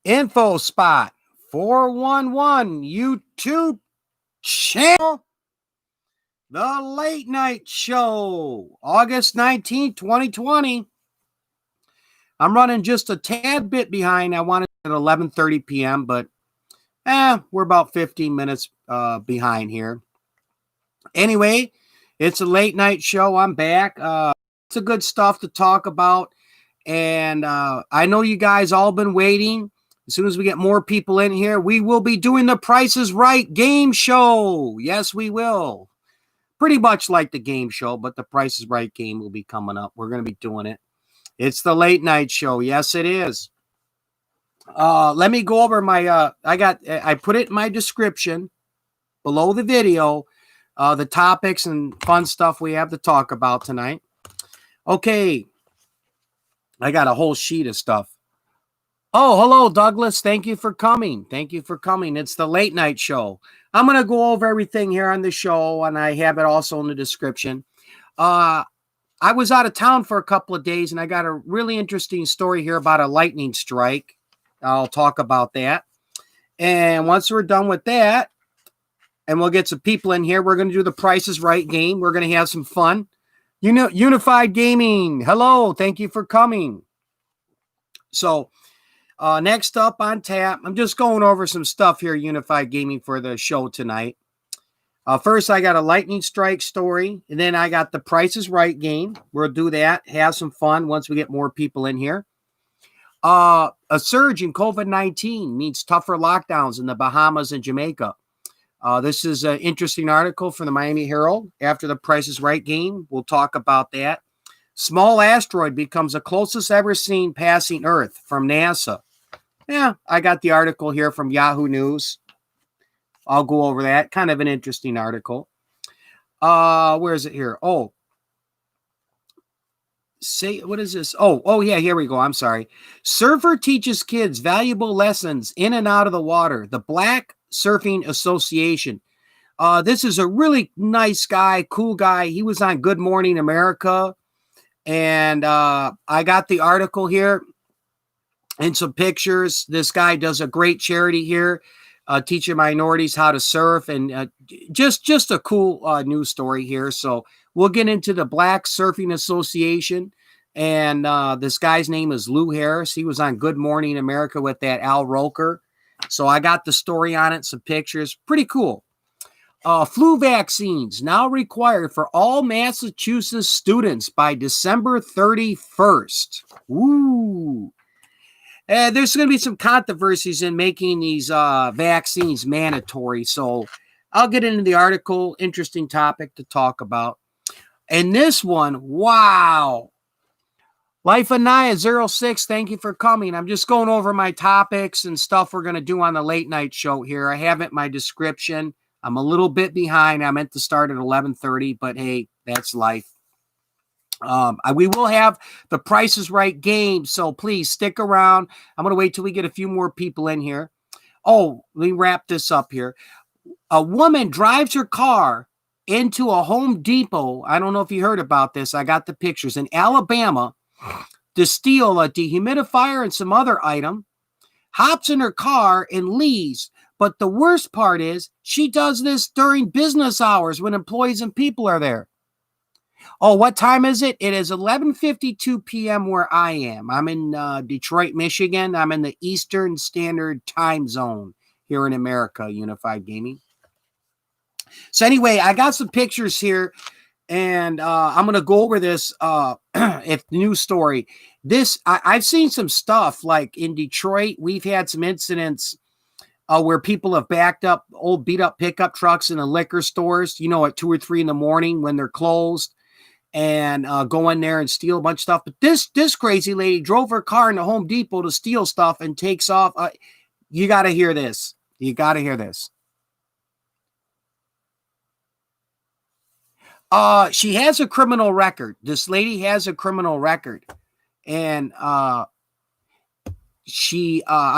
Info spot 411 YouTube channel. The Late Night Show, August 19th, 2020. I'm running just a tad bit behind. I wanted at 11:30 p.m., but we're about 15 minutes behind here. Anyway, it's a late night show. I'm back. It's a good stuff to talk about. And I know you guys all been waiting. As soon as we get more people in here, we will be doing the Price is Right game show. Yes, we will. Pretty much like the game show, but the Price is Right game will be coming up. We're going to be doing it. It's the late night show. Yes, it is. Let me go over my, I put it in my description below the video, the topics and fun stuff we have to talk about tonight. Okay. I got a whole sheet of stuff. Oh, hello, Douglas. Thank you for coming. Thank you for coming. It's the late night show. I'm going to go over everything here on the show, and I have it also in the description. I was out of town for a couple of days, and I got a really interesting story here about a lightning strike. I'll talk about that. And once we're done with that, and we'll get some people in here, we're going to do the Price is Right game. We're going to have some fun. Unified Gaming. Hello. Thank you for coming. So, next up on tap, I'm just going over some stuff here, Unified Gaming, for the show tonight. First, I got a lightning strike story, and then I got the Price is Right game. We'll do that, have some fun once we get more people in here. A surge in COVID-19 means tougher lockdowns in the Bahamas and Jamaica. This is an interesting article from the Miami Herald after the Price is Right game. We'll talk about that. Small asteroid becomes the closest ever seen passing Earth from NASA. Yeah, I got the article here from Yahoo News. I'll go over that. Kind of an interesting article. Where is it here? Oh, what is this? Oh, yeah, here we go. I'm sorry. Surfer teaches kids valuable lessons in and out of the water. The Black Surfing Association. This is a really nice guy, cool guy. He was on Good Morning America. And I got the article here and some pictures. This guy does a great charity here, teaching minorities how to surf, and just a cool news story here. So we'll get into the Black Surfing Association, and this guy's name is Lou Harris. He was on Good Morning America with that Al Roker. So I got the story on it, some pictures. Pretty cool. Flu vaccines now required for all Massachusetts students by December 31st. Ooh. There's going to be some controversies in making these vaccines mandatory. So I'll get into the article. Interesting topic to talk about. And this one, wow. Life of Naya 06, thank you for coming. I'm just going over my topics and stuff we're going to do on the late night show here. I have it in my description. I'm a little bit behind. I meant to start at 11:30, but hey, that's life. We will have the Price is Right game, so please stick around. I'm going to wait till we get a few more people in here. Oh, let me wrap this up here. A woman drives her car into a Home Depot. I don't know if you heard about this. I got the pictures in Alabama to steal a dehumidifier and some other item. Hops in her car and leaves. But the worst part is she does this during business hours when employees and people are there. Oh, what time is it? It is 11:52 p.m. where I am. I'm in Detroit, Michigan. I'm in the Eastern Standard Time Zone here in America, Unified Gaming. So anyway, I got some pictures here, and I'm going to go over this if news story. I've seen some stuff like in Detroit. We've had some incidents where people have backed up old beat up pickup trucks in the liquor stores, at 2 or 3 in the morning when they're closed, and go in there and steal a bunch of stuff. But this crazy lady drove her car into Home Depot to steal stuff and takes off. You got to hear this. You got to hear this. She has a criminal record. This lady has a criminal record. And I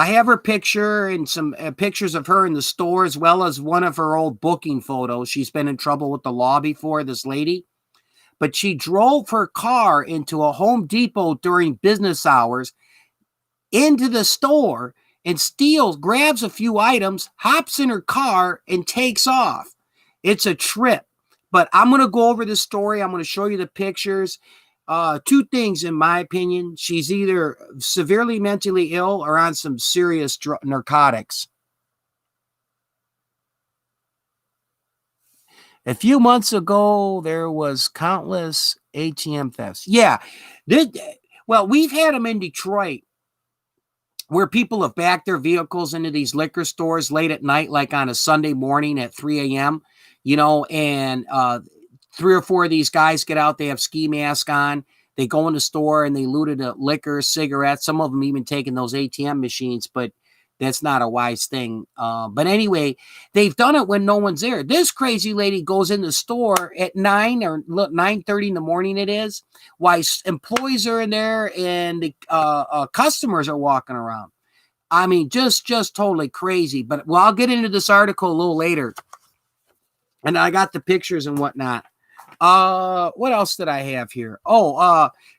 have her picture and some pictures of her in the store, as well as one of her old booking photos. She's been in trouble with the law before, this lady. But she drove her car into a Home Depot during business hours into the store and grabs a few items, hops in her car, and takes off. It's a trip. But I'm going to go over the story. I'm going to show you the pictures. Two things, in my opinion. She's either severely mentally ill or on some serious narcotics. A few months ago, there was countless ATM thefts. Yeah. Well, we've had them in Detroit where people have backed their vehicles into these liquor stores late at night, like on a Sunday morning at 3 a.m., and 3 or 4 of these guys get out. They have ski masks on. They go in the store and they looted liquor, cigarettes. Some of them even taking those ATM machines, but that's not a wise thing. But anyway, they've done it when no one's there. This crazy lady goes in the store at 9 or 9:30 in the morning. It is why employees are in there and the customers are walking around. I mean, just totally crazy. But I'll get into this article a little later, and I got the pictures and whatnot. What else did I have here?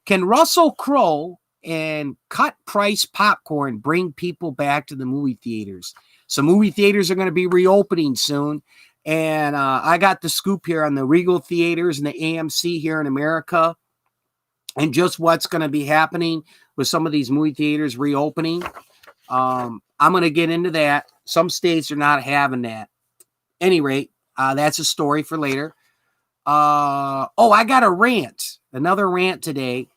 Can Russell Crowe and cut price popcorn bring people back to the movie theaters? So movie theaters are going to be reopening soon. And I got the scoop here on the Regal Theaters and the AMC here in America and just what's going to be happening with some of these movie theaters reopening. I'm going to get into that. Some states are not having that. Any rate, that's a story for later. I got a rant, another rant today.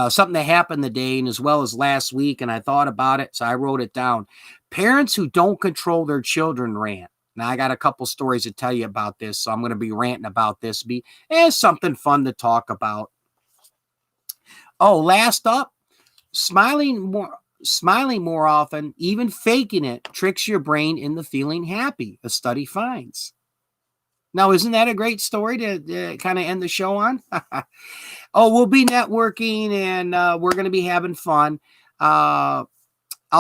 Something that happened today and as well as last week, and I thought about it, so I wrote it down. Parents who don't control their children rant. Now, I got a couple stories to tell you about this, so I'm going to be ranting about this. Something fun to talk about. Last up, smiling more often, even faking it, tricks your brain into feeling happy, a study finds. Now, isn't that a great story to kind of end the show on? We'll be networking and we're going to be having fun. I'll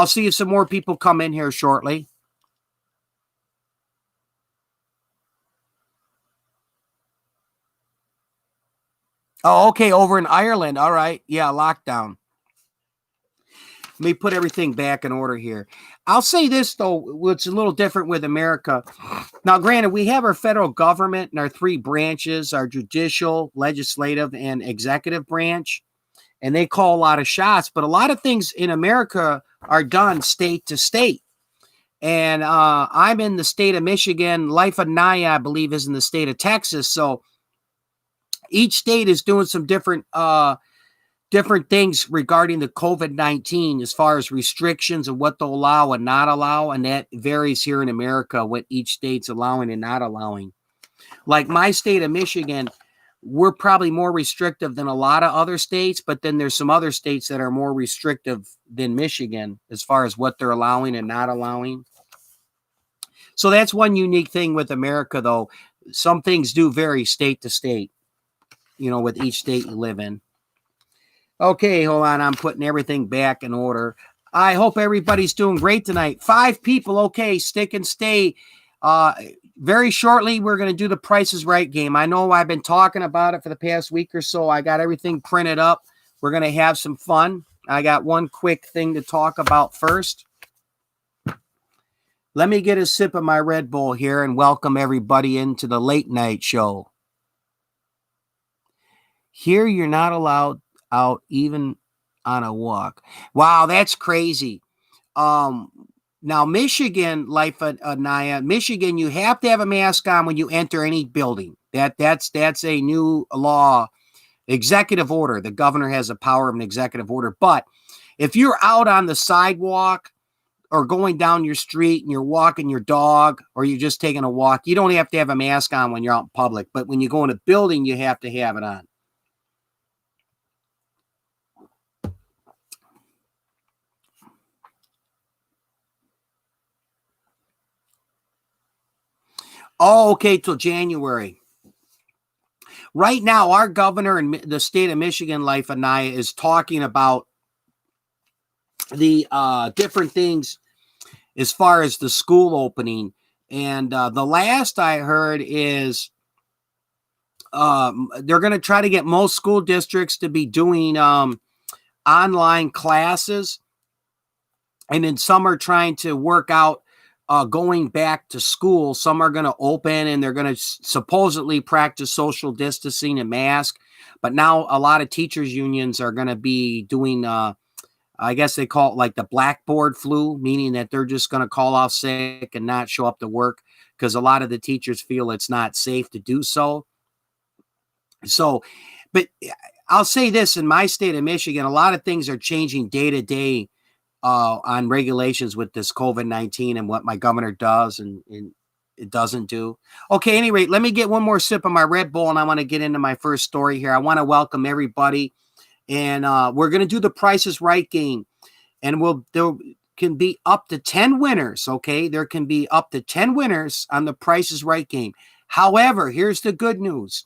see if some more people come in here shortly. Okay. Over in Ireland. All right. Yeah. Lockdown. Let me put everything back in order here. I'll say this, though, it's a little different with America. Now, granted, we have our federal government and our 3 branches, our judicial, legislative, and executive branch, and they call a lot of shots. But a lot of things in America are done state to state. And I'm in the state of Michigan. Life of Naya, I believe, is in the state of Texas. So each state is doing some different things regarding the COVID-19 as far as restrictions and what they'll allow and not allow. And that varies here in America, what each state's allowing and not allowing. Like my state of Michigan, we're probably more restrictive than a lot of other states, but then there's some other states that are more restrictive than Michigan as far as what they're allowing and not allowing. So that's one unique thing with America, though. Some things do vary state to state, with each state you live in. Okay, hold on. I'm putting everything back in order. I hope everybody's doing great tonight. 5 people. Okay, stick and stay. Very shortly, we're going to do the Price is Right game. I know I've been talking about it for the past week or so. I got everything printed up. We're going to have some fun. I got one quick thing to talk about first. Let me get a sip of my Red Bull here and welcome everybody into the late night show. Here, you're not allowed out even on a walk. Wow, that's crazy. Now Michigan, Michigan, you have to have a mask on when you enter any building. That's a new law, executive order. The governor has the power of an executive order. But if you're out on the sidewalk or going down your street and you're walking your dog or you're just taking a walk, you don't have to have a mask on when you're out in public. But when you go in a building, you have to have it on. Okay, till January. Right now, our governor in the state of Michigan, Life Anaya, is talking about the different things as far as the school opening. And the last I heard is they're going to try to get most school districts to be doing online classes. And then some are trying to work out going back to school. Some are going to open and they're going to supposedly practice social distancing and mask. But now a lot of teachers unions are going to be doing, I guess they call it like the blackboard flu, meaning that they're just going to call off sick and not show up to work because a lot of the teachers feel it's not safe to do so. So, but I'll say this, in my state of Michigan, a lot of things are changing day to day on regulations with this COVID-19 and what my governor does and it doesn't do. Okay, any rate, let me get one more sip of my Red Bull and I want to get into my first story here. I want to welcome everybody, and we're going to do the Price is Right game, and there can be up to 10 winners, okay? There can be up to 10 winners on the Price is Right game. However, here's the good news.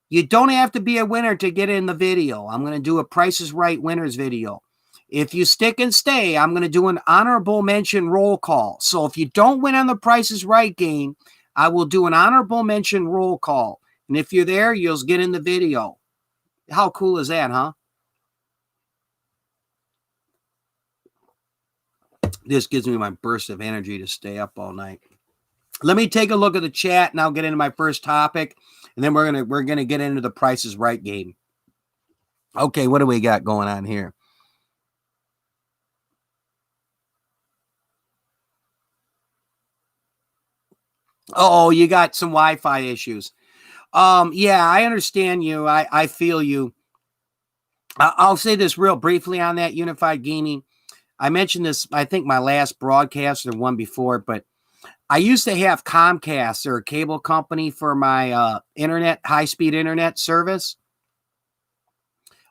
You don't have to be a winner to get in the video. I'm going to do a Price is Right winners video. If you stick and stay, I'm going to do an honorable mention roll call. So if you don't win on the Price is Right game, I will do an honorable mention roll call. And if you're there, you'll get in the video. How cool is that, huh? This gives me my burst of energy to stay up all night. Let me take a look at the chat and I'll get into my first topic. And then we're gonna get into the Price is Right game. Okay, what do we got going on here? Oh, you got some Wi-Fi issues. Yeah, I understand you. I feel you. I'll say this real briefly on that Unified Gaming. I mentioned this, I think my last broadcast or one before, but I used to have Comcast, or a cable company, for my internet, high-speed internet service.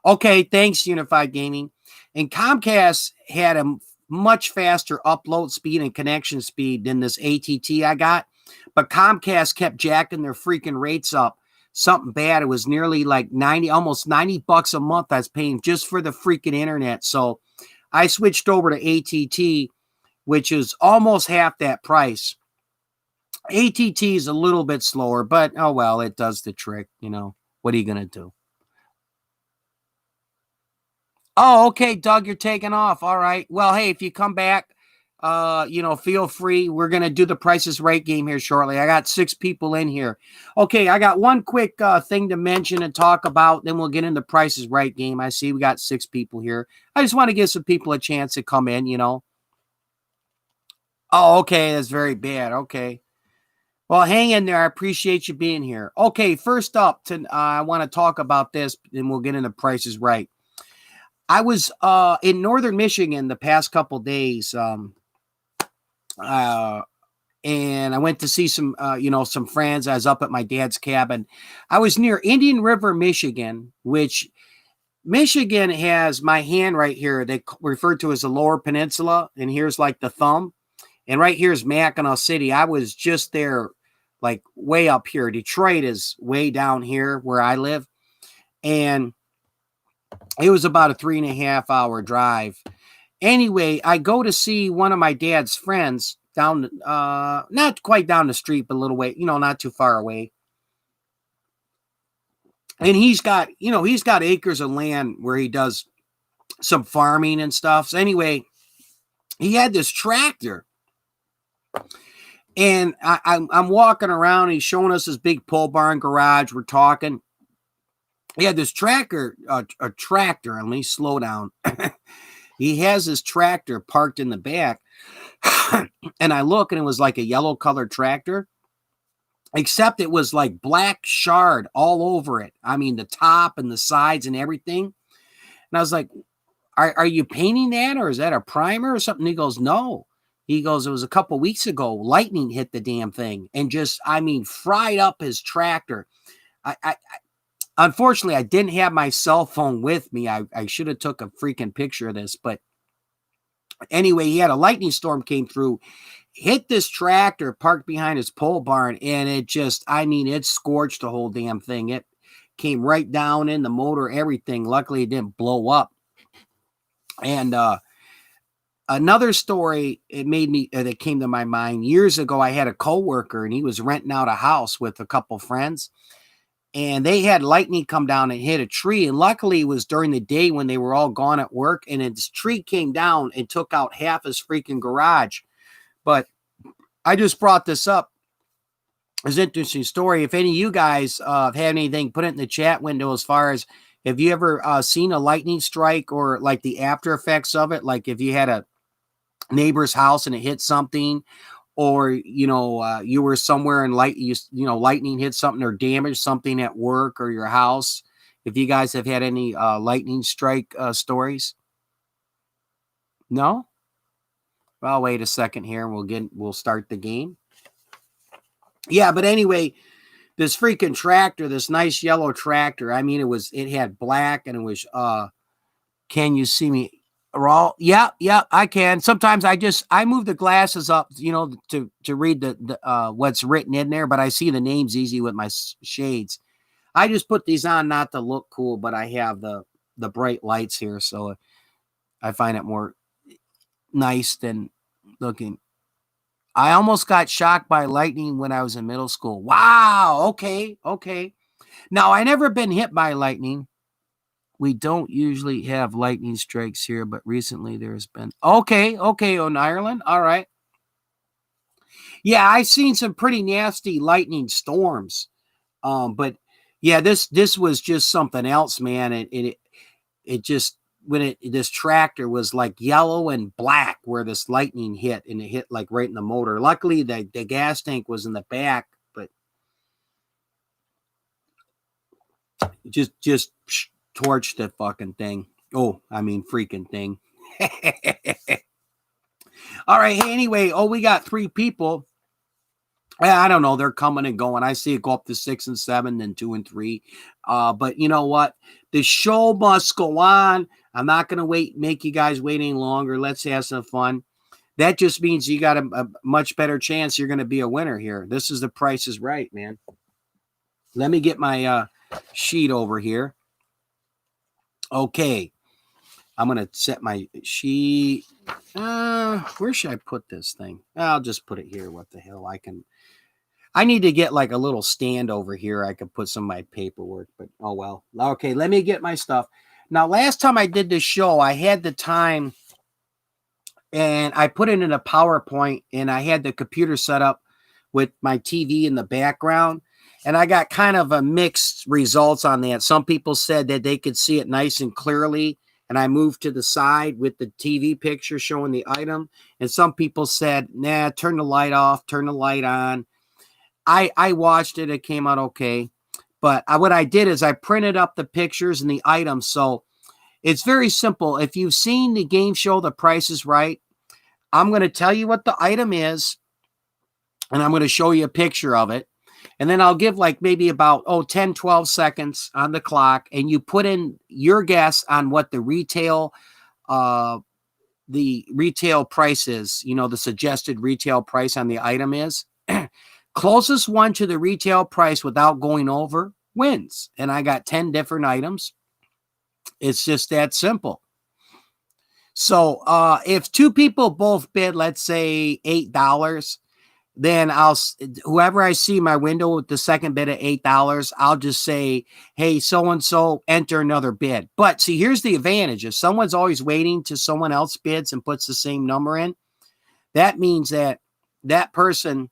Okay, thanks, Unified Gaming. And Comcast had a much faster upload speed and connection speed than this ATT I got. But Comcast kept jacking their freaking rates up. Something bad. It was nearly like almost $90 a month I was paying just for the freaking internet. So I switched over to ATT, which is almost half that price. ATT is a little bit slower, but oh well, it does the trick. You know, what are you going to do? Oh, okay, Doug, you're taking off. All right. Well, hey, if you come back, feel free. We're going to do the Price is Right game here shortly. I got 6 people in here. Okay, I got one quick thing to mention and talk about. Then we'll get into Price is Right game. I see we got 6 people here. I just want to give some people a chance to come in, Oh, okay, that's very bad. Okay. Well, hang in there. I appreciate you being here. Okay, first up, I want to talk about this, and we'll get into Price is Right. I was in northern Michigan the past couple days, and I went to see some friends. I was up at my dad's cabin. I was near Indian River, Michigan, which Michigan has my hand right here. They refer to as the Lower Peninsula, and here's like the thumb, and right here is Mackinac City. I was just there, like way up here. Detroit is way down here where I live, and it was about a 3.5 hour drive. Anyway, I go to see one of my dad's friends down, not quite down the street, but a little way, not too far away. And he's got acres of land where he does some farming and stuff. So anyway, he had this tractor. And I'm walking around. He's showing us his big pole barn garage. We're talking. He had this tractor, a tractor. And let me slow down. He has his tractor parked in the back. And I look, and it was like a yellow colored tractor, except it was like black shard all over it. I mean, the top and the sides and everything. And I was like, are you painting that, or is that a primer or something? He goes, no. He goes, it was a couple weeks ago. Lightning hit the damn thing and just, fried up his tractor. Unfortunately, I didn't have my cell phone with me. I should have took a freaking picture of this. But anyway, he had a lightning storm came through, hit this tractor parked behind his pole barn, and it just, it scorched the whole damn thing. It came right down in the motor, everything. Luckily, it didn't blow up. And another story that came to my mind years ago, I had a coworker, and he was renting out a house with a couple friends. and they had lightning come down and hit a tree. And luckily, it was during the day when they were all gone at work. And this tree came down and took out half his freaking garage. But I just brought this up. It's an interesting story. If any of you guys have had anything, put it in the chat window as far as have you ever seen a lightning strike or like the after effects of it? Like if you had a neighbor's house and it hit something, or you were somewhere and lightning hit something or damaged something at work or your house. If you guys have had any lightning strike stories. No? Well, wait a second here and we'll start the game. Yeah, but anyway, this freaking tractor, this nice yellow tractor, I mean, it had black, and it was can you see me? Raw? Yeah, I can. Sometimes I move the glasses up, to read the what's written in there, but I see the names easy with my shades. I just put these on not to look cool, but I have the bright lights here, so I find it more nice than looking. I almost got shocked by lightning when I was in middle school. Wow. Okay. Now, I never been hit by lightning. We don't usually have lightning strikes here, but recently there's been. Okay, on Ireland. All right. Yeah, I've seen some pretty nasty lightning storms. But yeah, this was just something else, man. It just this tractor was like yellow and black where this lightning hit, and it hit like right in the motor. Luckily, the gas tank was in the back, but just torched the fucking thing. Oh, I mean, freaking thing. All right. Hey, anyway, we got 3 people. I don't know. They're coming and going. I see it go up to 6 and 7, then 2 and 3. But you know what? The show must go on. I'm not going to make you guys wait any longer. Let's have some fun. That just means you got a much better chance you're going to be a winner here. This is The Price is Right, man. Let me get my sheet over here. Okay. I'm going to set my sheet. Where should I put this thing? I'll just put it here. What the hell? I need to get like a little stand over here. I could put some of my paperwork, but oh well. Okay, let me get my stuff. Now, last time I did this show, I had the time and I put it in a PowerPoint, and I had the computer set up with my TV in the background, and I got kind of a mixed results on that. Some people said that they could see it nice and clearly, and I moved to the side with the TV picture showing the item, and some people said, nah, turn the light off, turn the light on. I watched it. It came out okay. But what I did is I printed up the pictures and the items. So it's very simple. If you've seen the game show, The Price is Right, I'm going to tell you what the item is, and I'm going to show you a picture of it. And then I'll give like maybe about 10, 12 seconds on the clock, and you put in your guess on what the retail price is, the suggested retail price on the item is. Closest one to the retail price without going over wins. And I got 10 different items. It's just that simple. So if 2 people both bid, let's say $8, then whoever I see my window with the second bid at $8, I'll just say, hey, so-and-so, enter another bid. But see, here's the advantage. If someone's always waiting till someone else bids and puts the same number in, that means that person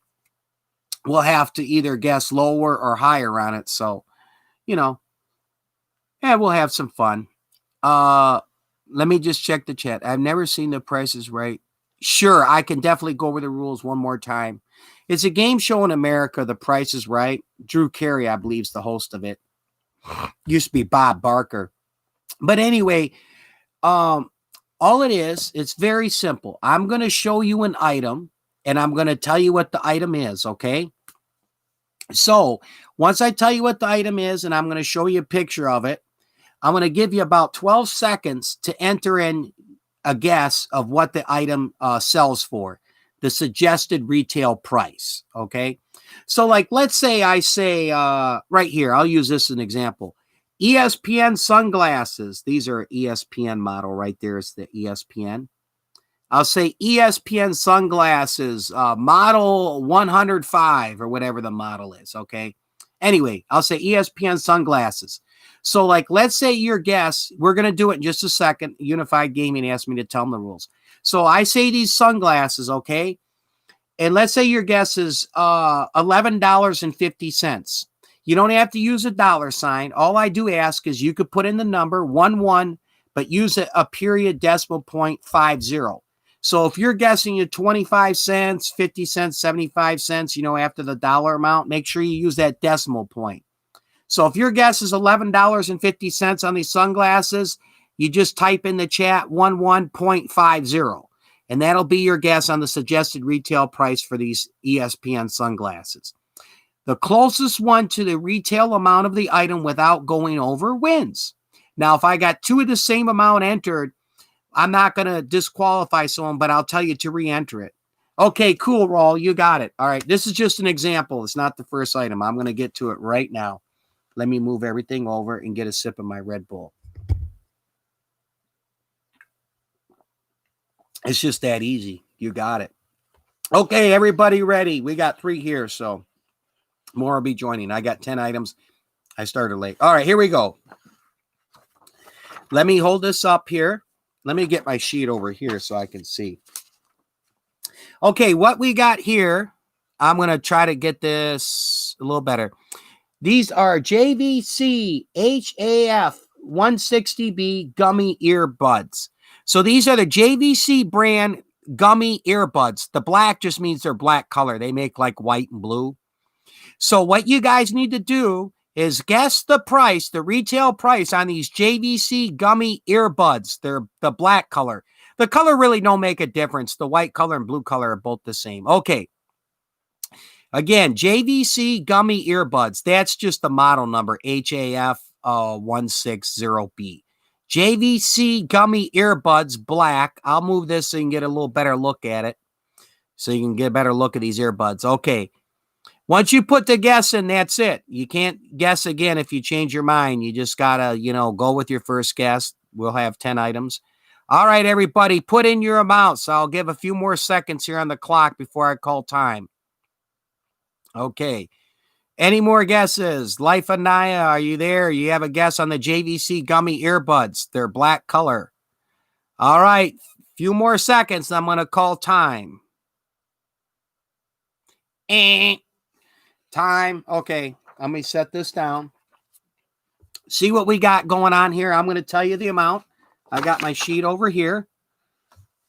will have to either guess lower or higher on it. So, we'll have some fun. Let me just check the chat. I've never seen The Price is Right. Sure, I can definitely go over the rules one more time. It's a game show in America, The Price is Right. Drew Carey, I believe, is the host of it. Used to be Bob Barker. But anyway, all it is, it's very simple. I'm going to show you an item, and I'm going to tell you what the item is, okay? So once I tell you what the item is, and I'm going to show you a picture of it, I'm going to give you about 12 seconds to enter in a guess of what the item sells for, the suggested retail price, okay? So like, let's say I say right here, I'll use this as an example. ESPN sunglasses. These are ESPN model right there. It's the ESPN. I'll say ESPN sunglasses, model 105 or whatever the model is, okay? Anyway, I'll say ESPN sunglasses. So, like, let's say your guess, we're going to do it in just a second. Unified Gaming asked me to tell them the rules. So I say these sunglasses, okay? And let's say your guess is $11.50. You don't have to use a dollar sign. All I do ask is you could put in the number 11, but use a period decimal point 50. So if you're guessing at 25 cents, 50 cents, 75 cents, after the dollar amount, make sure you use that decimal point. So if your guess is $11.50 on these sunglasses, you just type in the chat 11.50. And that'll be your guess on the suggested retail price for these ESPN sunglasses. The closest one to the retail amount of the item without going over wins. Now, if I got two of the same amount entered, I'm not going to disqualify someone, but I'll tell you to re-enter it. Okay, cool, Raul. You got it. All right, this is just an example. It's not the first item. I'm going to get to it right now. Let me move everything over and get a sip of my Red Bull. It's just that easy. You got it. Okay, everybody ready? We got 3 here, so more will be joining. I got 10 items. I started late. All right, here we go. Let me hold this up here. Let me get my sheet over here so I can see. Okay, what we got here, I'm going to try to get this a little better. These are JVC HAF 160B gummy earbuds. So these are the JVC brand gummy earbuds. The black just means they're black color. They make like white and blue. So what you guys need to do is guess the price, the retail price on these JVC gummy earbuds. They're the black color. The color really don't make a difference. The white color and blue color are both the same. Okay. Again, JVC gummy earbuds. That's just the model number, HAF 160B. JVC gummy earbuds, black. I'll move this so you can get a little better look at it. So you can get a better look at these earbuds. Okay. Once you put the guess in, that's it. You can't guess again if you change your mind. You just got to, go with your first guess. We'll have 10 items. All right, everybody, put in your amounts. I'll give a few more seconds here on the clock before I call time. Okay. Any more guesses? Life Anaya, are you there? You have a guess on the JVC gummy earbuds. They're black color. All right. Few more seconds. I'm going to call time. Time. Okay. Let me set this down. See what we got going on here. I'm going to tell you the amount. I got my sheet over here.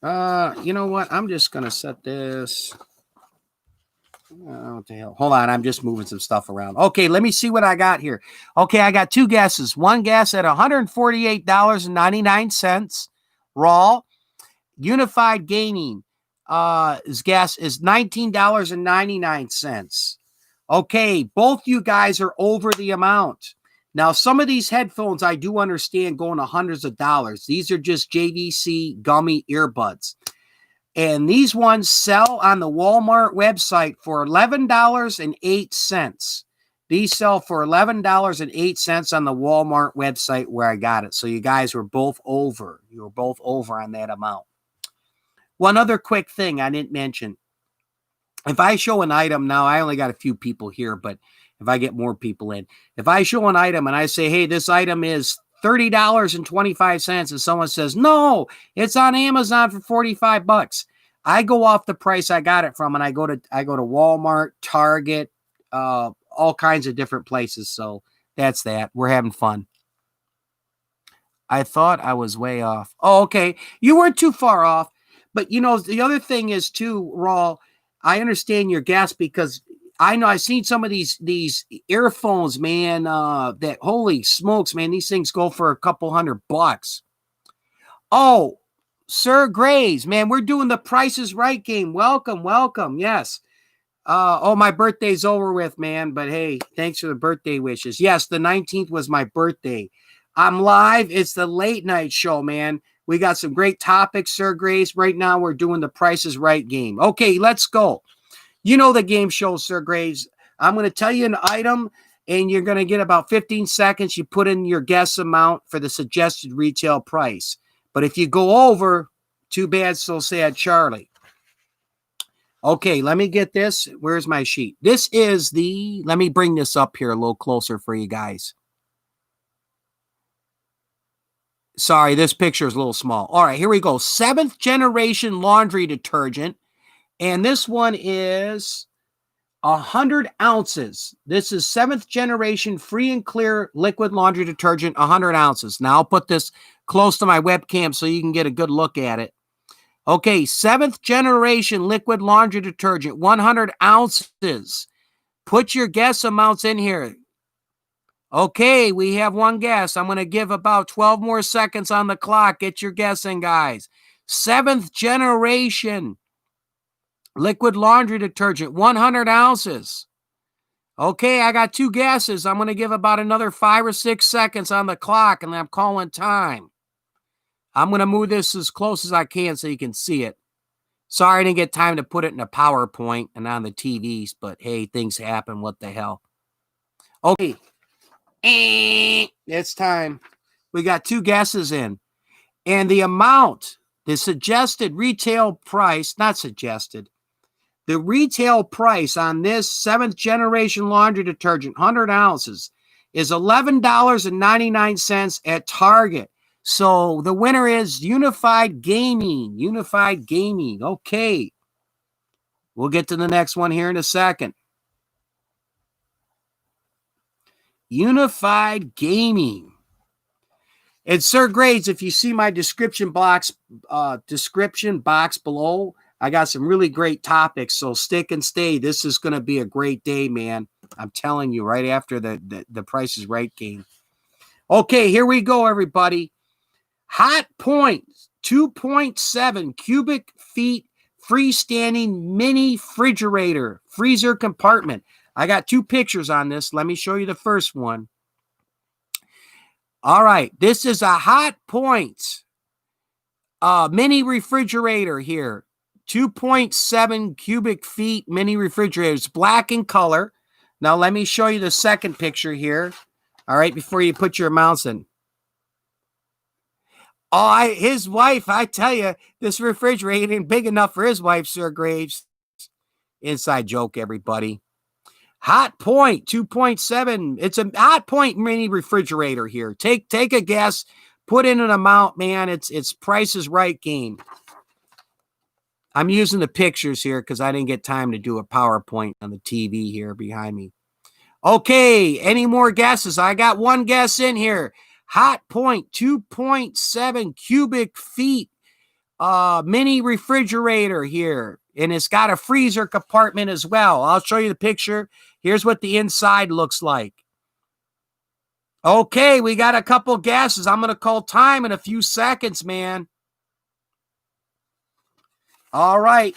You know what? I'm just going to set this. Oh, what the hell? Hold on. I'm just moving some stuff around. Okay. Let me see what I got here. Okay. I got 2 guesses. One guess at $148.99 raw. Unified Gaming his guess is $19.99. Okay, both you guys are over the amount. Now, some of these headphones I do understand going to hundreds of dollars. These are just JVC gummy earbuds. And these ones sell on the Walmart website for $11.08. These sell for $11.08 on the Walmart website where I got it. So you guys were both over. You were both over on that amount. One other quick thing I didn't mention. If I show an item now, I only got a few people here, but if I get more people in, if I show an item and I say, hey, this item is $30.25, and someone says, no, it's on Amazon for $45. I go off the price I got it from, and I go to Walmart, Target, all kinds of different places. So that's that. We're having fun. I thought I was way off. Oh, okay. You weren't too far off. But, the other thing is, too, Raw, I understand your guess because I know I've seen some of these earphones, man, that, holy smokes, man, these things go for a couple $100. Oh, Sir Grays, man, we're doing the Price is Right game. Welcome. Yes. My birthday's over with, man. But, hey, thanks for the birthday wishes. Yes, the 19th was my birthday. I'm live. It's the late night show, man. We got some great topics, Sir Grace. Right now, we're doing the Price is Right game. Okay, let's go. You know the game show, Sir Graves. I'm going to tell you an item, and you're going to get about 15 seconds. You put in your guess amount for the suggested retail price. But if you go over, too bad, so sad, Charlie. Okay, let me get this. Where's my sheet? This is the, let me bring this up here a little closer for you guys. Sorry, this picture is a little small. All right, here we go. 7th generation laundry detergent. And this one is 100 ounces. This is 7th generation free and clear liquid laundry detergent, 100 ounces. Now I'll put this close to my webcam so you can get a good look at it. Okay, 7th generation liquid laundry detergent, 100 ounces. Put your guess amounts in here. Okay, we have one guess. I'm going to give about 12 more seconds on the clock. Get your guess in, guys. 7th generation liquid laundry detergent, 100 ounces. Okay, I got 2 guesses. I'm going to give about another 5 or 6 seconds on the clock, and I'm calling time. I'm going to move this as close as I can so you can see it. Sorry I didn't get time to put it in a PowerPoint and on the TVs, but hey, things happen. What the hell? Okay. It's time. We got 2 guesses in. And the amount, the suggested retail price, not suggested, the retail price on this 7th generation laundry detergent, 100 ounces, is $11.99 at Target. So the winner is Unified Gaming. Unified Gaming. Okay. We'll get to the next one here in a second. Unified Gaming. And Sir Grades, if you see my description box below, I got some really great topics. So stick and stay. This is going to be a great day, man. I'm telling you, right after the Price is Right game. Okay, here we go, everybody. Hot Point 2.7 cubic feet freestanding mini refrigerator freezer compartment. I got 2 pictures on this. Let me show you the first one. All right, this is a Hot Point mini refrigerator here. 2.7 cubic feet mini refrigerator. It's black in color. Now let me show you the second picture here. All right, before you put your mouse in. Oh, his wife, I tell you, this refrigerator ain't big enough for his wife, Sir Graves. Inside joke, everybody. Hot Point 2.7. It's a Hot Point mini refrigerator here. Take a guess. Put in an amount, man. It's Price is Right game. I'm using the pictures here because I didn't get time to do a PowerPoint on the TV here behind me. Okay, any more guesses? I got 1 guess in here. Hot Point 2.7 cubic feet mini refrigerator here. And it's got a freezer compartment as well. I'll show you the picture. Here's what the inside looks like. Okay, we got a couple guesses. I'm going to call time in a few seconds, man. All right.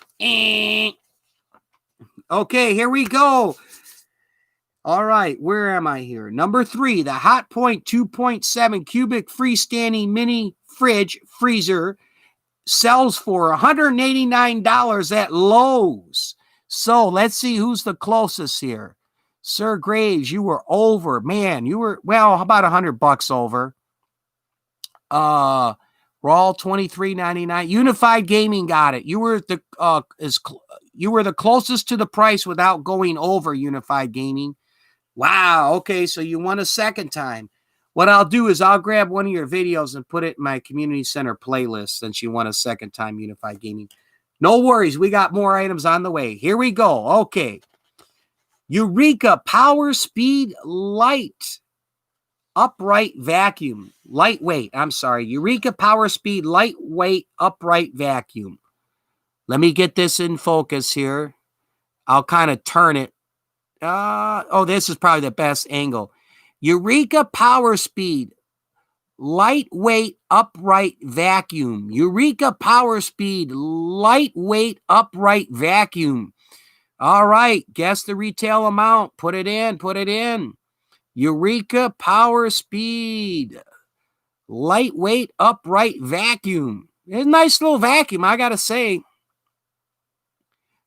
Okay, here we go. All right, where am I here? Number 3, the Hot Point 2.7 cubic freestanding mini freezer sells for $189 at Lowe's. So let's see who's the closest here. Sir Graves, you were over. Man, you were, well, how about $100 over? Raw $23.99. Unified Gaming got it. You were the you were the closest to the price without going over, Unified Gaming. Wow. Okay, so you won a second time. What I'll do is I'll grab one of your videos and put it in my community center playlist since you won a second time, Unified Gaming. No worries. We got more items on the way. Here we go. Okay. Eureka Power Speed Light Upright Vacuum. Lightweight. I'm sorry. Eureka Power Speed Lightweight Upright Vacuum. Let me get this in focus here. I'll kind of turn it. This is probably the best angle. Eureka Power Speed Lightweight Upright Vacuum. Eureka Power Speed Lightweight Upright Vacuum. All right, guess the retail amount. Put it in. Eureka Power Speed Lightweight Upright Vacuum. It's a nice little vacuum, I gotta say.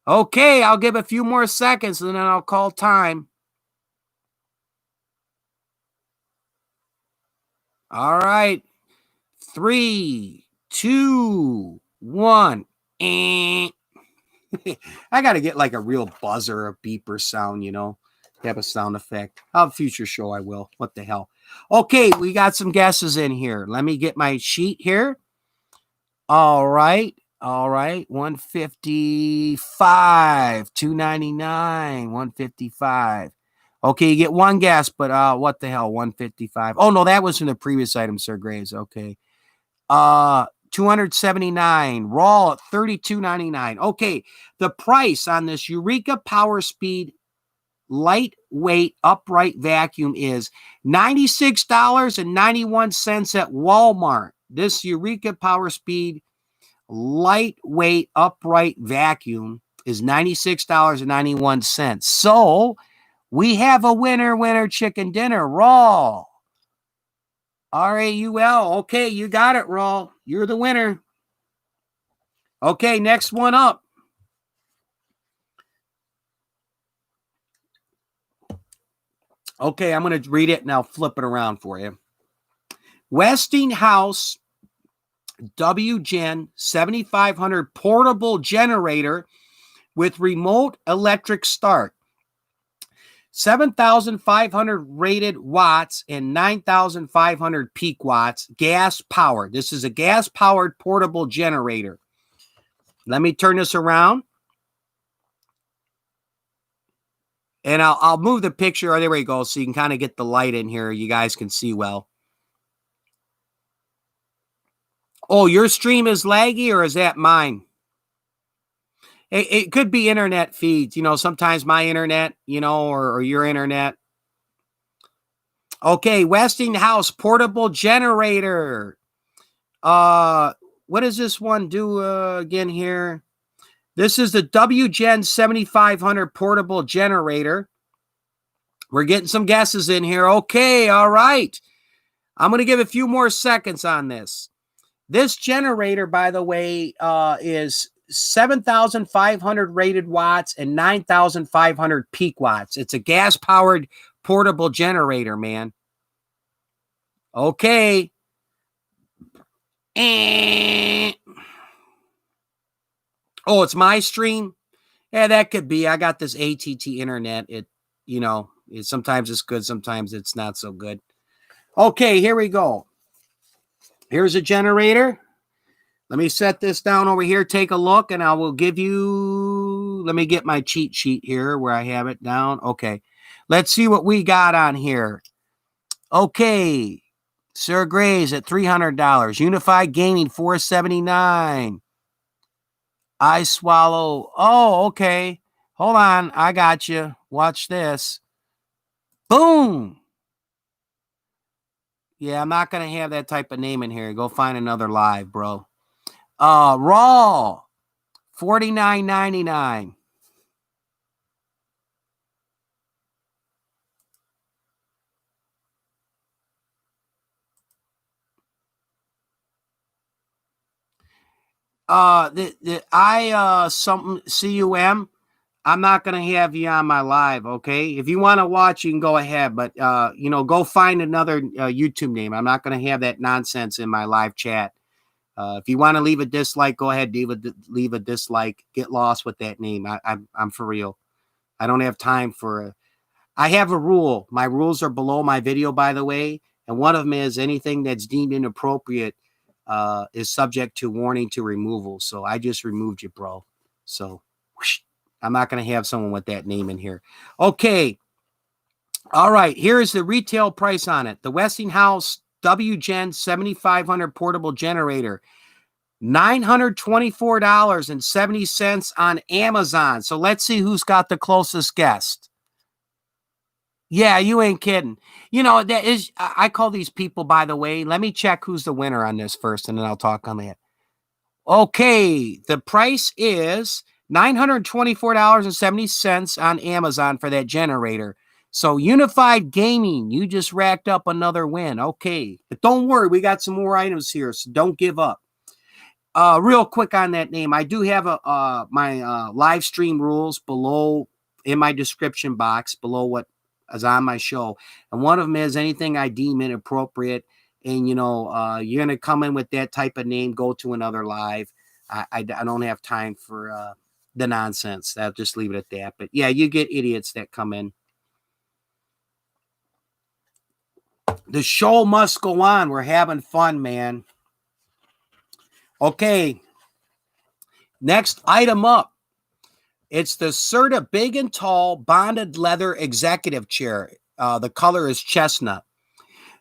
Okay, I'll give a few more seconds and then I'll call time. All right. 3, 2, 1. I got to get like a real buzzer, a beeper sound, have a sound effect. On a future show, I will. What the hell? Okay, we got some guesses in here. Let me get my sheet here. All right. 155, 299, 155. Okay, you get one guess, but what the hell? 155. Oh no, that was from the previous item, Sir Graves. Okay. 279. Raw at 32.99. Okay, the price on this Eureka Power Speed lightweight upright vacuum is $96.91 at Walmart. This Eureka Power Speed lightweight upright vacuum is $96.91. So we have a winner chicken dinner. Raw. RAUL. Okay, you got it, Raw. You're the winner. Okay, next one up. Okay, I'm going to read it and I'll flip it around for you. Westinghouse WGen 7500 portable generator with remote electric start. 7,500 rated watts and 9,500 peak watts, gas powered. This is a gas powered portable generator. Let me turn this around. And I'll move the picture. Oh, there we go. So you can kind of get the light in here. You guys can see well. Oh, your stream is laggy, or is that mine? It could be internet feeds. Sometimes my internet, or your internet. Okay, Westinghouse portable generator. What does this one do again here? This is the WGen 7500 portable generator. We're getting some guesses in here. Okay, all right. I'm going to give a few more seconds on this. This generator, by the way, is 7,500 rated watts and 9,500 peak watts. It's a gas-powered portable generator, man. Okay. Oh, it's my stream? Yeah, that could be. I got this ATT internet. Sometimes it's good, sometimes it's not so good. Okay, here we go. Here's a generator. Let me set this down over here. Take a look, and I will give you... Let me get my cheat sheet here where I have it down. Okay. Let's see what we got on here. Okay. Sir Gray's at $300. Unified Gaming, $479. I Swallow. Oh, okay. Hold on. I got you. Watch this. Boom. Yeah, I'm not going to have that type of name in here. Go find another live, bro. Raw, $49.99. Something CUM. I'm not going to have you on my live, okay? If you want to watch, you can go ahead, but go find another YouTube name. I'm not going to have that nonsense in my live chat. If you want to leave a dislike, go ahead, leave a dislike. Get lost with that name. I'm for real. I don't have time for I have a rule. My rules are below my video, by the way, and one of them is anything that's deemed inappropriate is subject to warning to removal. So I just removed you, bro. So whoosh, I'm not going to have someone with that name in here. Okay. All right. Here's the retail price on it. The Westinghouse WGen 7500 portable generator, $924.70 on Amazon. So let's see who's got the closest guest. Yeah, you ain't kidding. That is, I call these people, by the way. Let me check who's the winner on this first, and then I'll talk on that. Okay, the price is $924.70 on Amazon for that generator. So Unified Gaming, you just racked up another win. Okay, but don't worry, we got some more items here, so don't give up. Real quick on that name, I do have my live stream rules below in my description box, below what is on my show. And one of them is anything I deem inappropriate. And, you're going to come in with that type of name, go to another live. I don't have time for the nonsense. I'll just leave it at that. But yeah, you get idiots that come in. The show must go on. We're having fun, man. Okay. Next item up. It's the Serta Big and Tall Bonded Leather Executive Chair. The color is chestnut.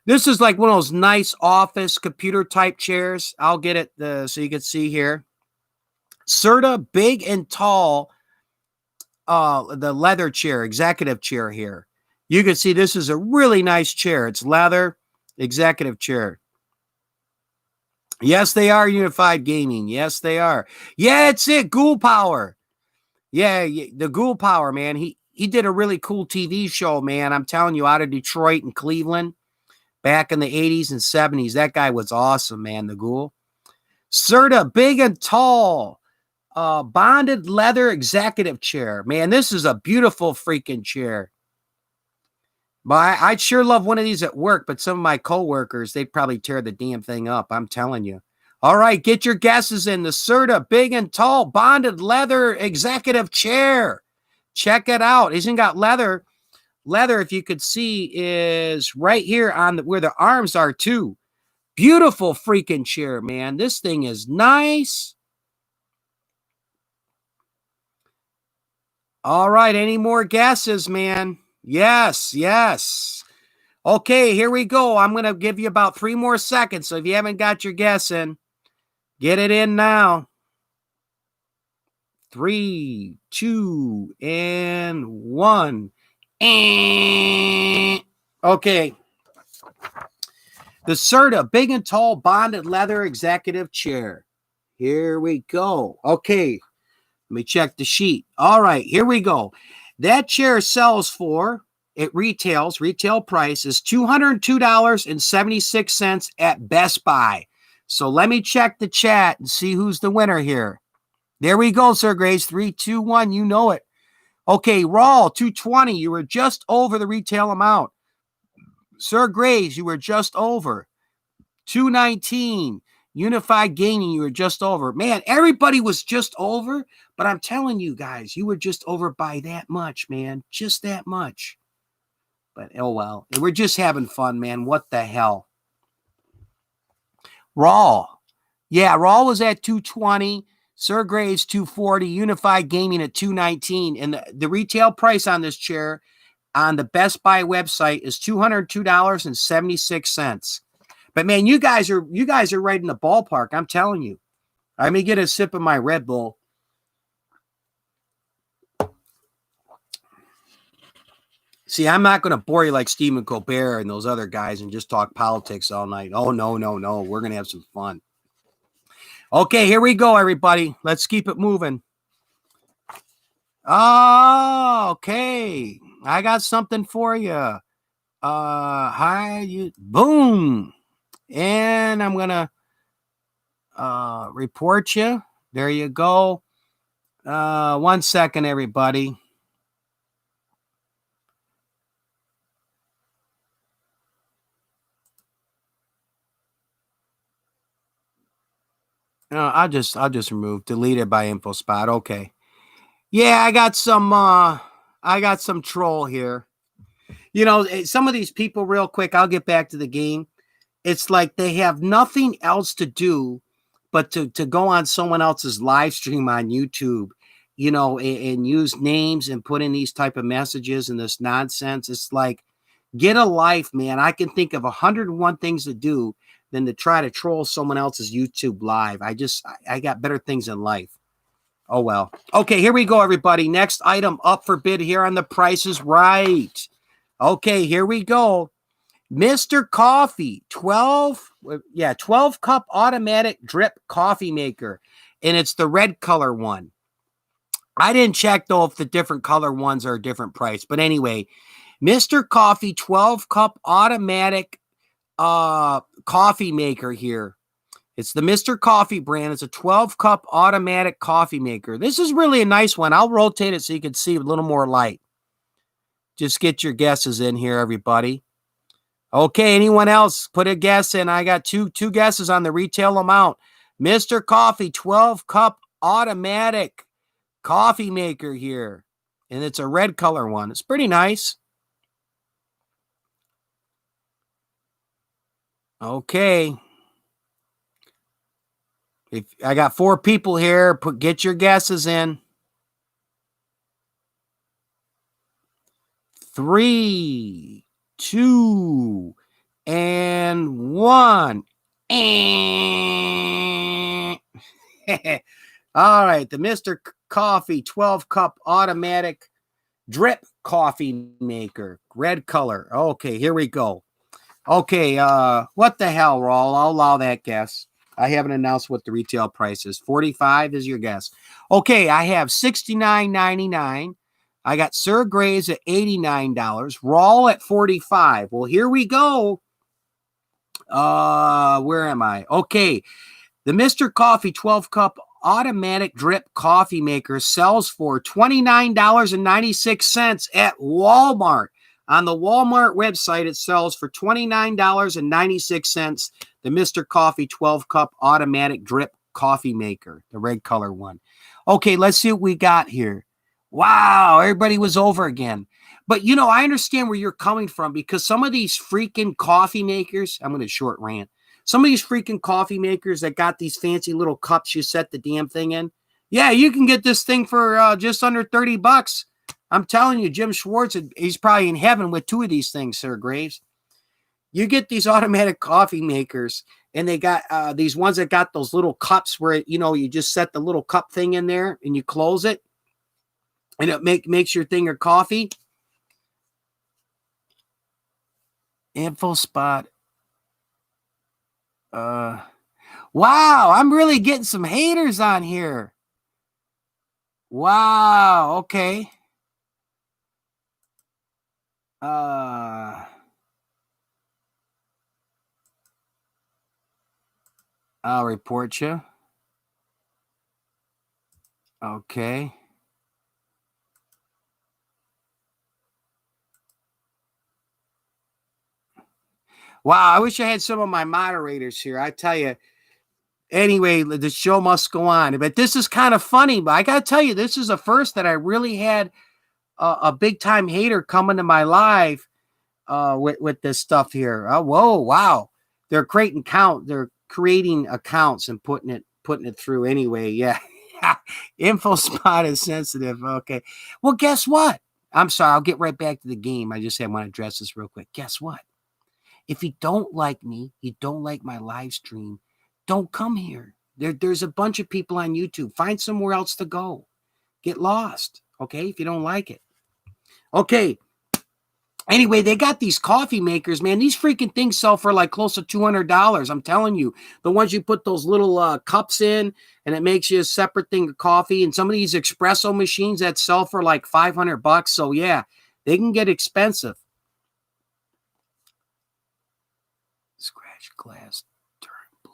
This is like one of those nice office computer type chairs. I'll get it so you can see here. Serta Big and Tall, the leather chair, executive chair here. You can see this is a really nice chair. It's leather, executive chair. Yes, they are Unified Gaming. Yes, they are. Yeah, it's it. Ghoul Power. Yeah, the Ghoul Power, man. He did a really cool TV show, man. I'm telling you, out of Detroit and Cleveland back in the 80s and 70s. That guy was awesome, man, the Ghoul. Serta Big and Tall, bonded leather executive chair. Man, this is a beautiful freaking chair. But I'd sure love one of these at work, but some of my coworkers, they'd probably tear the damn thing up. I'm telling you. All right, get your guesses in. The Serta Big and Tall Bonded Leather Executive Chair. Check it out. Isn't got leather. Leather, if you could see, is right here on where the arms are too. Beautiful freaking chair, man. This thing is nice. All right, any more guesses, man? Yes, yes. Okay, here we go. I'm going to give you about 3 more seconds. So if you haven't got your guess in, get it in now. 3, 2, and 1. Okay. The Serta Big and Tall Bonded Leather Executive Chair. Here we go. Okay. Let me check the sheet. All right, here we go. That chair sells for, retail price is $202.76 at Best Buy. So let me check the chat and see who's the winner here. There we go, Sir Grace. 3, 2, 1. You know it. Okay, Raw, $220. You were just over the retail amount. Sir Grace, you were just over. $219. Unified Gaming, you were just over. Man, everybody was just over, but I'm telling you guys, you were just over by that much, man. Just that much. But oh well. We're just having fun, man. What the hell? Raw. Yeah, Raw was at $220. Sir Graves $240. Unified Gaming at $219. And the retail price on this chair on the Best Buy website is $202.76. But man, you guys are right in the ballpark. I'm telling you. Let me get a sip of my Red Bull. See, I'm not going to bore you like Stephen Colbert and those other guys and just talk politics all night. Oh, no, no, no. We're going to have some fun. Okay, here we go, everybody. Let's keep it moving. Oh, okay. I got something for you. Boom. And I'm going to report you. There you go. 1 second, everybody. I'll just remove, deleted by InfoSpot. Okay. Yeah, I got some troll here. You know, some of these people, real quick, I'll get back to the game. It's like they have nothing else to do but to go on someone else's live stream on YouTube, you know, and use names and put in these type of messages and this nonsense. It's like, get a life, man. I can think of 101 things to do than to try to troll someone else's YouTube live. I got better things in life. Oh, well. Okay, here we go, everybody. Next item up for bid here on The Price is Right. Okay, here we go. Mr. Coffee, 12 cup automatic drip coffee maker. And it's the red color one. I didn't check, though, if the different color ones are a different price. But anyway, Mr. Coffee 12 cup automatic coffee maker here. It's the Mr. Coffee brand. It's a 12 cup automatic coffee maker. This is really a nice one. I'll rotate it so you can see a little more light. Just get your guesses in here, everybody. Okay, anyone else? Put a guess in. I got two guesses on the retail amount. Mr. Coffee 12 cup automatic coffee maker here. And it's a red color one. It's pretty nice. Okay. If I got 4 people here, get your guesses in. 3, 2, and 1. All right, the Mr. Coffee 12 cup automatic drip coffee maker, red color. Okay, here we go. Okay, what the hell, Raul? I'll allow that guess. I haven't announced what the retail price is. 45 is your guess. Okay, I have $69.99. I got Sir Gray's at $89. Raul at 45. Well, here we go. Where am I? Okay, the Mr. Coffee 12 cup automatic drip coffee maker sells for $29.96 at Walmart. On the Walmart website, it sells for $29.96. The Mr. Coffee 12 cup automatic drip coffee maker, the red color one. Okay, let's see what we got here. Wow, everybody was over again. But, you know, I understand where you're coming from because some of these freaking coffee makers, I'm going to short rant. Some of these freaking coffee makers that got these fancy little cups you set the damn thing in. Yeah, you can get this thing for just under $30. I'm telling you, Jim Schwartz, he's probably in heaven with 2 of these things, Sir Graves. You get these automatic coffee makers, and they got these ones that got those little cups where, you know, you just set the little cup thing in there and you close it, and it makes your thing of coffee. Info spot. Wow, I'm really getting some haters on here. Wow, okay. I'll report you. Okay. Wow, I wish I had some of my moderators here. I tell you. Anyway, the show must go on. But this is kind of funny. But I got to tell you, this is the first that I really had a big time hater coming to my live with this stuff here. Oh, whoa, wow! They're creating accounts and putting it through. Anyway, yeah. Info spot is sensitive. Okay. Well, guess what? I'm sorry. I'll get right back to the game. I just want to address this real quick. Guess what? If you don't like me, you don't like my live stream, don't come here. There's a bunch of people on YouTube. Find somewhere else to go. Get lost, okay, if you don't like it. Okay. Anyway, they got these coffee makers, man. These freaking things sell for like close to $200. I'm telling you. The ones you put those little cups in, and it makes you a separate thing of coffee. And some of these espresso machines that sell for like $500. So, yeah, they can get expensive. Scratch glass, turn blue.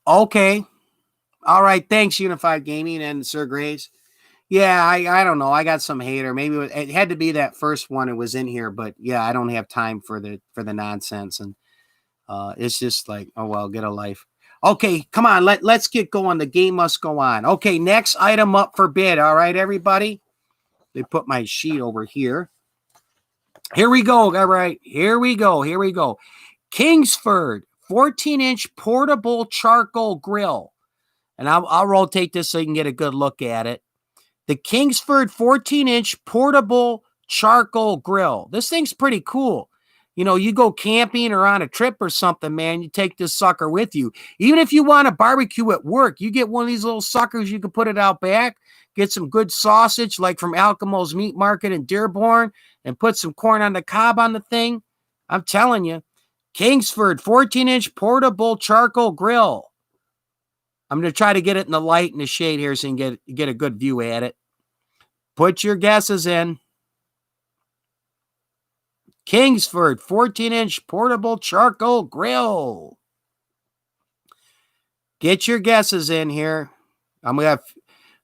Okay. All right. Thanks, Unified Gaming and Sir Graves. Yeah, I don't know. I got some hater. Maybe it had to be that first one. It was in here, but yeah, I don't have time for the nonsense, and it's just like, oh well, get a life. Okay, come on, let's get going. The game must go on. Okay, next item up for bid. All right, everybody. They put my sheet over here. Here we go. All right, here we go. Kingsford 14-inch portable charcoal grill, and I'll rotate this so you can get a good look at it. The Kingsford 14-inch portable charcoal grill. This thing's pretty cool. You know, you go camping or on a trip or something, man, you take this sucker with you. Even if you want to barbecue at work, you get one of these little suckers, you can put it out back, get some good sausage like from Alcamo's Meat Market in Dearborn, and put some corn on the cob on the thing. I'm telling you, Kingsford 14-inch portable charcoal grill. I'm going to try to get it in the light and the shade here so you can get a good view at it. Put your guesses in. Kingsford 14-inch portable charcoal grill. Get your guesses in here. I'm going to have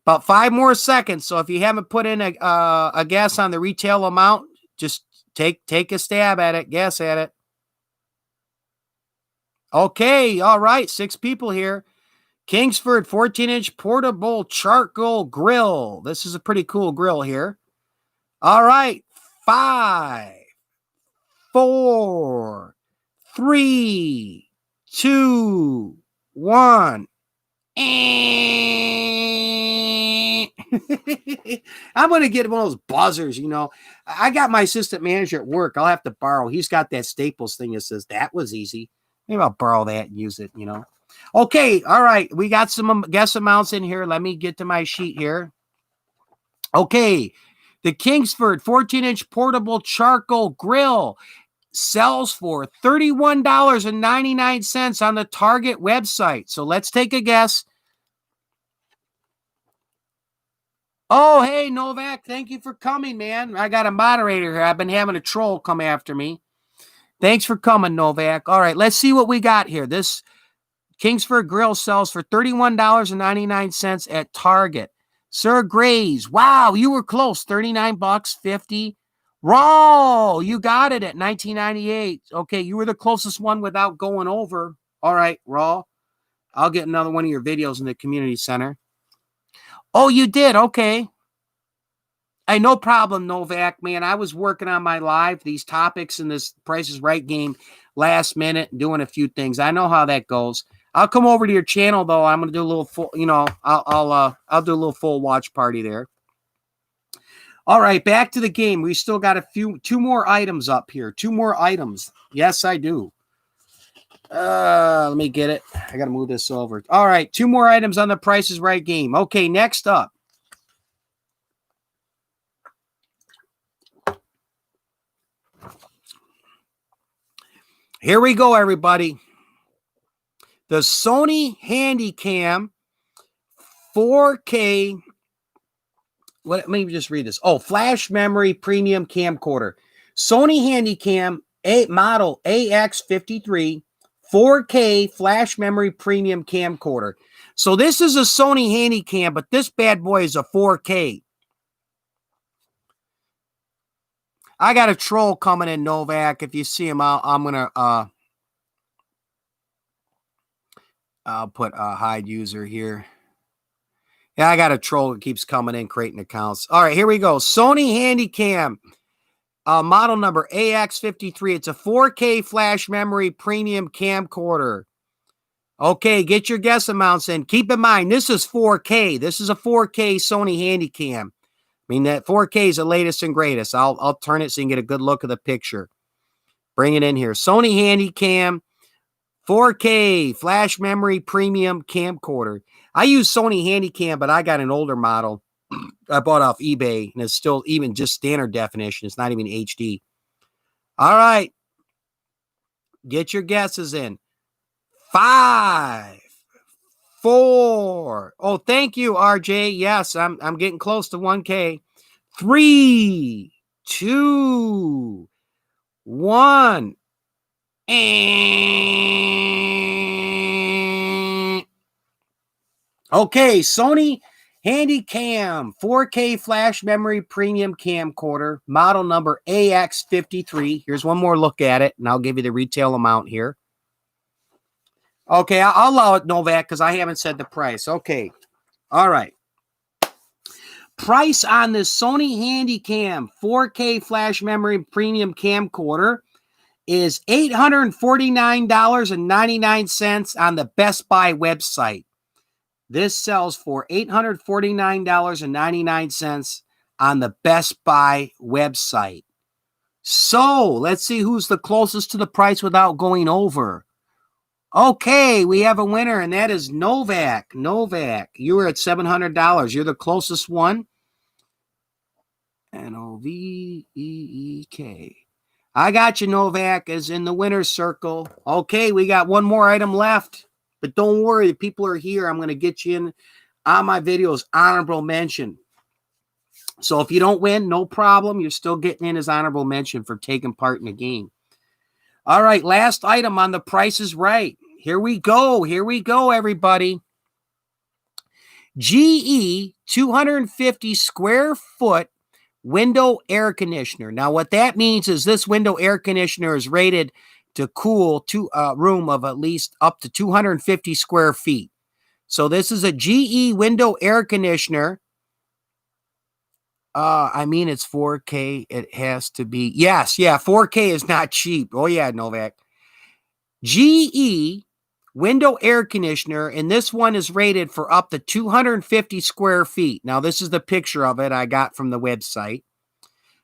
about 5 more seconds. So if you haven't put in a guess on the retail amount, just take a stab at it. Guess at it. Okay. All right. 6 people here. Kingsford 14-inch portable charcoal grill. This is a pretty cool grill here. All right. 5, 4, 3, 2, 1. I'm going to get one of those buzzers, you know. I got my assistant manager at work. I'll have to borrow. He's got that Staples thing that says that was easy. Maybe I'll borrow that and use it, you know. Okay, all right. We got some guess amounts in here. Let me get to my sheet here. Okay, the Kingsford 14-inch portable charcoal grill sells for $31.99 on the Target website. So let's take a guess. Oh, hey, Novak, thank you for coming, man. I got a moderator here. I've been having a troll come after me. Thanks for coming, Novak. All right, let's see what we got here. This Kingsford grill sells for $31.99 at Target. Sir Grays, wow, you were close. $39.50. Raw, you got it at $19.98. Okay, you were the closest one without going over. All right, Raw. I'll get another one of your videos in the community center. Oh, you did? Okay. Hey, no problem, Novak, man. I was working on my live, these topics in this Price is Right game last minute, doing a few things. I know how that goes. I'll come over to your channel, though. I'm going to do a little full, you know, I'll do a little full watch party there. All right, back to the game. We still got two more items up here. 2 more items. Yes, I do. Let me get it. I got to move this over. All right, 2 more items on the Price is Right game. Okay, next up. Here we go, everybody. The Sony Handycam 4K. Let me just read this. Oh, flash memory premium camcorder. Sony Handycam model AX53 4K flash memory premium camcorder. So this is a Sony Handycam, but this bad boy is a 4K. I got a troll coming in, Novak. If you see him, I'm going to I'll put a hide user here. Yeah, I got a troll that keeps coming in, creating accounts. All right, here we go. Sony Handycam, model number AX53. It's a 4K flash memory premium camcorder. Okay, get your guess amounts in. Keep in mind, this is 4K. This is a 4K Sony Handycam. I mean, that 4K is the latest and greatest. I'll turn it so you can get a good look of the picture. Bring it in here. Sony Handycam 4K flash memory premium camcorder. I use Sony Handycam, but I got an older model I bought off eBay, and it's still even just standard definition. It's not even HD. All right. Get your guesses in. 5, 4. Oh, thank you, RJ. Yes, I'm getting close to 1K. 3, 2, 1. Okay, Sony Handycam 4K flash memory premium camcorder, model number AX53. Here's one more look at it, and I'll give you the retail amount here. Okay, I'll allow it, Novak, because I haven't said the price. Okay, all right. Price on this Sony Handycam 4K flash memory premium camcorder is $849.99 on the Best Buy website. This sells for $849.99 on the Best Buy website. So let's see who's the closest to the price without going over. Okay, we have a winner, and that is Novak. Novak, you were at $700. You're the closest one. N-O-V-E-E-K. I got you, Novak, is in the winner's circle. Okay, we got one more item left. But don't worry, the people are here. I'm going to get you in on my videos, honorable mention. So if you don't win, no problem. You're still getting in as honorable mention for taking part in the game. All right, last item on the Price is Right. Here we go. Here we go, everybody. GE 250 square foot window air conditioner. Now, what that means is this window air conditioner is rated to cool to a room of at least up to 250 square feet. So this is a GE window air conditioner. I mean, it's 4K. It has to be. Yes, yeah, 4K is not cheap. Oh, yeah, Novak. GE window air conditioner, and this one is rated for up to 250 square feet. Now, this is the picture of it I got from the website.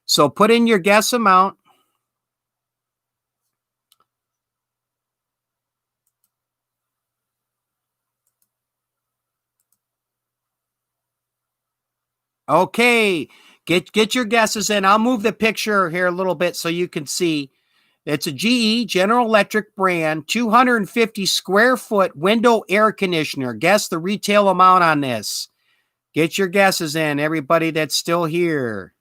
So put in your guess amount. Okay, get your guesses in. I'll move the picture here a little bit so you can see. It's a GE General Electric brand, 250 square foot window air conditioner. Guess the retail amount on this. Get your guesses in, everybody that's still here.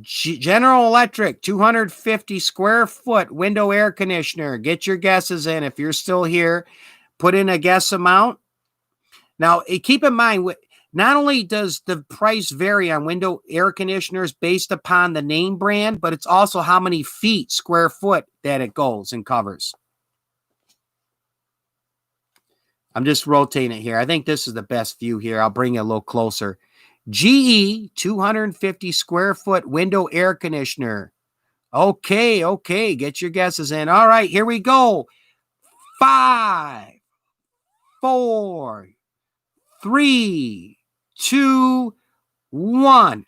General Electric, 250 square foot window air conditioner. Get your guesses in. If you're still here, put in a guess amount. Now, keep in mind, not only does the price vary on window air conditioners based upon the name brand, but it's also how many feet, square foot, that it goes and covers. I'm just rotating it here. I think this is the best view here. I'll bring it a little closer. GE 250 square foot window air conditioner. Okay. Get your guesses in. All right, here we go. 5, 4, 3, 2, 1.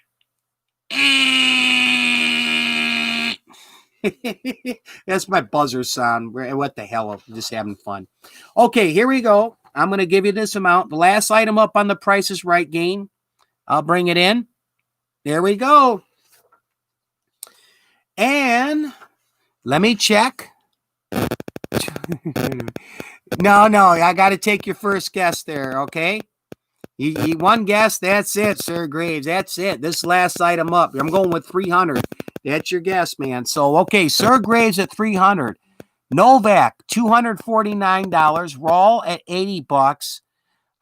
That's my buzzer sound. What the hell? I'm just having fun. Okay, here we go. I'm going to give you this amount. The last item up on the Price is Right game. I'll bring it in. There we go. And let me check. No, I got to take your first guess there, okay? You one guess, that's it, Sir Graves. That's it. This last item up. I'm going with 300. That's your guess, man. So, okay, Sir Graves at 300. Novak, $249. Rawl at $80.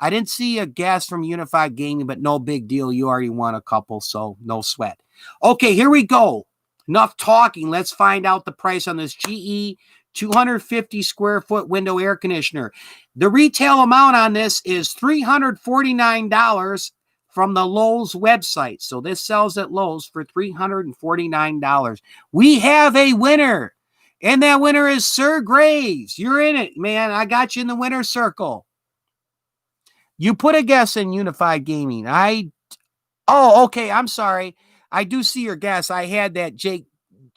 I didn't see a guess from Unified Gaming, but no big deal. You already won a couple, so no sweat. Okay, here we go. Enough talking. Let's find out the price on this GE 250 square foot window air conditioner. The retail amount on this is $349 from the Lowe's website. So this sells at Lowe's for $349. We have a winner, and that winner is Sir Graves. You're in it, man. I got you in the winner circle. You put a guess in Unified Gaming. Okay, I'm sorry. I do see your guess. I had that Jake,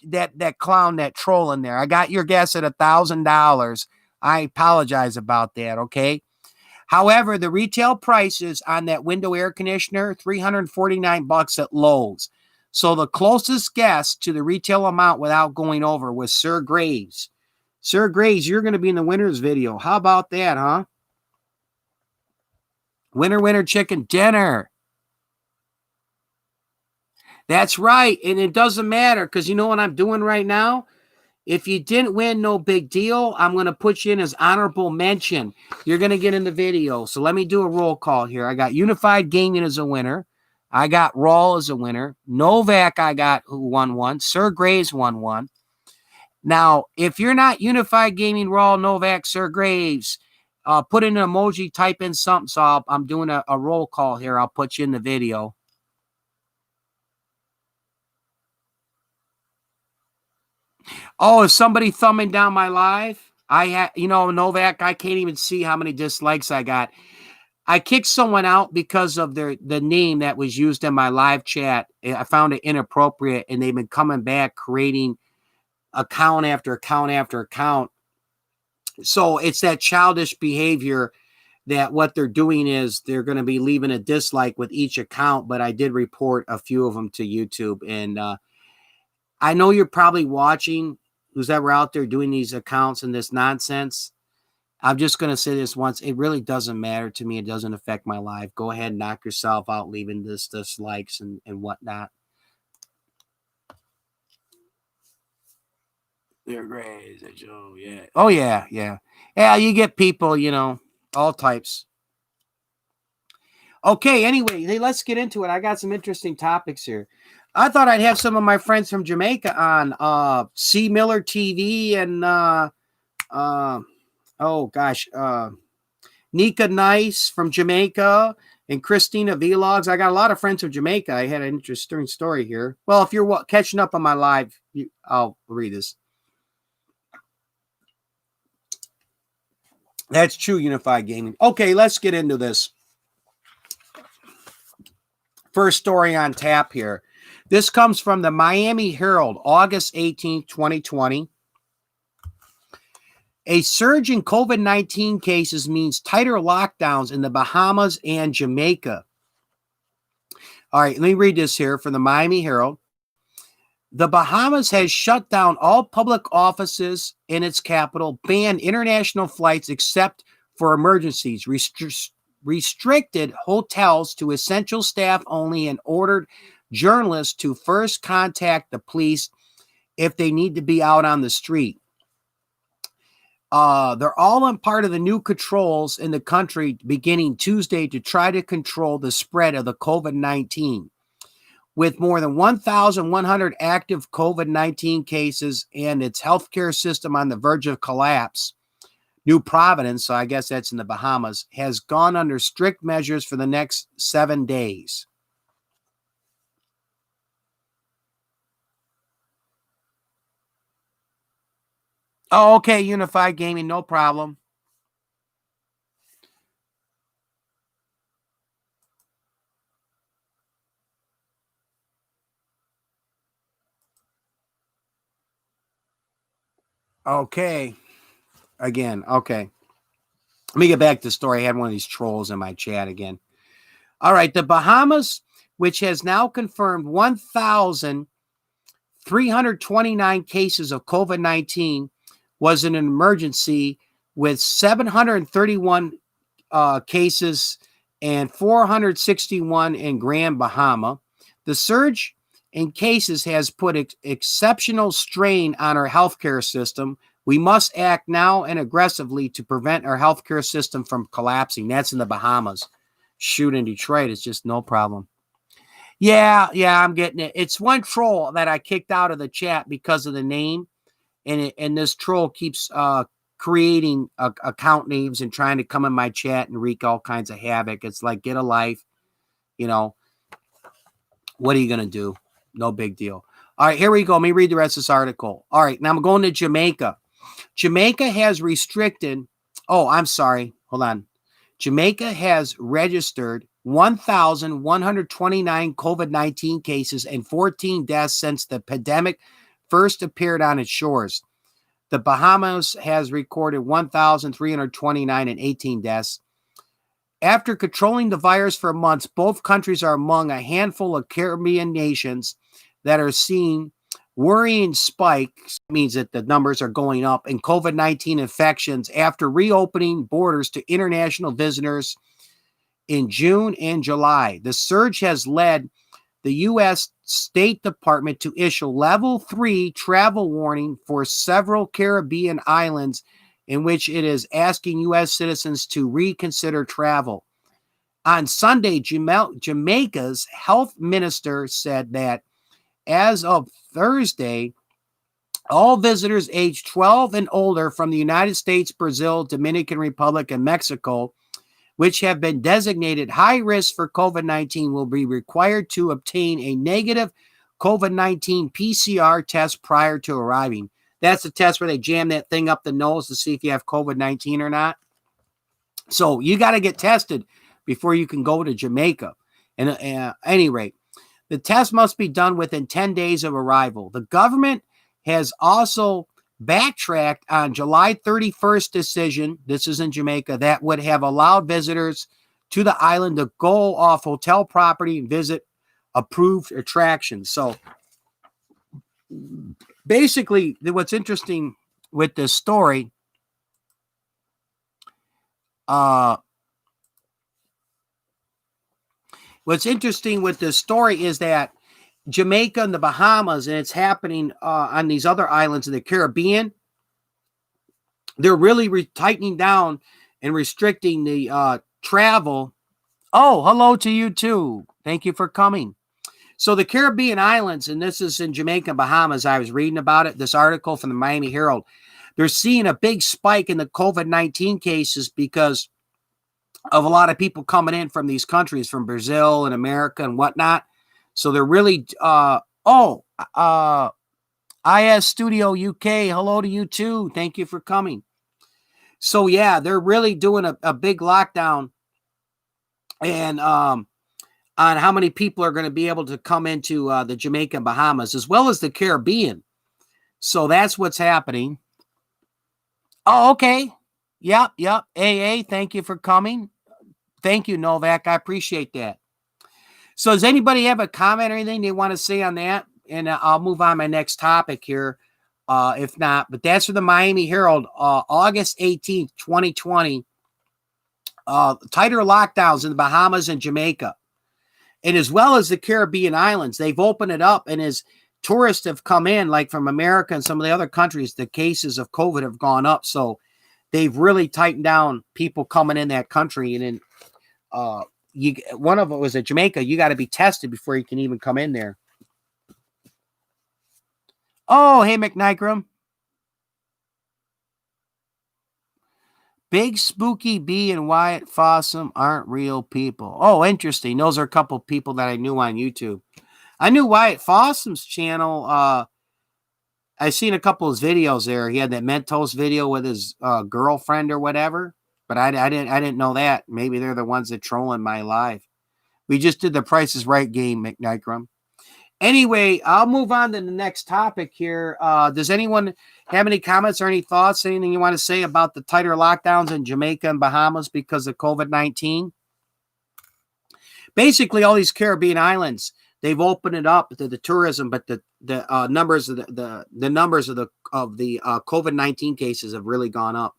that clown, that troll in there. I got your guess at $1,000. I apologize about that, okay? However, the retail prices on that window air conditioner, $349 at Lowe's. So the closest guess to the retail amount without going over was Sir Graves. Sir Graves, you're going to be in the winner's video. How about that, huh? Winner, chicken dinner. That's right. And it doesn't matter because you know what I'm doing right now? If you didn't win, no big deal. I'm going to put you in as honorable mention. You're going to get in the video. So let me do a roll call here. I got Unified Gaming as a winner. I got Rawl as a winner. Novak, I got who won one. Sir Graves won one. Now, if you're not Unified Gaming, Rawl, Novak, Sir Graves, put in an emoji, type in something. So I'm doing a roll call here. I'll put you in the video. Oh, is somebody thumbing down my live? Novak, I can't even see how many dislikes I got. I kicked someone out because of the name that was used in my live chat. I found it inappropriate, and they've been coming back creating account after account after account. So it's that childish behavior that what they're doing is they're going to be leaving a dislike with each account, but I did report a few of them to YouTube. And I know you're probably watching, who's ever out there doing these accounts and this nonsense. I'm just going to say this once. It really doesn't matter to me. It doesn't affect my life. Go ahead and knock yourself out, leaving this dislikes and whatnot. They're great. Oh, yeah. Oh, yeah. Yeah, you get people, all types. Okay, anyway, hey, let's get into it. I got some interesting topics here. I thought I'd have some of my friends from Jamaica on C. Miller TV and oh gosh, Nika Nice from Jamaica and Christina Vlogs. I got a lot of friends from Jamaica. I had an interesting story here. Well, if you're catching up on my live, I'll read this. That's true, Unified Gaming. Okay, let's get into this. First story on tap here. This comes from the Miami Herald, August 18th, 2020. A surge in COVID-19 cases means tighter lockdowns in the Bahamas and Jamaica. All right, let me read this here from the Miami Herald. The Bahamas has shut down all public offices in its capital, banned international flights except for emergencies, restricted hotels to essential staff only, and ordered journalists to first contact the police if they need to be out on the street. They're all on part of the new controls in the country beginning Tuesday to try to control the spread of the COVID-19. With more than 1,100 active COVID-19 cases and its healthcare system on the verge of collapse, New Providence, so I guess that's in the Bahamas, has gone under strict measures for the next 7 days. Oh, okay, Unified Gaming, no problem. Okay. Again, okay. Let me get back to the story. I had one of these trolls in my chat again. All right, the Bahamas, which has now confirmed 1,329 cases of COVID-19, was in an emergency with 731 cases and 461 in Grand Bahama. The surge in cases has put exceptional strain on our healthcare system. We must act now and aggressively to prevent our healthcare system from collapsing. That's in the Bahamas. Shoot, in Detroit, it's just no problem. Yeah, I'm getting it. It's one troll that I kicked out of the chat because of the name, and this troll keeps creating account names and trying to come in my chat and wreak all kinds of havoc. It's like, get a life, you know. What are you gonna do? No big deal. All right, here we go. Let me read the rest of this article. All right, now I'm going to Jamaica. Jamaica has restricted. Oh, I'm sorry. Hold on. Jamaica has registered 1,129 COVID-19 cases and 14 deaths since the pandemic first appeared on its shores. The Bahamas has recorded 1,329 and 18 deaths. After controlling the virus for months, both countries are among a handful of Caribbean nations that are seeing worrying spikes. Means that the numbers are going up in COVID-19 infections after reopening borders to international visitors in June and July. The surge has led the U.S. State Department to issue level 3 travel warning for several Caribbean islands, in which it is asking U.S. citizens to reconsider travel. On Sunday, Jamaica's health minister said that as of Thursday, all visitors aged 12 and older from the United States, Brazil, Dominican Republic, and Mexico, which have been designated high risk for COVID-19, will be required to obtain a negative COVID-19 PCR test prior to arriving. That's the test where they jam that thing up the nose to see if you have COVID-19 or not. So you got to get tested before you can go to Jamaica. And at any rate, the test must be done within 10 days of arrival. The government has also backtracked on July 31st decision, this is in Jamaica, that would have allowed visitors to the island to go off hotel property and visit approved attractions. So basically, what's interesting with this story, is that Jamaica and the Bahamas, and it's happening on these other islands in the Caribbean, they're really tightening down and restricting the travel. Oh, hello to you too. Thank you for coming. So the Caribbean islands, and this is in Jamaica and Bahamas, I was reading about it, this article from the Miami Herald. they're seeing a big spike in the COVID-19 cases because of a lot of people coming in from these countries, from Brazil and America and whatnot. So they're really, IS Studio UK, hello to you too. Thank you for coming. So yeah, they're really doing a big lockdown, and on how many people are going to be able to come into the Jamaica and Bahamas, as well as the Caribbean. So that's what's happening. Oh, okay. Yep. AA, thank you for coming. Thank you, Novak. I appreciate that. So does anybody have a comment or anything they want to say on that? And I'll move on to my next topic here, if not. But that's for the Miami Herald, August 18th, 2020. Tighter lockdowns in the Bahamas and Jamaica, and as well as the Caribbean islands. They've opened it up, and as tourists have come in, like from America and some of the other countries, the cases of COVID have gone up. So they've really tightened down people coming in that country. And then one of it was at Jamaica. You got to be tested before you can even come in there. Oh, hey, McNikram. Big Spooky B and Wyatt Fossum aren't real people. Oh, interesting. Those are a couple people that I knew on YouTube. I knew Wyatt Fossum's channel. I seen a couple of his videos there. He had that Mentos video with his girlfriend or whatever. But I didn't know that. Maybe they're the ones that trolling my live. We just did the Price is Right game, McNikram. Anyway, I'll move on to the next topic here. Does anyone have any comments or any thoughts, anything you want to say about the tighter lockdowns in Jamaica and Bahamas because of COVID-19? Basically, all these Caribbean islands, they've opened it up to the tourism, but the numbers of the numbers of the COVID-19 cases have really gone up.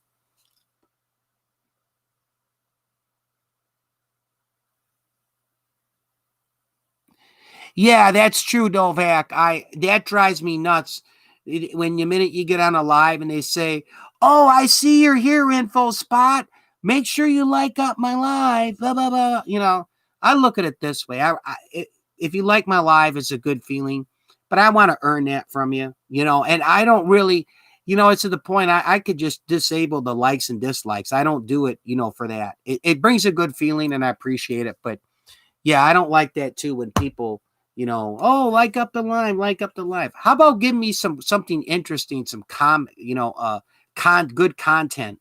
Yeah, that's true, Novak. That drives me nuts. When the minute you get on a live and they say, "Oh, I see you're here, Info Spot. Make sure you like up my live." Blah blah blah. You know, I look at it this way. If you like my live, it's a good feeling, but I want to earn that from you. You know, and I don't really, it's to the point I could just disable the likes and dislikes. I don't do it, for that. It brings a good feeling, and I appreciate it. But yeah, I don't like that too when people. Oh, like up the live. How about give me something interesting, some good content,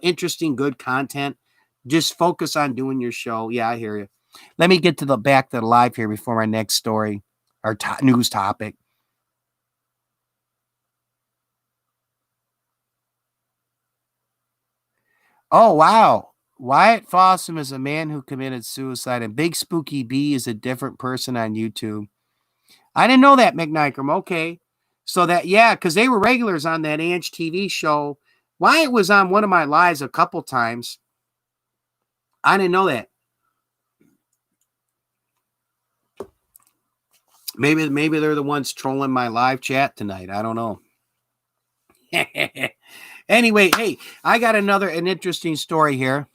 interesting, good content. Just focus on doing your show. Yeah, I hear you. Let me get to the back to the live here before my next story, our news topic. Oh, wow. Wyatt Fossum is a man who committed suicide, and Big Spooky B is a different person on YouTube. I didn't know that, McNikram. Okay. So because they were regulars on that Ange TV show. Wyatt was on one of my lives a couple times. I didn't know that. Maybe they're the ones trolling my live chat tonight. I don't know. Anyway, hey, I got an interesting story here.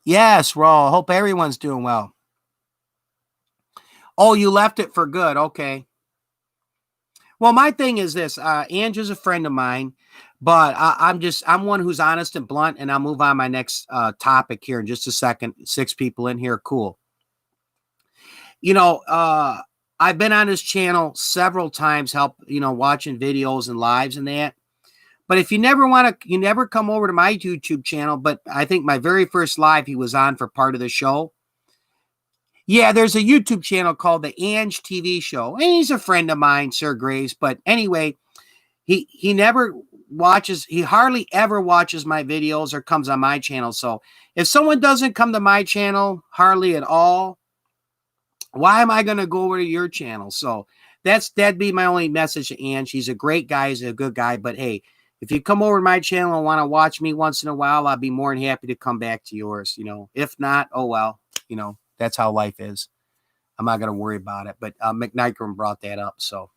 Yes, Raw. Hope everyone's doing well. Oh, you left it for good. Okay. Well, my thing is this. Ange is a friend of mine, but I'm one who's honest and blunt, and I'll move on my next topic here in just a second. 6 people in here. Cool. I've been on his channel several times, watching videos and lives and that. But if you never come over to my YouTube channel, but I think my very first live he was on for part of the show. Yeah, there's a YouTube channel called the Ange TV Show, and he's a friend of mine, Sir Graves. But anyway, he hardly ever watches my videos or comes on my channel. So if someone doesn't come to my channel hardly at all, why am I going to go over to your channel? So that'd be my only message to Ange. He's a great guy. He's a good guy. But hey, if you come over to my channel and want to watch me once in a while, I'll be more than happy to come back to yours. If not, oh well, that's how life is. I'm not going to worry about it. But McNikram brought that up. So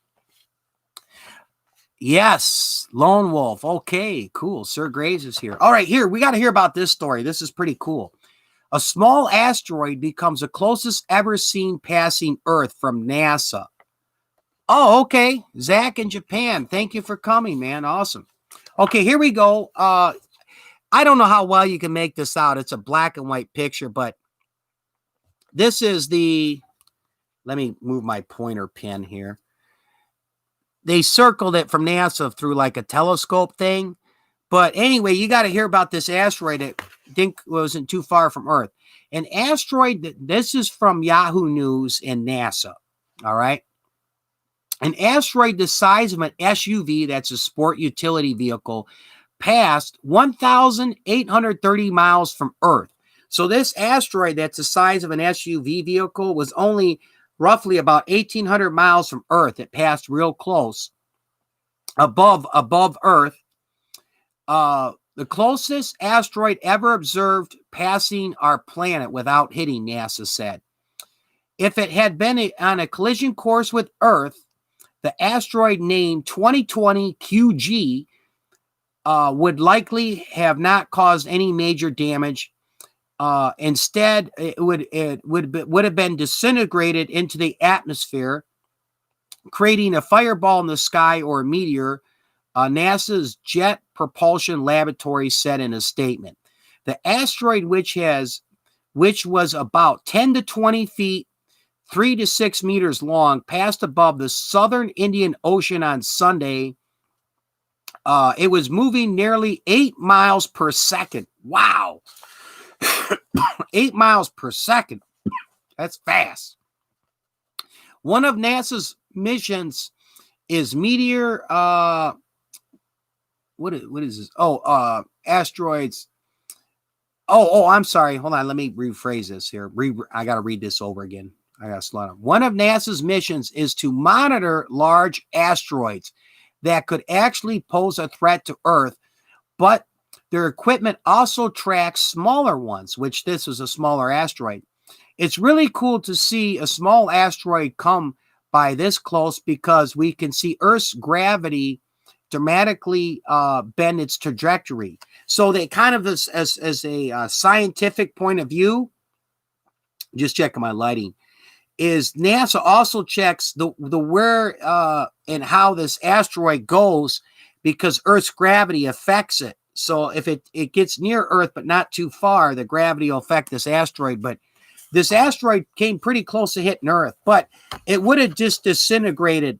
yes, Lone Wolf. Okay, cool. Sir Graves is here. All right, here we got to hear about this story. This is pretty cool. A small asteroid becomes the closest ever seen passing Earth from NASA. Oh, okay. Zach in Japan. Thank you for coming, man. Awesome. Okay, here we go. I don't know how well you can make this out. It's a black and white picture, but this is the, let me move my pointer pin here. They circled it from NASA through like a telescope thing. But anyway, you got to hear about this asteroid that think wasn't too far from Earth. An asteroid, this is from Yahoo News and NASA. All right. An asteroid the size of an SUV, that's a sport utility vehicle, passed 1,830 miles from Earth. So this asteroid that's the size of an SUV vehicle was only roughly about 1,800 miles from Earth. It passed real close above Earth. The closest asteroid ever observed passing our planet without hitting, NASA said. If it had been on a collision course with Earth, the asteroid named 2020 QG would likely have not caused any major damage. Instead, it would have been disintegrated into the atmosphere, creating a fireball in the sky or a meteor. NASA's Jet Propulsion Laboratory said in a statement. The asteroid, which was about 10 to 20 feet, 3 to 6 meters long, passed above the southern Indian Ocean on Sunday. It was moving nearly 8 miles per second. Wow. 8 miles per second. That's fast. One of NASA's missions is Meteor. What is this? Oh, asteroids. Oh, I'm sorry. Hold on. Let me rephrase this here. I got to read this over again. I got to slow down. One of NASA's missions is to monitor large asteroids that could actually pose a threat to Earth, but their equipment also tracks smaller ones, which this is a smaller asteroid. It's really cool to see a small asteroid come by this close because we can see Earth's gravity dramatically bend its trajectory. So they kind of, as a scientific point of view, just checking my lighting, is NASA also checks the where and how this asteroid goes because Earth's gravity affects it. So if it gets near Earth but not too far, the gravity will affect this asteroid. But this asteroid came pretty close to hitting Earth, but it would have just disintegrated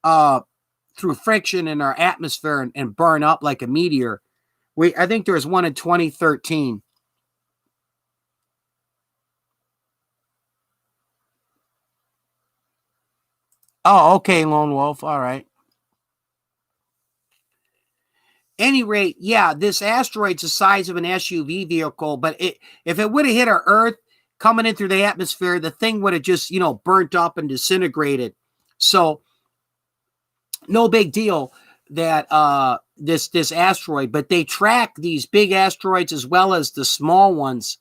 through friction in our atmosphere and burn up like a meteor. I think there was one in 2013. Oh, okay, Lone Wolf. All right. Any rate, yeah, this asteroid's the size of an SUV vehicle, but if it would have hit our Earth coming in through the atmosphere, the thing would have just, burnt up and disintegrated. So no big deal that this asteroid, but they track these big asteroids as well as the small ones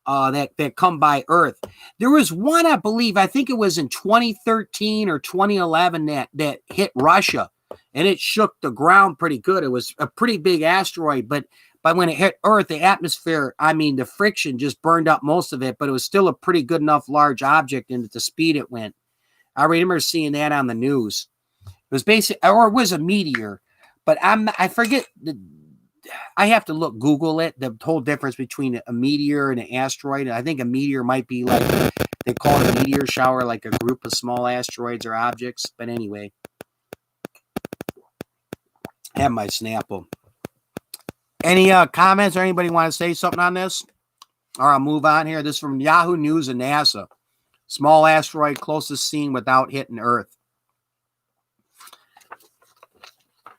that come by Earth. There was one, I believe, I think it was in 2013 or 2011 that hit Russia, and it shook the ground pretty good. It was a pretty big asteroid, but when it hit Earth, the atmosphere, the friction just burned up most of it, but it was still a pretty good enough large object, and at the speed it went. I remember seeing that on the news. It was basically, or it was a meteor, but I forget. I have to Google it, the whole difference between a meteor and an asteroid. I think a meteor might be like, they call it a meteor shower, like a group of small asteroids or objects. But anyway, I have my Snapple. Any comments or anybody want to say something on this? Or I'll move on here. This is from Yahoo News and NASA. Small asteroid closest seen without hitting Earth.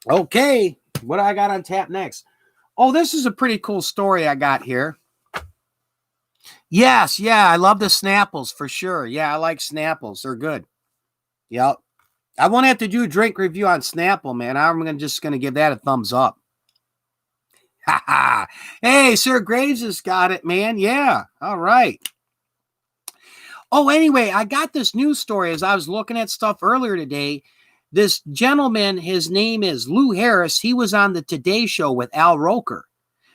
Okay, what do I got on tap next? Oh, this is a pretty cool story I got here. Yes, yeah, I love the Snapples for sure. Yeah, I like Snapples. They're good. Yep. I won't have to do a drink review on Snapple, man. I'm just going to give that a thumbs up. Hey, Sir Graves has got it, man. Yeah, all right. Oh, anyway, I got this news story as I was looking at stuff earlier today. This gentleman, his name is Lou Harris. He was on the Today Show with Al Roker.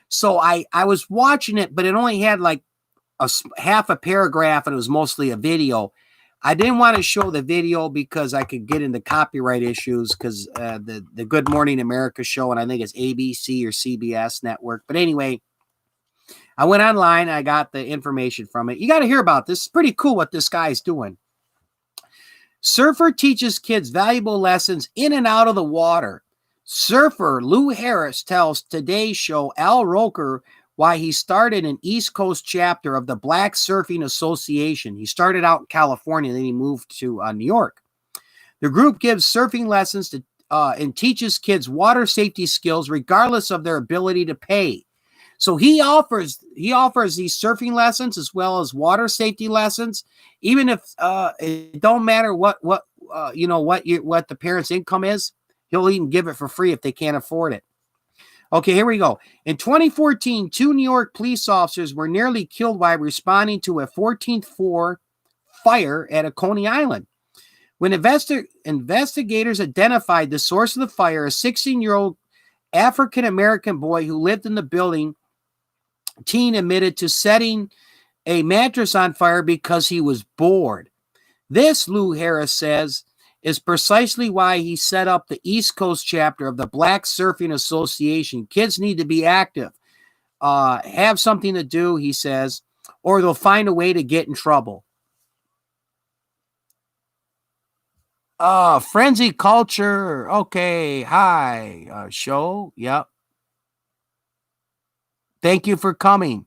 So I was watching it, but it only had like half a paragraph, and it was mostly a video. I didn't want to show the video because I could get into copyright issues because the Good Morning America show, and I think it's ABC or CBS network. But anyway, I went online. I got the information from it. You got to hear about this. It's pretty cool what this guy's doing. Surfer teaches kids valuable lessons in and out of the water. Surfer Lou Harris tells Today's Show Al Roker why he started an East Coast chapter of the Black Surfing Association. He started out in California, then he moved to New York. The group gives surfing lessons to and teaches kids water safety skills regardless of their ability to pay. So he offers these surfing lessons as well as water safety lessons, even if it don't matter what the parents' income is. He'll even give it for free if they can't afford it. Okay, here we go. In 2014, 2 New York police officers were nearly killed while responding to a 14th floor fire at a Coney Island. When investigators identified the source of the fire, a 16-year-old African-American boy who lived in the building, teen admitted to setting a mattress on fire because he was bored. This, Lou Harris says, is precisely why he set up the East Coast chapter of the Black Surfing Association. Kids need to be active, have something to do, he says, or they'll find a way to get in trouble. Frenzy Culture. Okay, hi, show. Yep. Thank you for coming.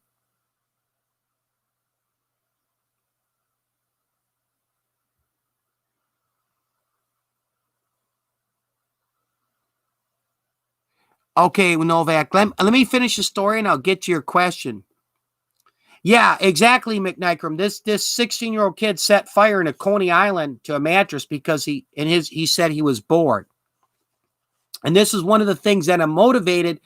Okay, Novak, let me finish the story and I'll get to your question. Yeah, exactly, McNicrum. This 16-year-old kid set fire in a Coney Island to a mattress because he said he was bored. And this is one of the things that motivated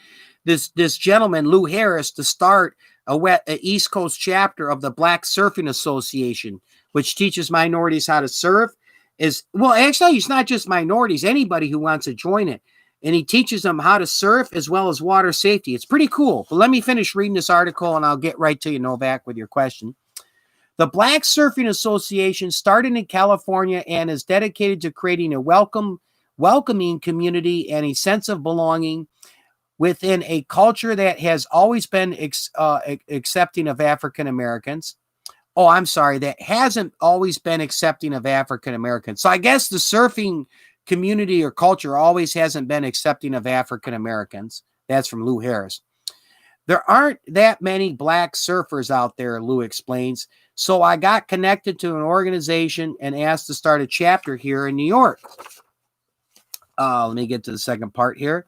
this gentleman, Lou Harris, to start a East Coast chapter of the Black Surfing Association, which teaches minorities how to surf. Actually, it's not just minorities, anybody who wants to join it. And he teaches them how to surf as well as water safety. It's pretty cool. But let me finish reading this article and I'll get right to you, Novak, with your question. The Black Surfing Association started in California and is dedicated to creating a welcoming community and a sense of belonging within a culture that has always been accepting of African Americans. Oh, I'm sorry, that hasn't always been accepting of African Americans. So I guess the surfing community or culture always hasn't been accepting of African Americans. That's from Lou Harris. There aren't that many black surfers out there, Lou explains. So I got connected to an organization and asked to start a chapter here in New York. Let me get to the second part here.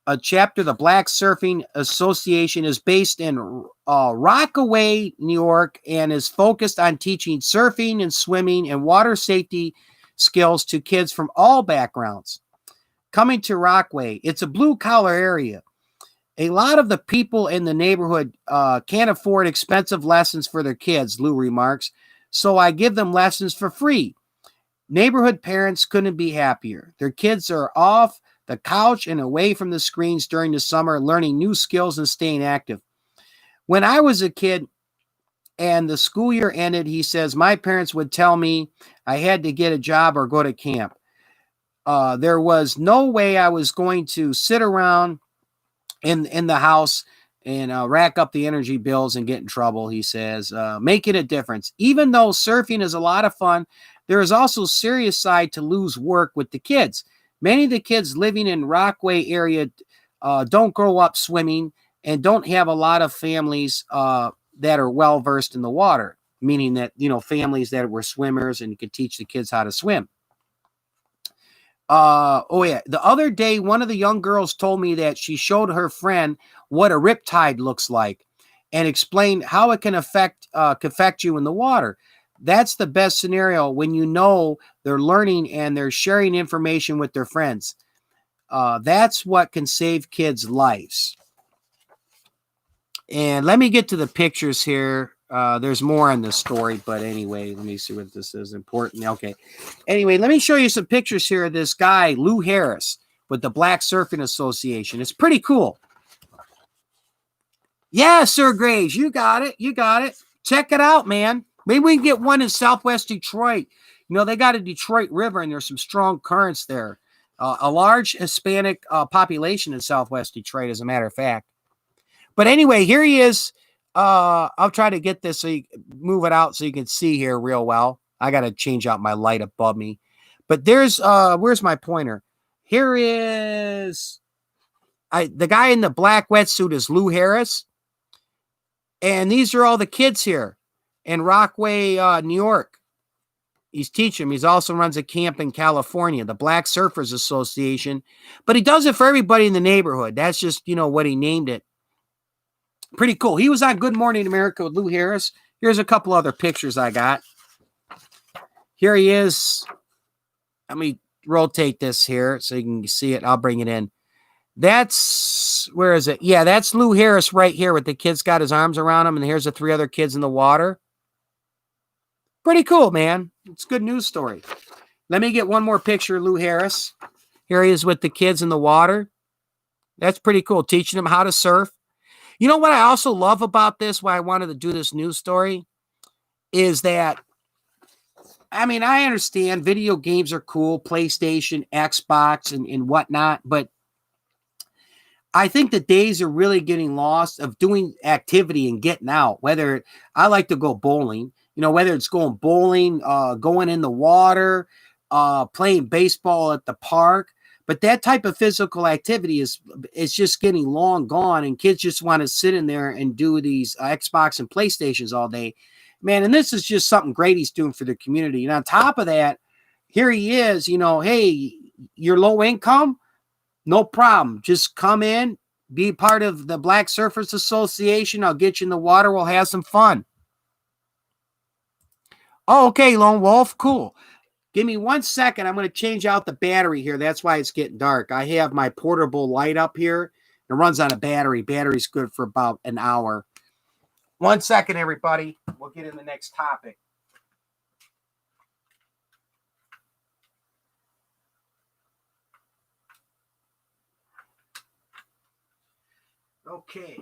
A chapter, the Black Surfing Association, is based in Rockaway, New York, and is focused on teaching surfing and swimming and water safety skills to kids from all backgrounds. Coming to Rockaway, it's a blue-collar area. A lot of the people in the neighborhood can't afford expensive lessons for their kids, Lou remarks, so I give them lessons for free. Neighborhood parents couldn't be happier. Their kids are off the couch and away from the screens during the summer, learning new skills and staying active. When I was a kid and the school year ended, he says, my parents would tell me I had to get a job or go to camp. There was no way I was going to sit around in the house and rack up the energy bills and get in trouble, he says, making a difference. Even though surfing is a lot of fun, there is also a serious side to Lou's work with the kids. Many of the kids living in Rockaway area don't grow up swimming and don't have a lot of families that are well-versed in the water, meaning that, families that were swimmers and you could teach the kids how to swim. The other day, one of the young girls told me that she showed her friend what a riptide looks like and explained how it can affect you in the water. That's the best scenario when they're learning and they're sharing information with their friends. That's what can save kids' lives. And let me get to the pictures here. There's more on this story, but anyway, let me see what this is important. Okay. Anyway, let me show you some pictures here of this guy, Lou Harris, with the Black Surfing Association. It's pretty cool. Yeah, Sir Graves, you got it. Check it out, man. Maybe we can get one in Southwest Detroit. You know, they got a Detroit River, and there's some strong currents there. A large Hispanic population in Southwest Detroit, as a matter of fact. But anyway, here he is. I'll try to get this so you move it out so you can see here real well. I got to change out my light above me. But there's where's my pointer? Here is the guy in the black wetsuit is Lou Harris. And these are all the kids here in Rockaway, New York. He's teaching them. He also runs a camp in California, the Black Surfers Association. But he does it for everybody in the neighborhood. That's just, you know, what he named it. Pretty cool. He was on Good Morning America with Lou Harris. Here's a couple other pictures I got. Here he is. Let me rotate this here so you can see it. I'll bring it in. That's, where is it? Yeah, that's Lou Harris right here with the kids got his arms around him. And here's the 3 other kids in the water. Pretty cool, man. It's a good news story. Let me get one more picture of Lou Harris. Here he is with the kids in the water. That's pretty cool. Teaching them how to surf. You know what I also love about this, why I wanted to do this news story, is that, I mean, I understand video games are cool, PlayStation, Xbox, and whatnot, but I think the days are really getting lost of doing activity and getting out. Whether I like to go bowling, you know, whether it's going bowling, going in the water, playing baseball at the park. But that type of physical activity is just getting long gone, and kids just want to sit in there and do these Xbox and PlayStations all day. Man, and this is just something great he's doing for the community. And on top of that, here he is, you know, hey, you're low income? No problem. Just come in, be part of the Black Surfers Association. I'll get you in the water. We'll have some fun. Oh, okay, Lone Wolf. Cool. Give me 1 second. I'm going to change out the battery here. That's why it's getting dark. I have my portable light up here. It runs on a battery. Battery's good for about an hour. 1 second, everybody. We'll get in the next topic. Okay.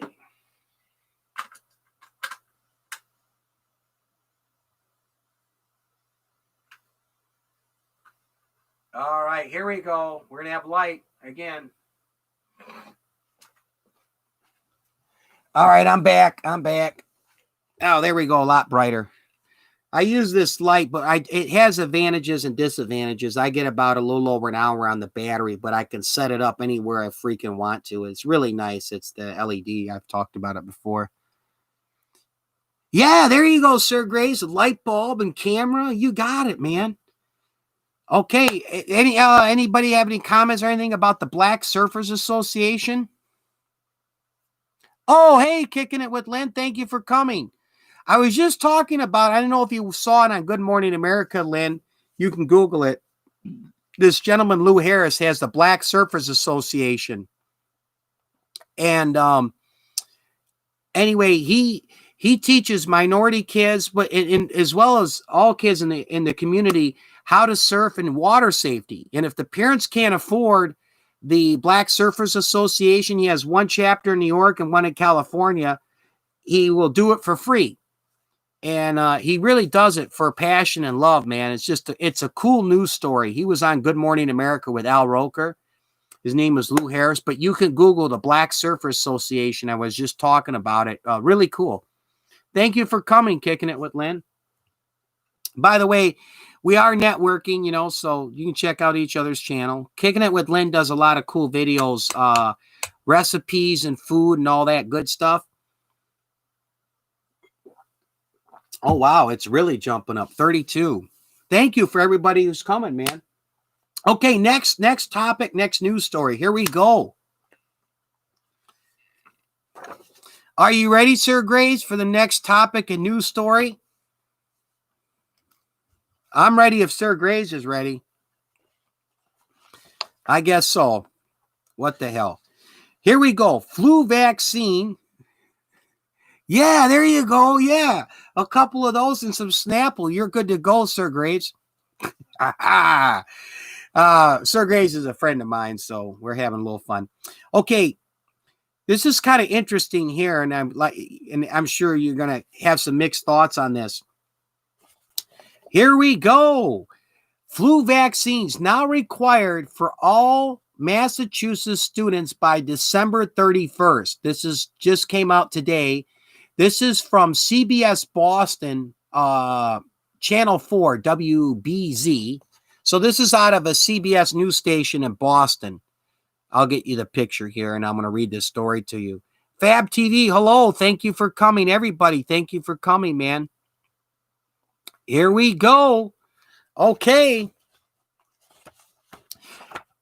All right, here we go. We're going to have light again. All right, I'm back. Oh, there we go. A lot brighter. I use this light, but it has advantages and disadvantages. I get about a little over an hour on the battery, but I can set it up anywhere I freaking want to. It's really nice. It's the LED. I've talked about it before. Yeah, there you go, Sir Grace. A light bulb and camera. You got it, man. Okay, anybody have any comments or anything about the Black Surfers Association? Oh, hey, Kicking It with Lynn. Thank you for coming. I was just talking about, I don't know if you saw it on Good Morning America, Lynn. You can Google it. This gentleman, Lou Harris, has the Black Surfers Association. And anyway, he teaches minority kids, but as well as all kids in the community, how to surf and water safety. And if the parents can't afford the Black Surfers Association, he has one chapter in New York and one in California. He will do it for free. And he really does it for passion and love, man. It's a cool news story. He was on Good Morning America with Al Roker. His name is Lou Harris, but you can Google the Black Surfers Association. I was just talking about it. Really cool. Thank you for coming, Kicking It with Lynn. By the way, we are networking, you know, so you can check out each other's channel. Kicking It with Lynn does a lot of cool videos, recipes and food and all that good stuff. Oh, wow. It's really jumping up. 32. Thank you for everybody who's coming, man. Okay, next topic, next news story. Here we go. Are you ready, Sir Grace, for the next topic and news story? I'm ready if Sir Grace is ready. I guess so. What the hell? Here we go. Flu vaccine. Yeah, there you go. Yeah. A couple of those and some Snapple. You're good to go, Sir Graves. Sir Graves is a friend of mine, so we're having a little fun. Okay. This is kind of interesting here, and I'm sure you're gonna have some mixed thoughts on this. Here we go. Flu vaccines now required for all Massachusetts students by December 31st. This is just came out today. This is from CBS Boston, Channel 4, WBZ. So this is out of a CBS news station in Boston. I'll get you the picture here, and I'm going to read this story to you. Fab TV, hello. Thank you for coming, everybody. Thank you for coming, man. Here we go. Okay.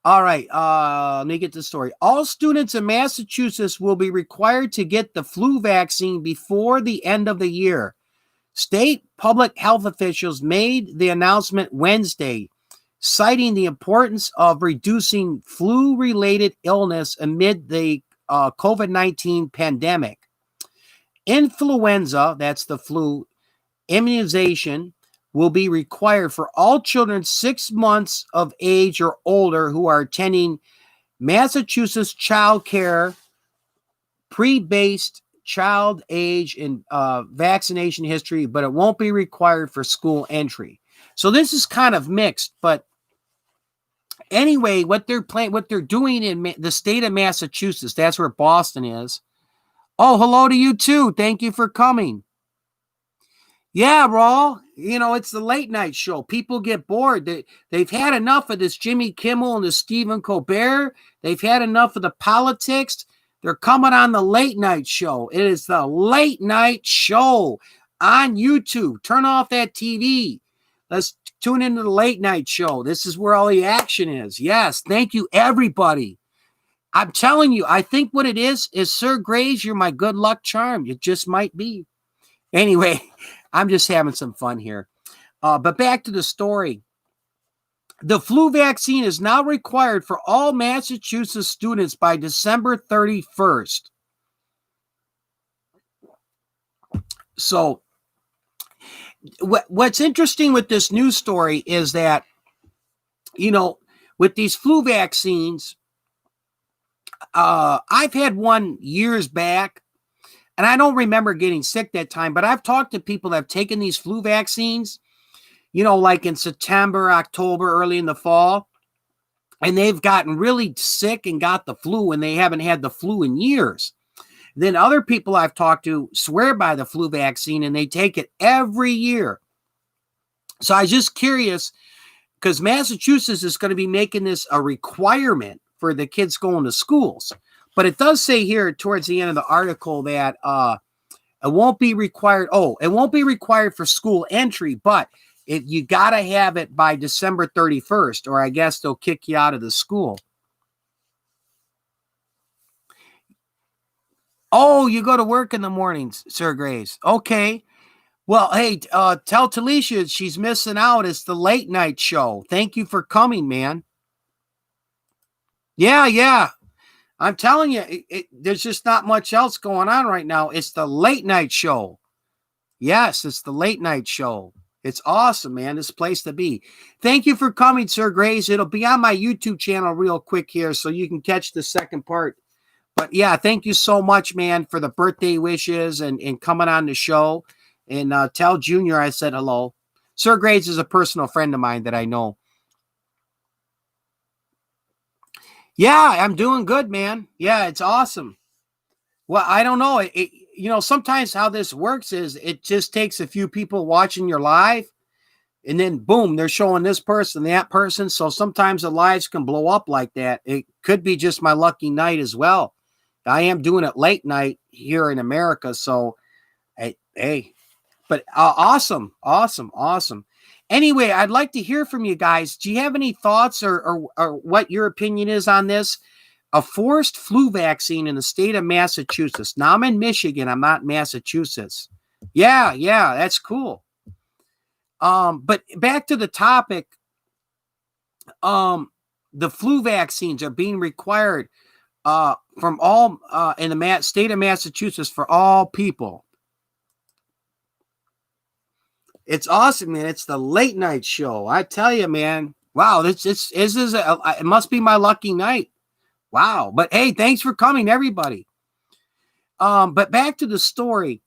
All right. Let me get the story. All students in Massachusetts will be required to get the flu vaccine before the end of the year. State public health officials made the announcement Wednesday, citing the importance of reducing flu-related illness amid the COVID-19 pandemic. Influenza, that's the flu, immunization will be required for all children 6 months of age or older who are attending Massachusetts child care pre-based child age and vaccination history, but it won't be required for school entry. So this is kind of mixed, but anyway, what they're doing in the state of Massachusetts, that's where Boston is. Oh, hello to you too. Thank you for coming. Yeah, Raw, it's the late night show. People get bored. They've had enough of this Jimmy Kimmel and the Stephen Colbert. They've had enough of the politics. They're coming on the late night show. It is the late night show on YouTube. Turn off that TV. Let's tune into the late night show. This is where all the action is. Yes, thank you, everybody. I'm telling you, I think what it is Sir Grays, you're my good luck charm. You just might be. Anyway, I'm just having some fun here. But back to the story. The flu vaccine is now required for all Massachusetts students by December 31st. So what's interesting with this news story is that, with these flu vaccines, I've had one years back, and I don't remember getting sick that time, but I've talked to people that have taken these flu vaccines, like in September, October, early in the fall, and they've gotten really sick and got the flu, and they haven't had the flu in years. Then other people I've talked to swear by the flu vaccine, and they take it every year. So I was just curious, because Massachusetts is going to be making this a requirement for the kids going to schools. But it does say here towards the end of the article that it won't be required. Oh, it won't be required for school entry, but you got to have it by December 31st, or I guess they'll kick you out of the school. Oh, you go to work in the mornings, Sir Grace. Okay. Well, hey, tell Talisha she's missing out. It's the late night show. Thank you for coming, man. Yeah. I'm telling you, there's just not much else going on right now. It's the late night show. Yes, it's the late night show. It's awesome, man. This place to be. Thank you for coming, Sir Grace. It'll be on my YouTube channel real quick here, so you can catch the second part. But yeah, thank you so much, man, for the birthday wishes and coming on the show. And tell Junior I said hello. Sir Grace is a personal friend of mine that I know. Yeah, I'm doing good, man. Yeah, it's awesome. Well, I don't know. Sometimes how this works is it just takes a few people watching your live, and then boom, they're showing this person, that person. So sometimes the lives can blow up like that. It could be just my lucky night as well. I am doing it late night here in America. So, hey, but awesome. Anyway, I'd like to hear from you guys. Do you have any thoughts or what your opinion is on this? A forced flu vaccine in the state of Massachusetts. Now I'm in Michigan. I'm not in Massachusetts. Yeah, that's cool. But back to the topic. The flu vaccines are being required from all in the state of Massachusetts for all people. It's awesome, man. It's the late night show. I tell you, man. Wow, it must be my lucky night. Wow. But hey, thanks for coming, everybody. But back to the story.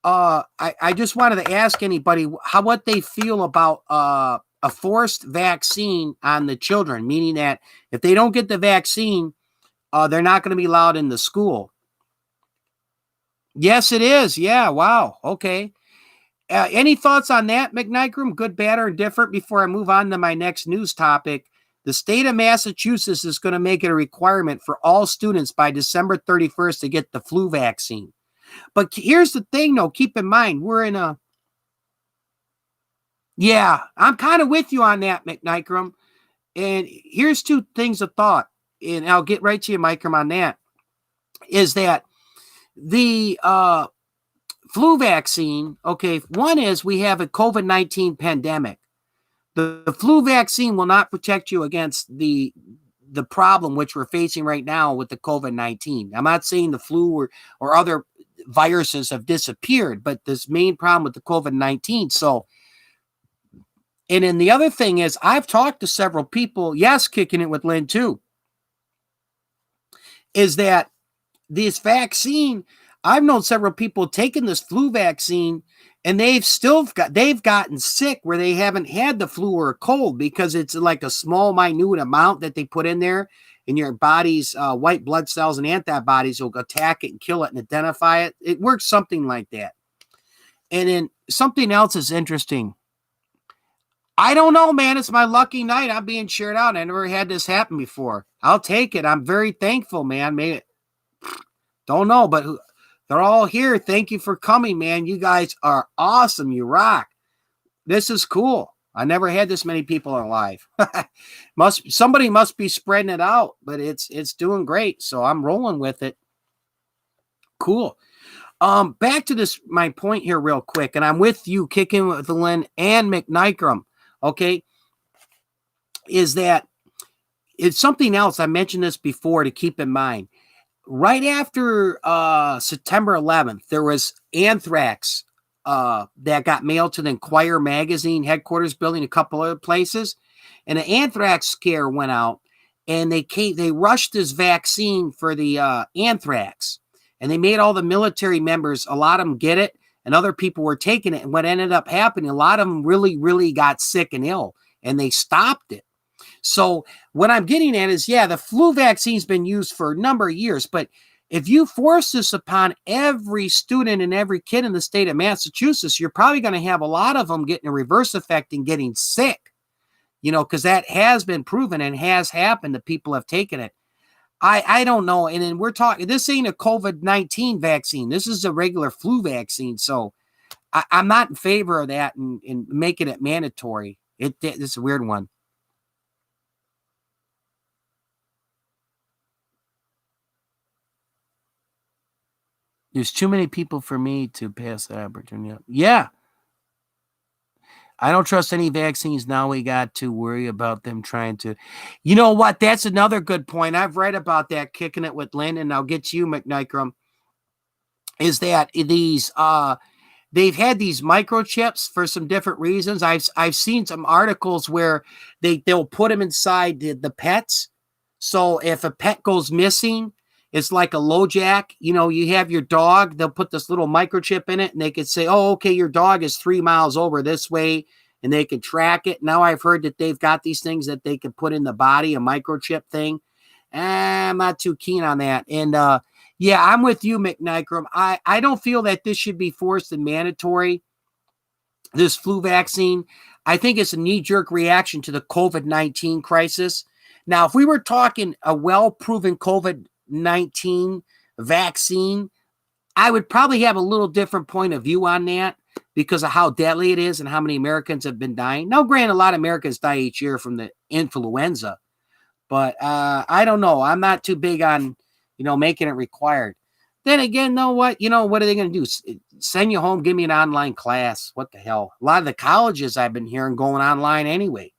I just wanted to ask anybody what they feel about a forced vaccine on the children, meaning that if they don't get the vaccine, they're not going to be allowed in the school. Yes, it is. Yeah. Wow. Okay. Any thoughts on that, McNigrum? Good, bad, or indifferent? Before I move on to my next news topic, the state of Massachusetts is going to make it a requirement for all students by December 31st to get the flu vaccine. But here's the thing, though. Keep in mind, we're in a. Yeah, I'm kind of with you on that, McNigrum. And here's two things of thought, and I'll get right to you, Micrum, on that. Is that the flu vaccine? Okay, one is we have a COVID-19 pandemic. The flu vaccine will not protect you against the problem which we're facing right now with the COVID-19. I'm not saying the flu or other viruses have disappeared, but this main problem with the COVID-19. So, and then the other thing is, I've talked to several people, yes, kicking it with Lynn too, is that this vaccine, I've known several people taking this flu vaccine and they've gotten sick where they haven't had the flu or a cold because it's like a small, minute amount that they put in there, and your body's white blood cells and antibodies will attack it and kill it and identify it. It works something like that. And then something else is interesting. I don't know, man. It's my lucky night. I'm being cheered out. I never had this happen before. I'll take it. I'm very thankful, man. Maybe, don't know, but they're all here. Thank you for coming, man. You guys are awesome. You rock. This is cool. I never had this many people alive. Somebody must be spreading it out, but it's doing great. So I'm rolling with it. Cool. Back to this, my point here real quick, and I'm with you, kicking with Lynn and McNigrum. Okay. Is that it's something else. I mentioned this before to keep in mind. Right after September 11th, there was anthrax that got mailed to the Enquirer magazine headquarters building, a couple other places, and an anthrax scare went out, and they rushed this vaccine for the anthrax, and they made all the military members, a lot of them get it, and other people were taking it. And what ended up happening, a lot of them really, really got sick and ill, and they stopped it. So what I'm getting at is, yeah, the flu vaccine's been used for a number of years, but if you force this upon every student and every kid in the state of Massachusetts, you're probably going to have a lot of them getting a reverse effect and getting sick, because that has been proven and has happened that people have taken it. I don't know. And then we're talking, this ain't a COVID-19 vaccine. This is a regular flu vaccine. So I'm not in favor of that and making it mandatory. It's a weird one. There's too many people for me to pass that opportunity up. Yeah. I don't trust any vaccines now. We got to worry about them trying to. You know what? That's another good point. I've read about that, kicking it with Lynn, and I'll get to you, McNigrum, is that they've had these microchips for some different reasons. I've seen some articles where they'll put them inside the pets. So if a pet goes missing, it's like a LoJack. You have your dog, they'll put this little microchip in it, and they could say, oh, okay, your dog is 3 miles over this way, and they can track it. Now I've heard that they've got these things that they can put in the body, a microchip thing. I'm not too keen on that. And yeah, I'm with you, McNigrum. I don't feel that this should be forced and mandatory, this flu vaccine. I think it's a knee-jerk reaction to the COVID-19 crisis. Now, if we were talking a well-proven COVID-19 vaccine, I would probably have a little different point of view on that because of how deadly it is and how many Americans have been dying. Now, granted, a lot of Americans die each year from the influenza, but I don't know. I'm not too big on, making it required. Then again, know what? What are they going to do? Send you home, give me an online class. What the hell? A lot of the colleges I've been hearing going online anyway.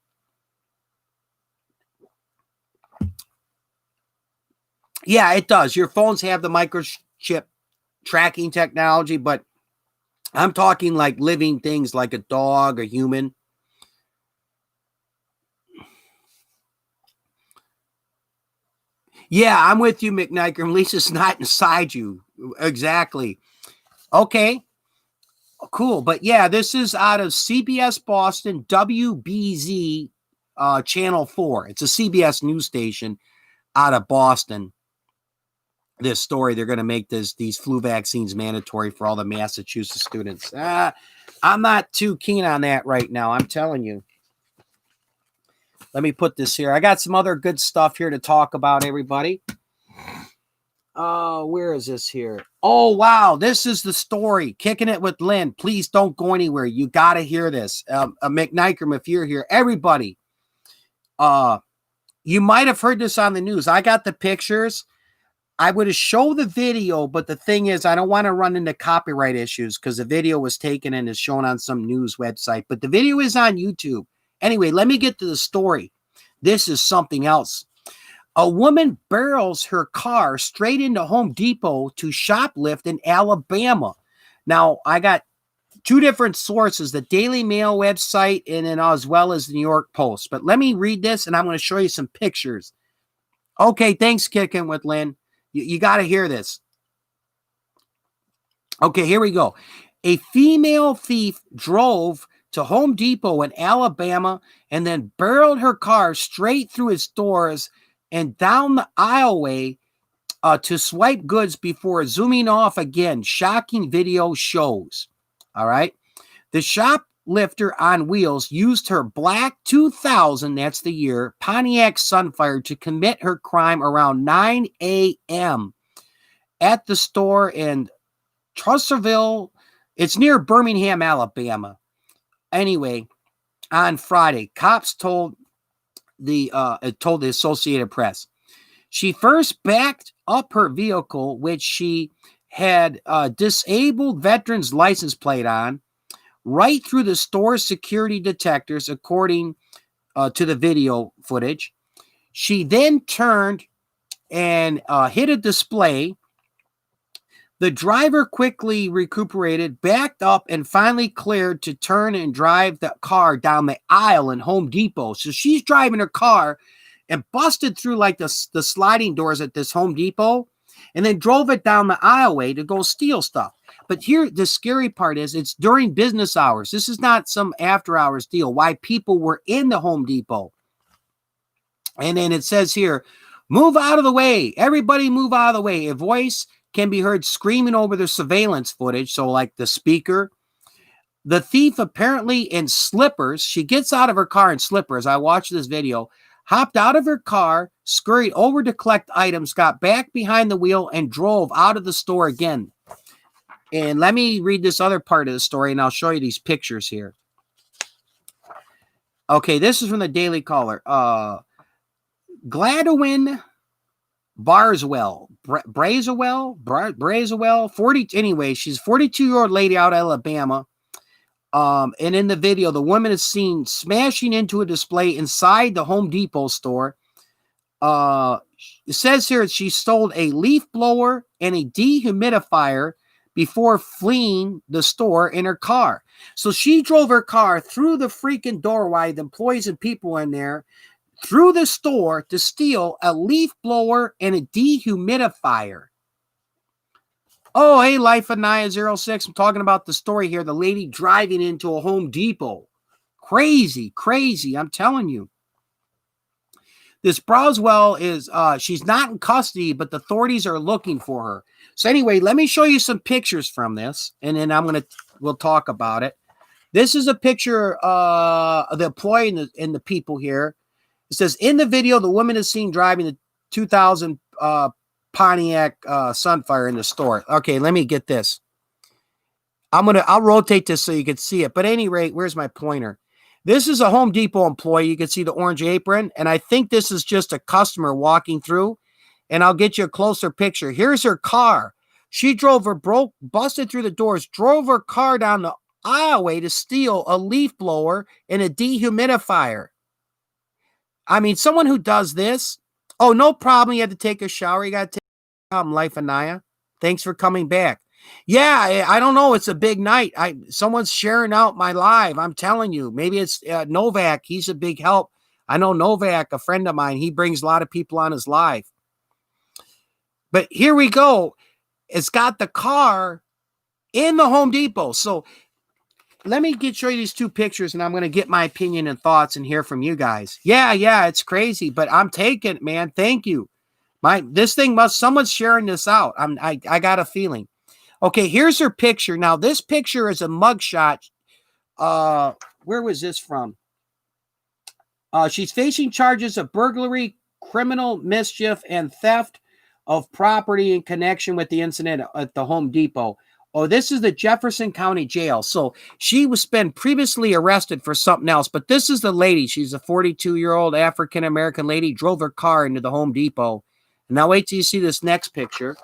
Yeah, it does. Your phones have the microchip tracking technology, but I'm talking like living things like a dog, a human. Yeah, I'm with you, McNigrum. Lisa's not inside you. Exactly. Okay. Cool. But yeah, this is out of CBS Boston, WBZ Channel 4. It's a CBS news station out of Boston. This story, they're going to make these flu vaccines mandatory for all the Massachusetts students. I'm not too keen on that right now. I'm telling you. Let me put this here. I got some other good stuff here to talk about, everybody. Where is this here? Oh, wow. This is the story. Kicking It with Lynn. Please don't go anywhere. You got to hear this. McNikram, if you're here, everybody. You might have heard this on the news. I got the pictures. I would have showed the video, but the thing is, I don't want to run into copyright issues because the video was taken and is shown on some news website, but the video is on YouTube. Anyway, let me get to the story. This is something else. A woman barrels her car straight into Home Depot to shoplift in Alabama. Now, I got two different sources, the Daily Mail website and then as well as the New York Post. But let me read this, and I'm going to show you some pictures. Okay, thanks, Kicking with Lynn. You got to hear this. Okay, here we go. A female thief drove to Home Depot in Alabama and then barreled her car straight through its doors and down the aisleway to swipe goods before zooming off again. Shocking video shows. All right. The shoplifter on wheels used her black 2000, that's the year, Pontiac Sunfire to commit her crime around 9 a.m. at the store in Trussville. It's near Birmingham, Alabama. Anyway, on Friday, cops told the Associated Press. She first backed up her vehicle, which she had a disabled veteran's license plate on, right through the store's security detectors, according to the video footage. She then turned and hit a display. The driver quickly recuperated, backed up, and finally cleared to turn and drive the car down the aisle in Home Depot. So she's driving her car and busted through like the sliding doors at this Home Depot and then drove it down the aisleway to go steal stuff. But here, the scary part is it's during business hours. This is not some after hours deal. Why people were in the Home Depot. And then it says here, move out of the way. Everybody move out of the way. A voice can be heard screaming over the surveillance footage. So like the speaker, the thief apparently in slippers. She gets out of her car in slippers. I watched this video, hopped out of her car, scurried over to collect items, got back behind the wheel and drove out of the store again. And let me read this other part of the story and I'll show you these pictures here. Okay, this is from the Daily Caller. Gladwin Barswell, Brazewell, 40. Anyway, she's a 42-year-old lady out of Alabama. And in the video, the woman is seen smashing into a display inside the Home Depot store. It says here she stole a leaf blower and a dehumidifier before fleeing the store in her car. So she drove her car through the freaking door while the employees and people in there, through the store to steal a leaf blower and a dehumidifier. Oh, hey, Life of Naya 06. I'm talking about the story here. The lady driving into a Home Depot. Crazy, crazy. I'm telling you. This Broswell is, she's not in custody, but the authorities are looking for her. So anyway, let me show you some pictures from this, and then we'll talk about it. This is a picture of the employee and the people here. It says, in the video, the woman is seen driving the 2000 Pontiac Sunfire in the store. Okay, let me get this. I'll rotate this so you can see it. But at any rate, where's my pointer? This is a Home Depot employee. You can see the orange apron. And I think this is just a customer walking through. And I'll get you a closer picture. Here's her car. She busted through the doors, drove her car down the aisleway to steal a leaf blower and a dehumidifier. I mean, someone who does this, oh, no problem. You had to take a shower. You got to take a problem, Life Anaya. Thanks for coming back. Yeah, I don't know. It's a big night. Someone's sharing out my live. I'm telling you. Maybe it's Novak. He's a big help. I know Novak, a friend of mine. He brings a lot of people on his live. But here we go. It's got the car in the Home Depot. So let me show you these two pictures, and I'm going to get my opinion and thoughts and hear from you guys. Yeah, it's crazy, but I'm taking it, man. Thank you. This thing someone's sharing this out. I got a feeling. Okay, here's her picture. Now, this picture is a mugshot. Where was this from? She's facing charges of burglary, criminal mischief, and theft of property in connection with the incident at the Home Depot. Oh, this is the Jefferson County Jail. So she was been previously arrested for something else, but this is the lady. She's a 42-year-old African-American lady, drove her car into the Home Depot. Now wait till you see this next picture.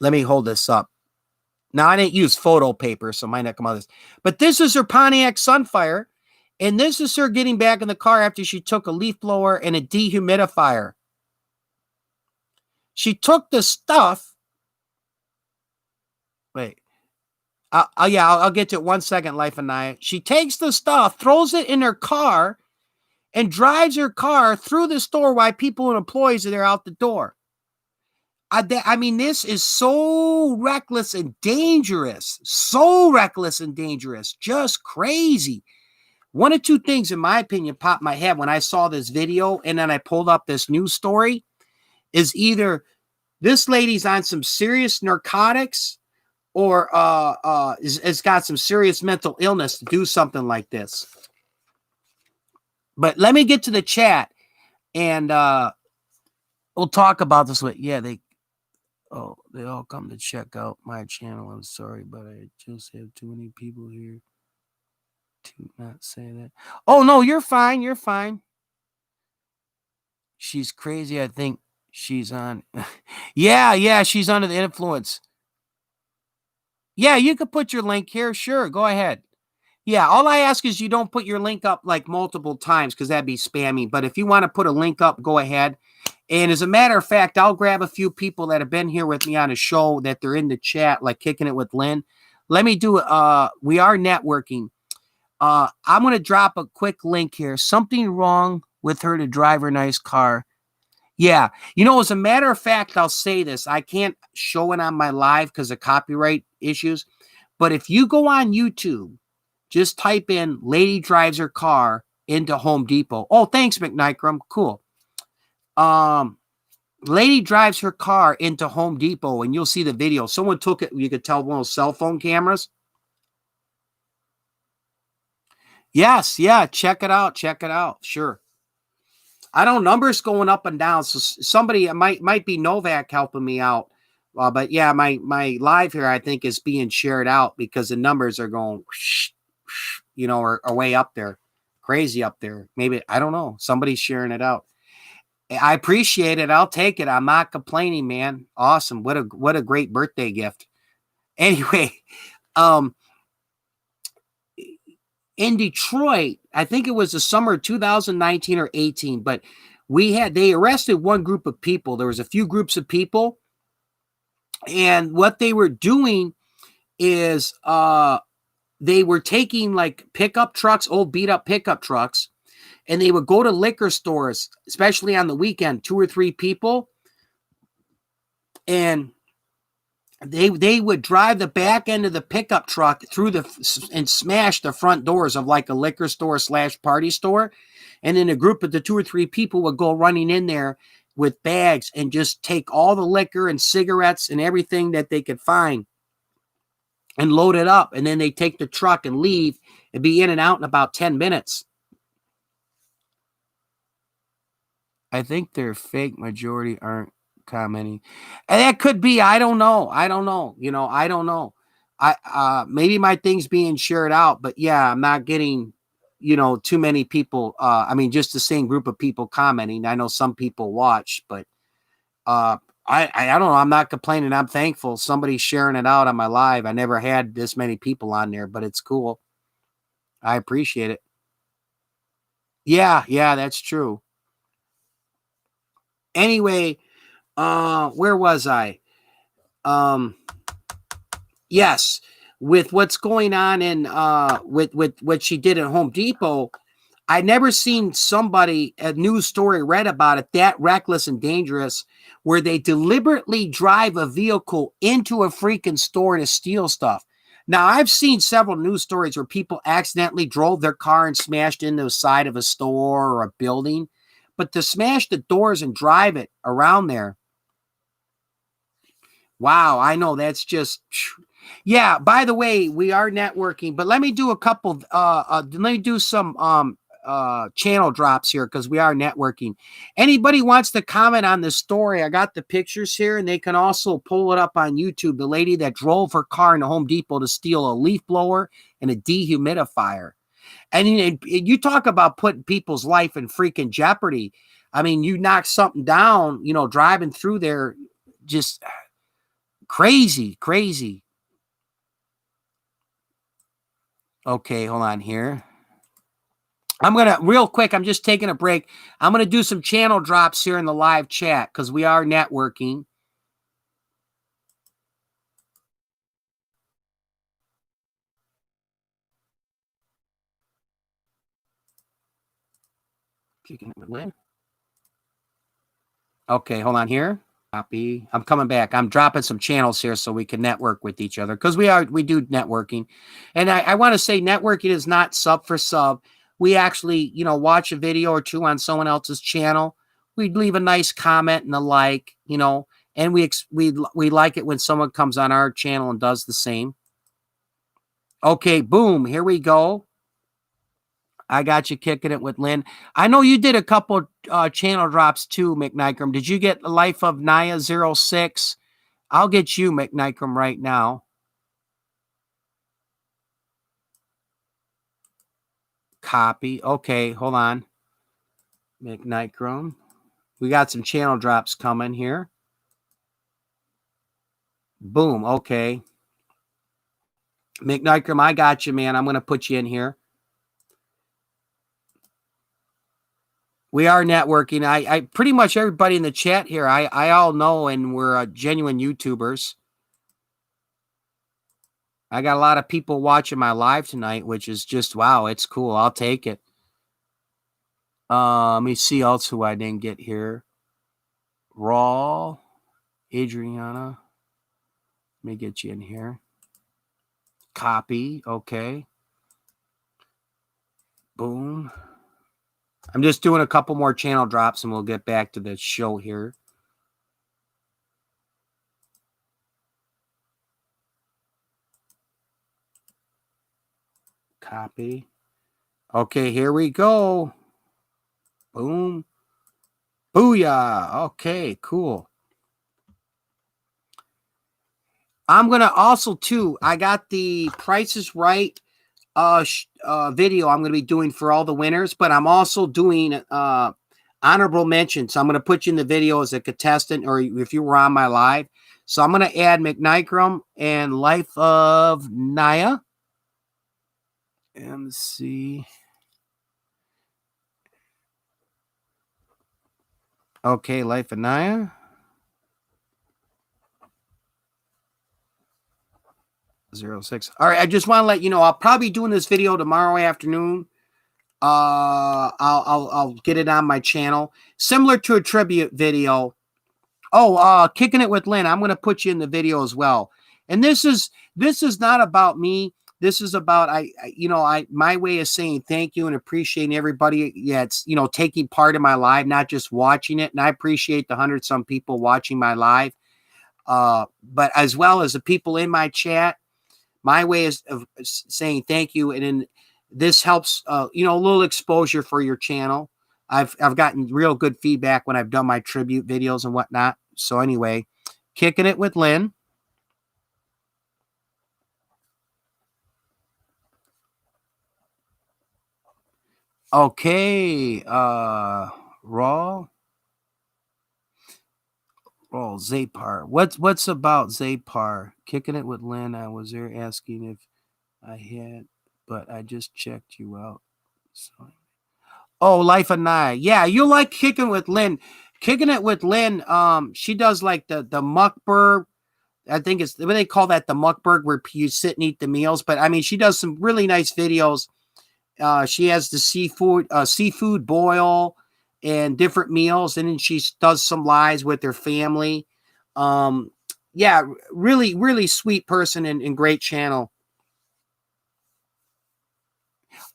Let me hold this up. Now, I didn't use photo paper, so might not come out of this. But this is her Pontiac Sunfire, and this is her getting back in the car after she took a leaf blower and a dehumidifier. She took the stuff. Wait. I'll get to it 1 second, Life and I. She takes the stuff, throws it in her car, and drives her car through the store while people and employees are there out the door. I mean, this is so reckless and dangerous. So reckless and dangerous. Just crazy. One of two things, in my opinion, popped my head when I saw this video and then I pulled up this news story, is either this lady's on some serious narcotics or has got some serious mental illness to do something like this. But let me get to the chat, and we'll talk about this. They all come to check out my channel. I'm sorry, but I just have too many people here to not say that. Oh, no, you're fine. You're fine. She's crazy. I think she's on. Yeah, she's under the influence. Yeah, you could put your link here. Sure, go ahead. Yeah, all I ask is you don't put your link up like multiple times because that'd be spammy. But if you want to put a link up, go ahead. And as a matter of fact, I'll grab a few people that have been here with me on a show that they're in the chat, like Kicking It with Lynn. Let me do we are networking. I'm going to drop a quick link here. Something wrong with her to drive her nice car. Yeah. As a matter of fact, I'll say this. I can't show it on my live because of copyright issues. But if you go on YouTube, just type in lady drives her car into Home Depot. Oh, thanks, McNikram. Cool. Lady drives her car into Home Depot, and you'll see the video. Someone took it. You could tell one of those cell phone cameras. Yes, yeah. Check it out. Sure. I don't know, numbers going up and down. So somebody might be Novak helping me out. But yeah, my live here, I think, is being shared out because the numbers are going, are way up there. Crazy up there. Maybe, I don't know. Somebody's sharing it out. I appreciate it. I'll take it. I'm not complaining, man. Awesome. What a great birthday gift. Anyway, in Detroit, I think it was the summer of 2019 or 18, but they arrested one group of people. There was a few groups of people, and what they were doing is they were taking like pickup trucks, old beat up pickup trucks, and they would go to liquor stores, especially on the weekend, 2 or 3 people, and they would drive the back end of the pickup truck through and smash the front doors of like a liquor store / party store. And then a group of the 2 or 3 people would go running in there with bags and just take all the liquor and cigarettes and everything that they could find and load it up. And then they take the truck and leave and be in and out in about 10 minutes. I think they're fake. Majority aren't commenting. And that could be, I don't know. I don't know. Maybe my thing's being shared out, but yeah, I'm not getting, too many people. Just the same group of people commenting. I know some people watch, but I don't know. I'm not complaining. I'm thankful somebody's sharing it out on my live. I never had this many people on there, but it's cool. I appreciate it. Yeah, that's true. Anyway, where was I? Yes, with what's going on in with what she did at Home Depot, I never seen a news story read about it that reckless and dangerous, where they deliberately drive a vehicle into a freaking store to steal stuff. Now, I've seen several news stories where people accidentally drove their car and smashed into the side of a store or a building, but to smash the doors and drive it around there, wow, I know that's just, yeah. By the way, we are networking, but let me do a couple. Let me do some channel drops here because we are networking. Anybody wants to comment on this story? I got the pictures here, and they can also pull it up on YouTube. The lady that drove her car into Home Depot to steal a leaf blower and a dehumidifier. And you talk about putting people's life in freaking jeopardy. I mean, you knock something down, driving through there, just crazy, crazy. Okay, hold on here. I'm going to, real quick, I'm just taking a break. I'm going to do some channel drops here in the live chat because we are networking. Okay, hold on here. Copy. I'm coming back. I'm dropping some channels here so we can network with each other because we do networking. And I want to say networking is not sub for sub. We actually, watch a video or two on someone else's channel. We'd leave a nice comment and a like, and we like it when someone comes on our channel and does the same. Okay, boom, here we go. I got you kicking it with Lynn. I know you did a couple channel drops too, McNikram. Did you get Life of Naya 06? I'll get you, McNikram, right now. Copy. Okay, hold on. McNikram. We got some channel drops coming here. Boom. Okay. McNikram, I got you, man. I'm going to put you in here. We are networking. I pretty much everybody in the chat here, I all know, and we're genuine YouTubers. I got a lot of people watching my live tonight, which is just, wow, it's cool. I'll take it. Let me see else who I didn't get here. Raw, Adriana. Let me get you in here. Copy. Okay. Boom. I'm just doing a couple more channel drops and we'll get back to the show here. Copy. Okay, here we go. Boom. Booyah. Okay, cool. I'm going to also, too, I got the Price is Right video I'm going to be doing for all the winners, but I'm also doing honorable mentions. So I'm going to put you in the video as a contestant or if you were on my live. So I'm going to add McNikram and Life of Naya. And let's see. Okay, Life of Naya. .06. All right, I just want to let you know I'll probably be doing this video tomorrow afternoon. I'll get it on my channel, similar to a tribute video. Oh, Kicking It with Lynn. I'm going to put you in the video as well. And this is not about me. This is about my way of saying thank you and appreciating everybody. Yeah, it's taking part in my live, not just watching it. And I appreciate the 100-some people watching my live, but as well as the people in my chat. My way of saying thank you, and then this helps, a little exposure for your channel. I've gotten real good feedback when I've done my tribute videos and whatnot. So anyway, Kicking It with Lynn. Okay, Raw Zapar. What's about Zapar? Kicking It with Lynn. I was there asking if I had, but I just checked you out. So, Life of Naya. Yeah, you like Kicking with Lynn. Kicking It with Lynn. She does like the mukbang. I think it's what they call that, the mukbang, where you sit and eat the meals. But I mean, she does some really nice videos. She has the seafood boil and different meals, and then she does some lives with her family. Yeah, really, really sweet person and great channel.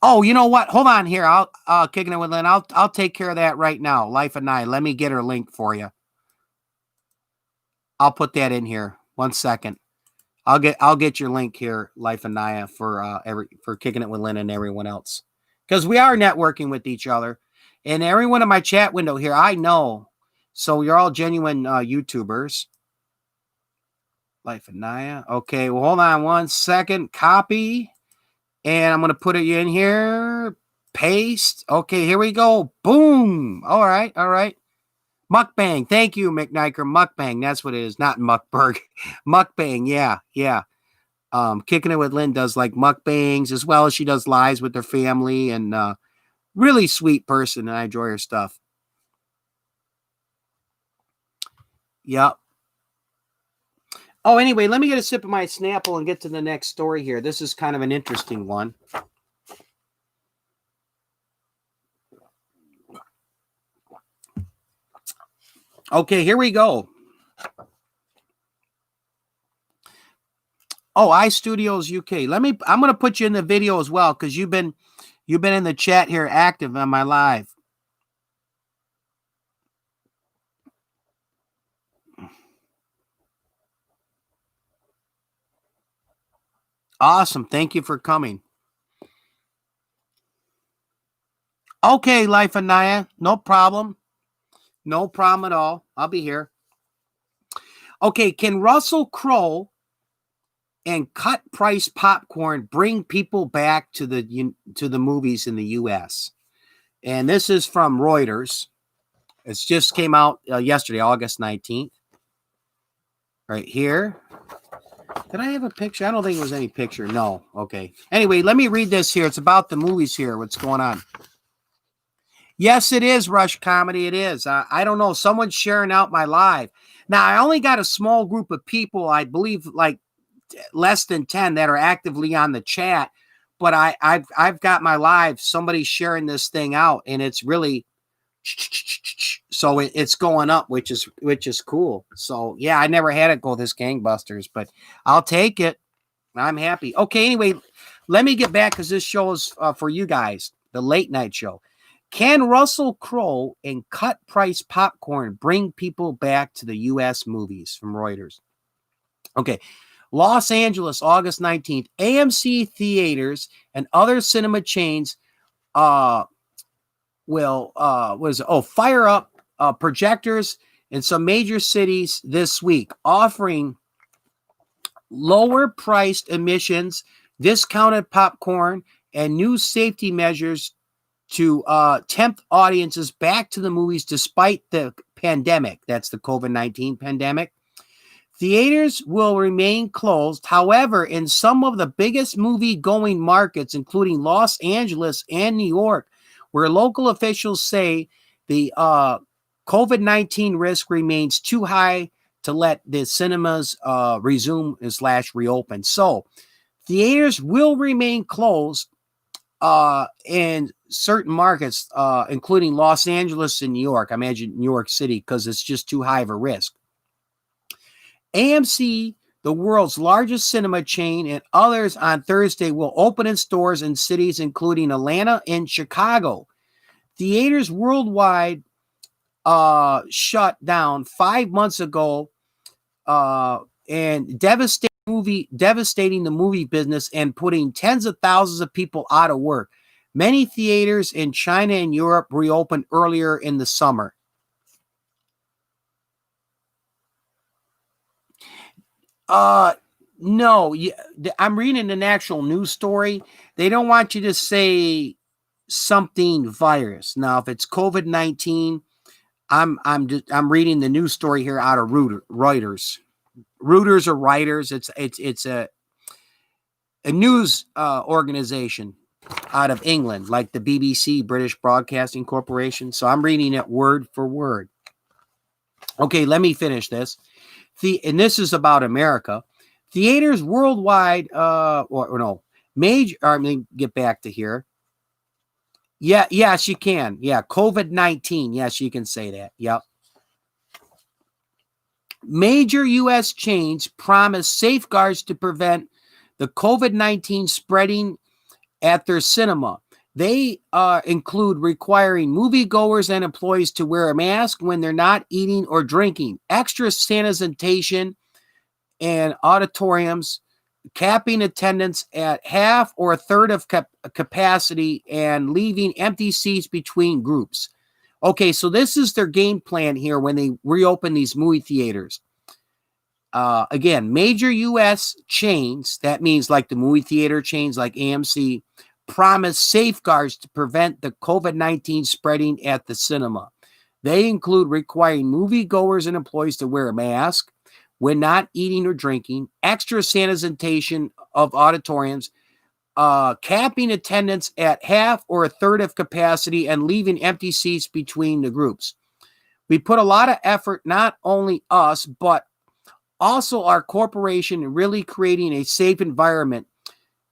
Oh, you know what? Hold on here. I'll kicking it with Lynn. I'll take care of that right now. Life and I. Let me get her link for you. I'll put that in here. 1 second. I'll get your link here, Life and Naya, for kicking it with Lynn and everyone else. Because we are networking with each other. And everyone in my chat window here, I know. So you're all genuine YouTubers. Life and Naya. Okay, well, hold on 1 second. Copy. And I'm going to put it in here. Paste. Okay, here we go. Boom. All right. Mukbang. Thank you, McNiker. Mukbang. That's what it is. Not Muckberg. Mukbang. Yeah. Kicking it with Lynn does like mukbangs as well as she does lives with her family, and really sweet person, and I enjoy her stuff. Yep. Oh, anyway, let me get a sip of my Snapple and get to the next story here. This is kind of an interesting one. Okay, here we go. Oh, iStudios UK. I'm going to put you in the video as well because you've been in the chat here active on my live. Awesome. Thank you for coming. Okay, Life and Naya. No problem. No problem at all. I'll be here. Okay, can Russell Crowe and cut price popcorn bring people back to the movies in the U.S.? And this is from Reuters. It just came out yesterday, August 19th. Right here. Did I have a picture? I don't think it was any picture. No. Okay. Anyway, let me read this here. It's about the movies here. What's going on? Yes, it is Rush Comedy. It is. I don't know. Someone's sharing out my live. Now, I only got a small group of people, I believe like less than 10 that are actively on the chat, but I've got my live. Somebody's sharing this thing out, and it's really, so it's going up, which is cool. So yeah, I never had it go this gangbusters, but I'll take it. I'm happy. Okay, anyway, let me get back because this show is for you guys, the late night show. Can Russell Crowe and cut price popcorn bring people back to the U.S. movies? From Reuters. Okay. Los Angeles, August 19th. AMC theaters and other cinema chains will fire up projectors in some major cities this week, offering lower priced admissions, discounted popcorn, and new safety measures to tempt audiences back to the movies despite the pandemic. That's the COVID-19 pandemic. Theaters will remain closed. However, in some of the biggest movie-going markets, including Los Angeles and New York, where local officials say the COVID-19 risk remains too high to let the cinemas resume/reopen. So theaters will remain closed in certain markets, including Los Angeles and New York. I imagine New York City, because it's just too high of a risk. AMC, the world's largest cinema chain, and others on Thursday will open its doors in cities including Atlanta and Chicago. Theaters worldwide shut down 5 months ago and devastating the movie business and putting tens of thousands of people out of work. Many theaters in China and Europe reopened earlier in the summer. No, I'm reading an actual news story. They don't want you to say something virus. Now, if it's COVID-19, I'm reading the news story here out of Reuters. Reuters or writers. It's a news organization out of England, like the BBC, British Broadcasting Corporation. So I'm reading it word for word. Okay, let me finish this. And this is about America. Theaters worldwide, major. Let me get back to here. Yeah, yes, you can. Yeah, COVID-19. Yes, you can say that. Yep. Major U.S. chains promise safeguards to prevent the COVID-19 spreading at their cinema. They include requiring moviegoers and employees to wear a mask when they're not eating or drinking, extra sanitation and auditoriums, capping attendance at half or a third of capacity, and leaving empty seats between groups. Okay, so this is their game plan here when they reopen these movie theaters. Again, major U.S. chains, that means like the movie theater chains like AMC, promise safeguards to prevent the COVID-19 spreading at the cinema. They include requiring moviegoers and employees to wear a mask when not eating or drinking, extra sanitation of auditoriums, capping attendance at half or a third of capacity, and leaving empty seats between the groups. We put a lot of effort, not only us, but also our corporation, in really creating a safe environment,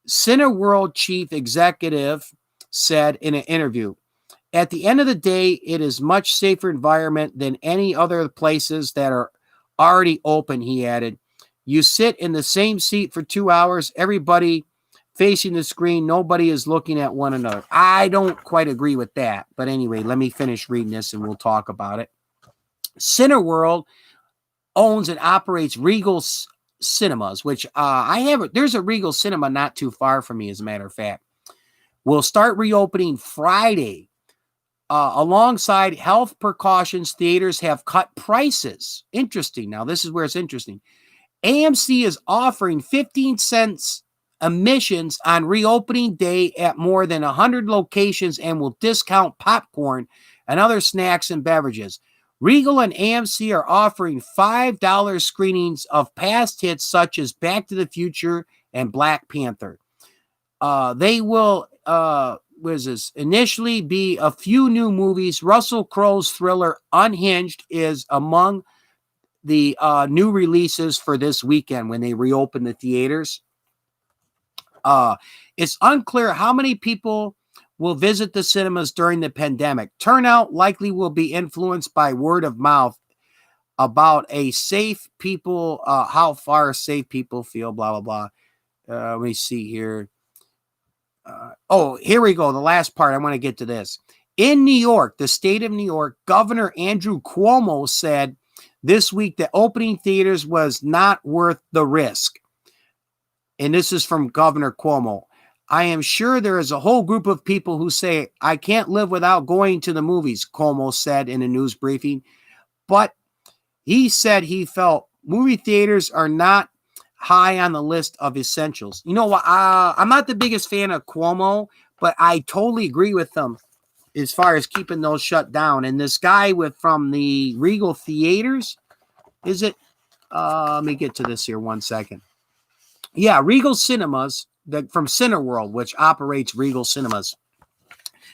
Cineworld chief executive said in an interview. At the end of the day, it is much safer environment than any other places that are already open, he added. You sit in the same seat for 2 hours, everybody facing the screen, nobody is looking at one another. I don't quite agree with that. But anyway, let me finish reading this and we'll talk about it. Cineworld owns and operates Regal Cinemas, which there's a Regal Cinema not too far from me, as a matter of fact. Will start reopening Friday. Alongside health precautions, theaters have cut prices. Interesting. Now, this is where it's interesting. AMC is offering 15 cents admissions on reopening day at more than 100 locations and will discount popcorn and other snacks and beverages. Regal and AMC are offering $5 screenings of past hits such as Back to the Future and Black Panther. They will initially be a few new movies. Russell Crowe's thriller Unhinged is among the new releases for this weekend when they reopen the theaters. It's unclear how many people will visit the cinemas during the pandemic. Turnout likely will be influenced by word of mouth about how far safe people feel, blah, blah, blah. Let me see here. Here we go. The last part. I want to get to this. In New York, the state of New York, Governor Andrew Cuomo said this week that opening theaters was not worth the risk. And this is from Governor Cuomo. I am sure there is a whole group of people who say, I can't live without going to the movies, Cuomo said in a news briefing. But he said he felt movie theaters are not high on the list of essentials. You know what? I'm not the biggest fan of Cuomo, but I totally agree with him as far as keeping those shut down. And this guy from the Regal Theaters, is it? Let me get to this here 1 second. Yeah, Regal Cinemas, from Cineworld, which operates Regal Cinemas,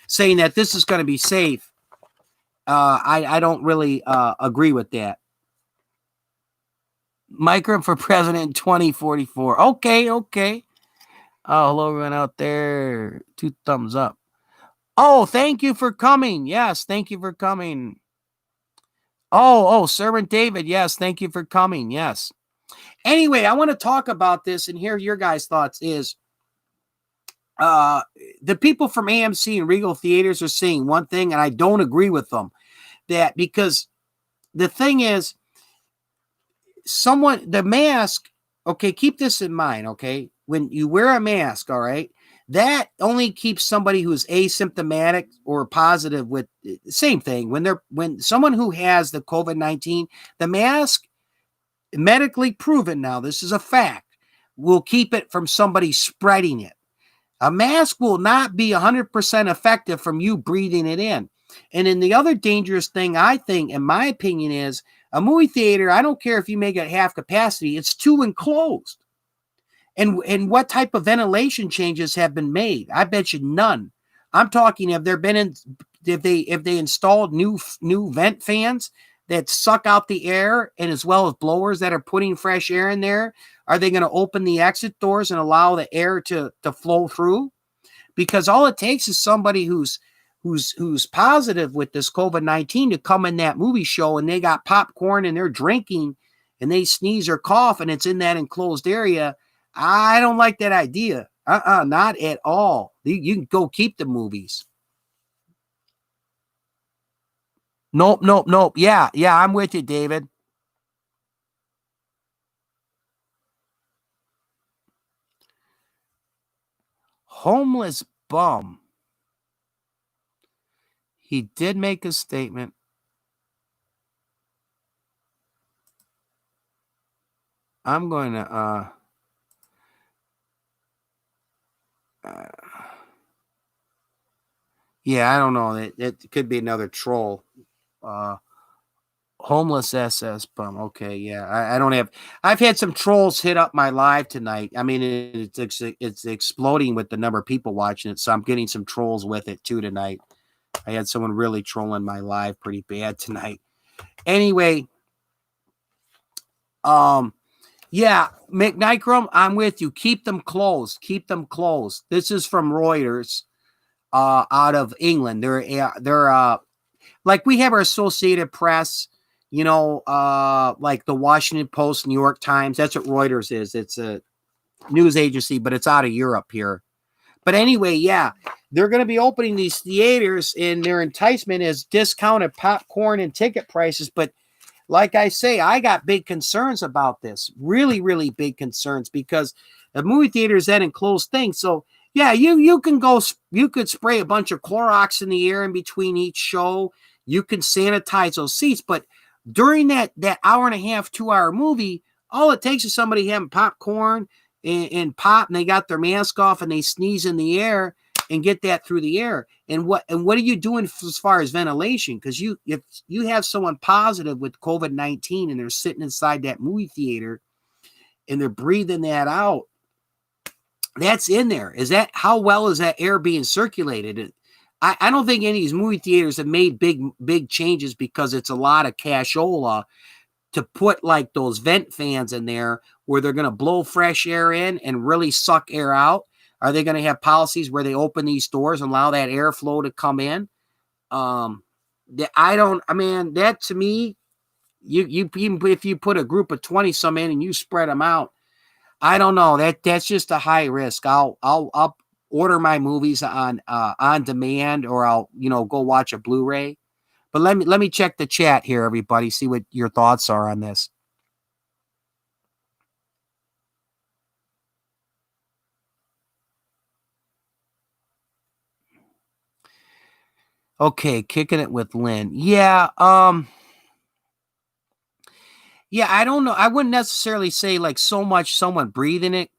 saying that this is going to be safe. I don't really agree with that. Micro for president 2044. Okay. Oh, hello, everyone out there. 2 thumbs up. Oh, thank you for coming. Yes, thank you for coming. Oh, Servant David. Yes, thank you for coming. Yes. Anyway, I want to talk about this and hear your guys' thoughts. Is the people from AMC and Regal Theaters are saying one thing, and I don't agree with them. That because the thing is, the mask, okay, keep this in mind, okay? When you wear a mask, all right, that only keeps somebody who's asymptomatic or positive with same thing. When someone who has the COVID-19, the mask, medically proven now, this is a fact, will keep it from somebody spreading it. A mask will not be 100% effective from you breathing it in. And then the other dangerous thing, I think, in my opinion, is a movie theater, I don't care if you make it half capacity, it's too enclosed. And what type of ventilation changes have been made? I bet you none. I'm talking, if they installed new vent fans that suck out the air, and as well as blowers that are putting fresh air in there? Are they going to open the exit doors and allow the air to flow through? Because all it takes is somebody who's positive with this COVID-19 to come in that movie show, and they got popcorn and they're drinking and they sneeze or cough and it's in that enclosed area. I don't like that idea. Not at all. You can go keep the movies. Nope, nope, nope. Yeah, yeah, I'm with you, David. Homeless bum. He did make a statement. I'm going to uh yeah, I don't know. It could be another troll. Uh Homeless SS bum. Okay, yeah. I don't have. I've had some trolls hit up my live tonight. I mean, it's exploding with the number of people watching it. So I'm getting some trolls with it too tonight. I had someone really trolling my live pretty bad tonight. Anyway, um, yeah, McNicrum, I'm with you. Keep them closed. Keep them closed. This is from Reuters, out of England. They're like we have our Associated Press, like the Washington Post, New York Times. That's what Reuters is. It's a news agency, but it's out of Europe here. But anyway, yeah, they're going to be opening these theaters, and their enticement is discounted popcorn and ticket prices. But like I say, I got big concerns about this. Really, really big concerns because the movie theater is that enclosed thing. So yeah, you can go. You could spray a bunch of Clorox in the air in between each show. You can sanitize those seats, but during that hour and a half, 2 hour movie, all it takes is somebody having popcorn and pop, and they got their mask off and they sneeze in the air and get that through the air. And what are you doing as far as ventilation? Because if you have someone positive with COVID-19 and they're sitting inside that movie theater and they're breathing that out, that's in there. Is that how well is that air being circulated? I don't think any of these movie theaters have made big changes because it's a lot of cashola to put like those vent fans in there where they're going to blow fresh air in and really suck air out. Are they going to have policies where they open these doors and allow that airflow to come in? That to me, you if you put a group of 20 some in and you spread them out, I don't know. That's just a high risk. I'll order my movies on demand, or I'll go watch a Blu-ray. But let me check the chat here, everybody. See what your thoughts are on this. Okay, kicking it with Lynn. Yeah, yeah. I don't know. I wouldn't necessarily say like so much someone breathing it,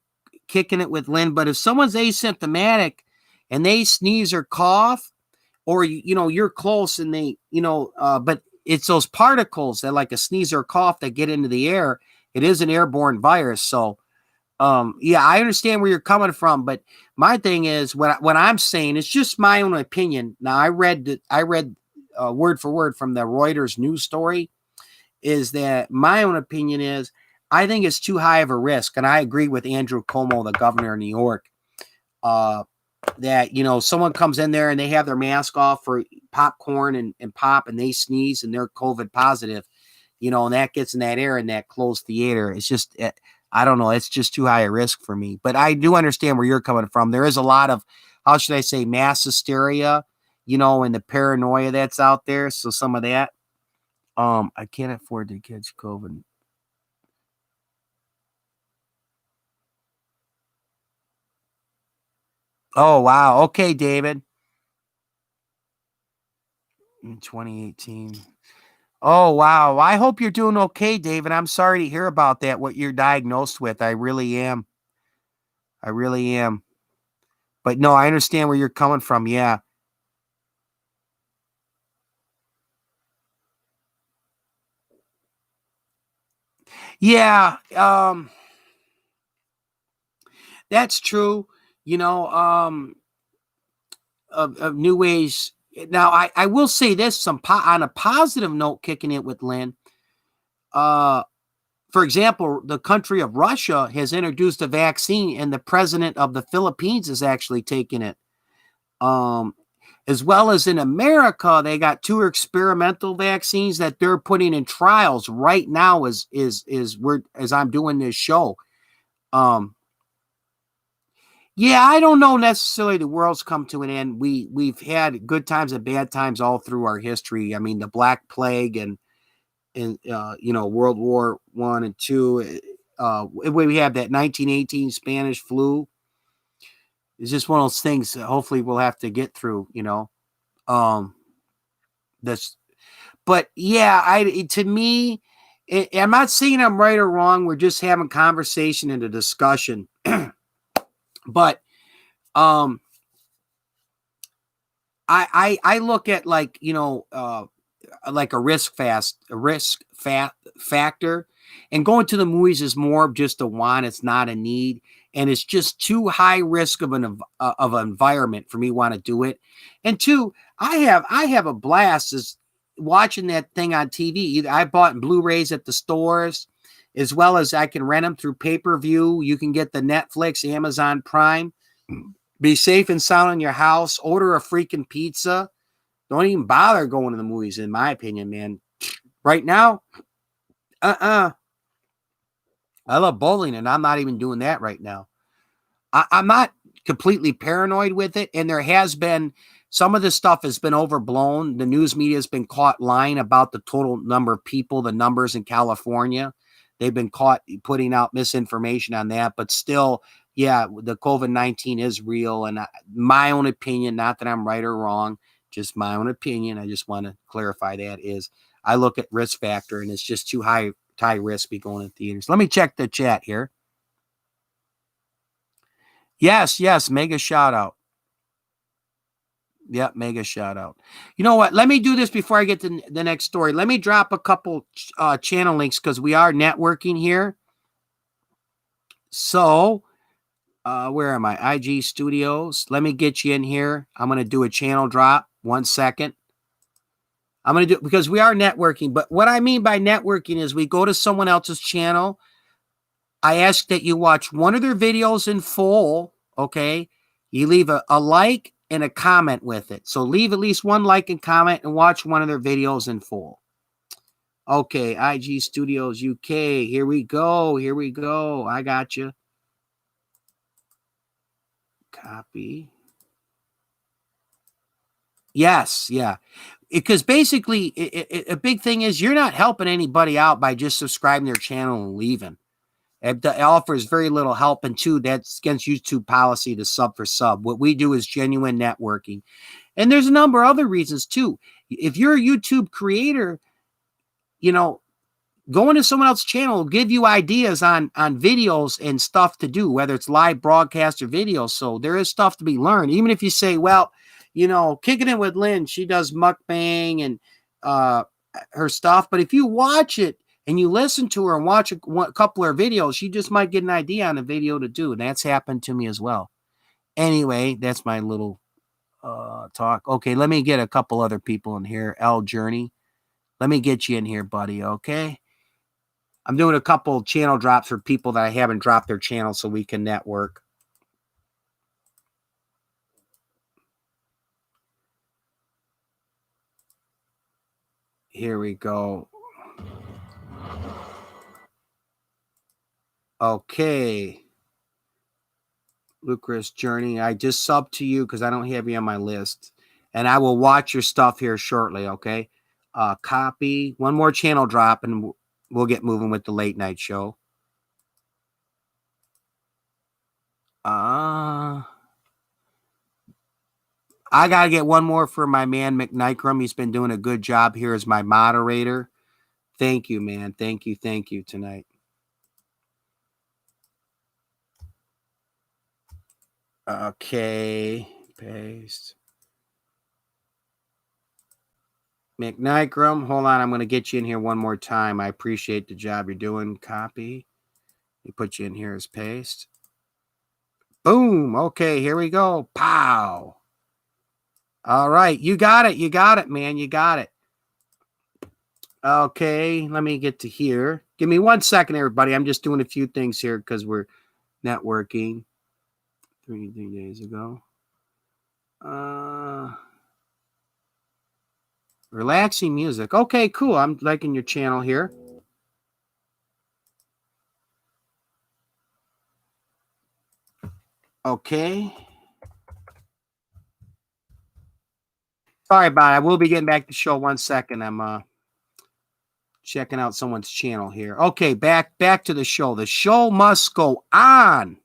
kicking it with Lynn. But if someone's asymptomatic and they sneeze or cough, or you're close and they but it's those particles that like a sneeze or cough that get into the air. It is an airborne virus. So yeah, I understand where you're coming from, but my thing is what I'm saying, it's just my own opinion. Now I read word for word from the Reuters news story, is that my own opinion is I think it's too high of a risk. And I agree with Andrew Cuomo, the governor of New York, that someone comes in there and they have their mask off for popcorn and pop, and they sneeze and they're COVID positive, and that gets in that air in that closed theater. It's just I don't know, it's just too high a risk for me. But I do understand where you're coming from. There is a lot of, how should I say, mass hysteria, and the paranoia that's out there. So some of that, I can't afford to catch COVID. Oh wow, okay, David. In 2018. Oh, wow. I hope you're doing okay, David. I'm sorry to hear about that, what you're diagnosed with. I really am. I really am. But no, I understand where you're coming from. Yeah. Yeah. That's true. You know, of new ways. Now, I will say this, on a positive note, kicking it with Lynn. Uh, for example, the country of Russia has introduced a vaccine, and the president of the Philippines is actually taking it. Um, as well as in America, they got 2 experimental vaccines that they're putting in trials right now. As I'm doing this show, um, Yeah, I don't know necessarily the world's come to an end. We've had good times and bad times all through our history. I mean, the Black Plague and World War One and Two. We have that 1918 Spanish flu. It's just one of those things that hopefully we'll have to get through. Um, this, but yeah, I to me, I'm not saying I'm right or wrong. We're just having conversation and a discussion. But um, I look at like a factor, and going to the movies is more of just a want. It's not a need, and it's just too high risk of an environment for me to want to do it. And two, I have a blast is watching that thing on TV. Either I bought Blu-rays at the stores, as well as I can rent them through pay-per-view. You can get the Netflix, Amazon Prime. Be safe and sound in your house. Order a freaking pizza. Don't even bother going to the movies, in my opinion, man. Right now, I love bowling, and I'm not even doing that right now. I'm not completely paranoid with it, and there has been some of this stuff has been overblown. The news media has been caught lying about the total number of people, the numbers in California. They've been caught putting out misinformation on that, but still, yeah, the COVID-19 is real. And my own opinion, not that I'm right or wrong, just my own opinion. I just want to clarify that is I look at risk factor, and it's just too high risk be going to theaters. Let me check the chat here. Yes, mega shout out. Yep, mega shout out. You know what? Let me do this before I get to the next story. Let me drop a couple channel links because we are networking here. So, where am I? IG Studios. Let me get you in here. I'm going to do a channel drop. 1 second. I'm going to do because we are networking. But what I mean by networking is we go to someone else's channel. I ask that you watch one of their videos in full. Okay. You leave a like and a comment with it. So leave at least one like and comment and watch one of their videos in full. Okay, IG Studios UK. Here we go. I got you. Copy. Yes, yeah. Because basically, a big thing is you're not helping anybody out by just subscribing to their channel and leaving. It offers very little help, and two, that's against YouTube policy to sub for sub. What we do is genuine networking. And there's a number of other reasons too. If you're a YouTube creator, going to someone else's channel will give you ideas on videos and stuff to do, whether it's live broadcast or video. So there is stuff to be learned. Even if you say, well, Kicking It with Lynn, she does mukbang and her stuff. But if you watch it and you listen to her and watch a couple of her videos, you just might get an idea on a video to do. And that's happened to me as well. Anyway, that's my little talk. Okay, let me get a couple other people in here. L Journey. Let me get you in here, buddy. Okay. I'm doing a couple channel drops for people that I haven't dropped their channel so we can network. Here we go. Okay. Lucas Journey. I just subbed to you because I don't have you on my list. And I will watch your stuff here shortly, okay? Copy. One more channel drop and we'll get moving with the late night show. I got to get one more for my man, McNikram. He's been doing a good job here as my moderator. Thank you, man. Thank you tonight. Okay. Paste. McNikram. Hold on. I'm going to get you in here one more time. I appreciate the job you're doing. Copy. You put you in here as paste. Boom. Okay. Here we go. Pow. All right. You got it. You got it, man. You got it. Okay. Let me get to here. Give me 1 second, everybody. I'm just doing a few things here because we're networking. 3 days ago. Relaxing music. Okay, cool. I'm liking your channel here. Okay. Sorry about it. I will be getting back to the show 1 second. I'm checking out someone's channel here. Okay, back to the show. The show must go on.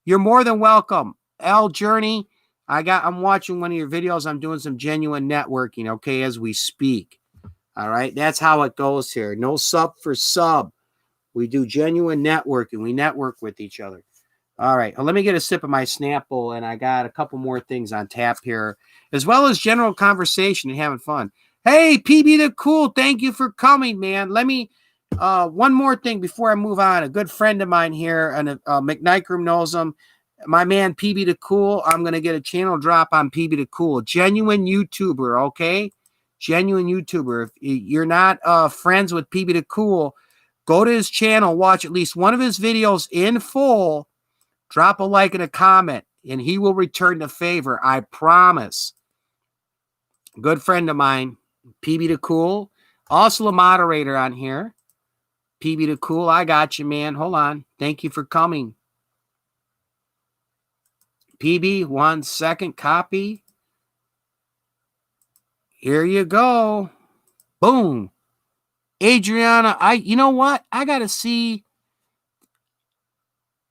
You're more than welcome. L Journey, I'm watching one of your videos. I'm doing some genuine networking, okay, as we speak. All right. That's how it goes here. No sub for sub. We do genuine networking. We network with each other. All right. Well, let me get a sip of my Snapple, and I got a couple more things on tap here, as well as general conversation and having fun. Hey, PB the Cool, thank you for coming, man. Let me one more thing before I move on. A good friend of mine here, and McNikrum knows him. My man PB the Cool. I'm gonna get a channel drop on PB the Cool, genuine YouTuber. Okay, genuine YouTuber. If you're not friends with PB the Cool, go to his channel, watch at least one of his videos in full. Drop a like and a comment, and he will return the favor. I promise. Good friend of mine, PB the Cool. Also a moderator on here. PB the Cool, I got you, man. Hold on. Thank you for coming. PB, 1 second. Copy. Here you go. Boom. Adriana, you know what? I got to see.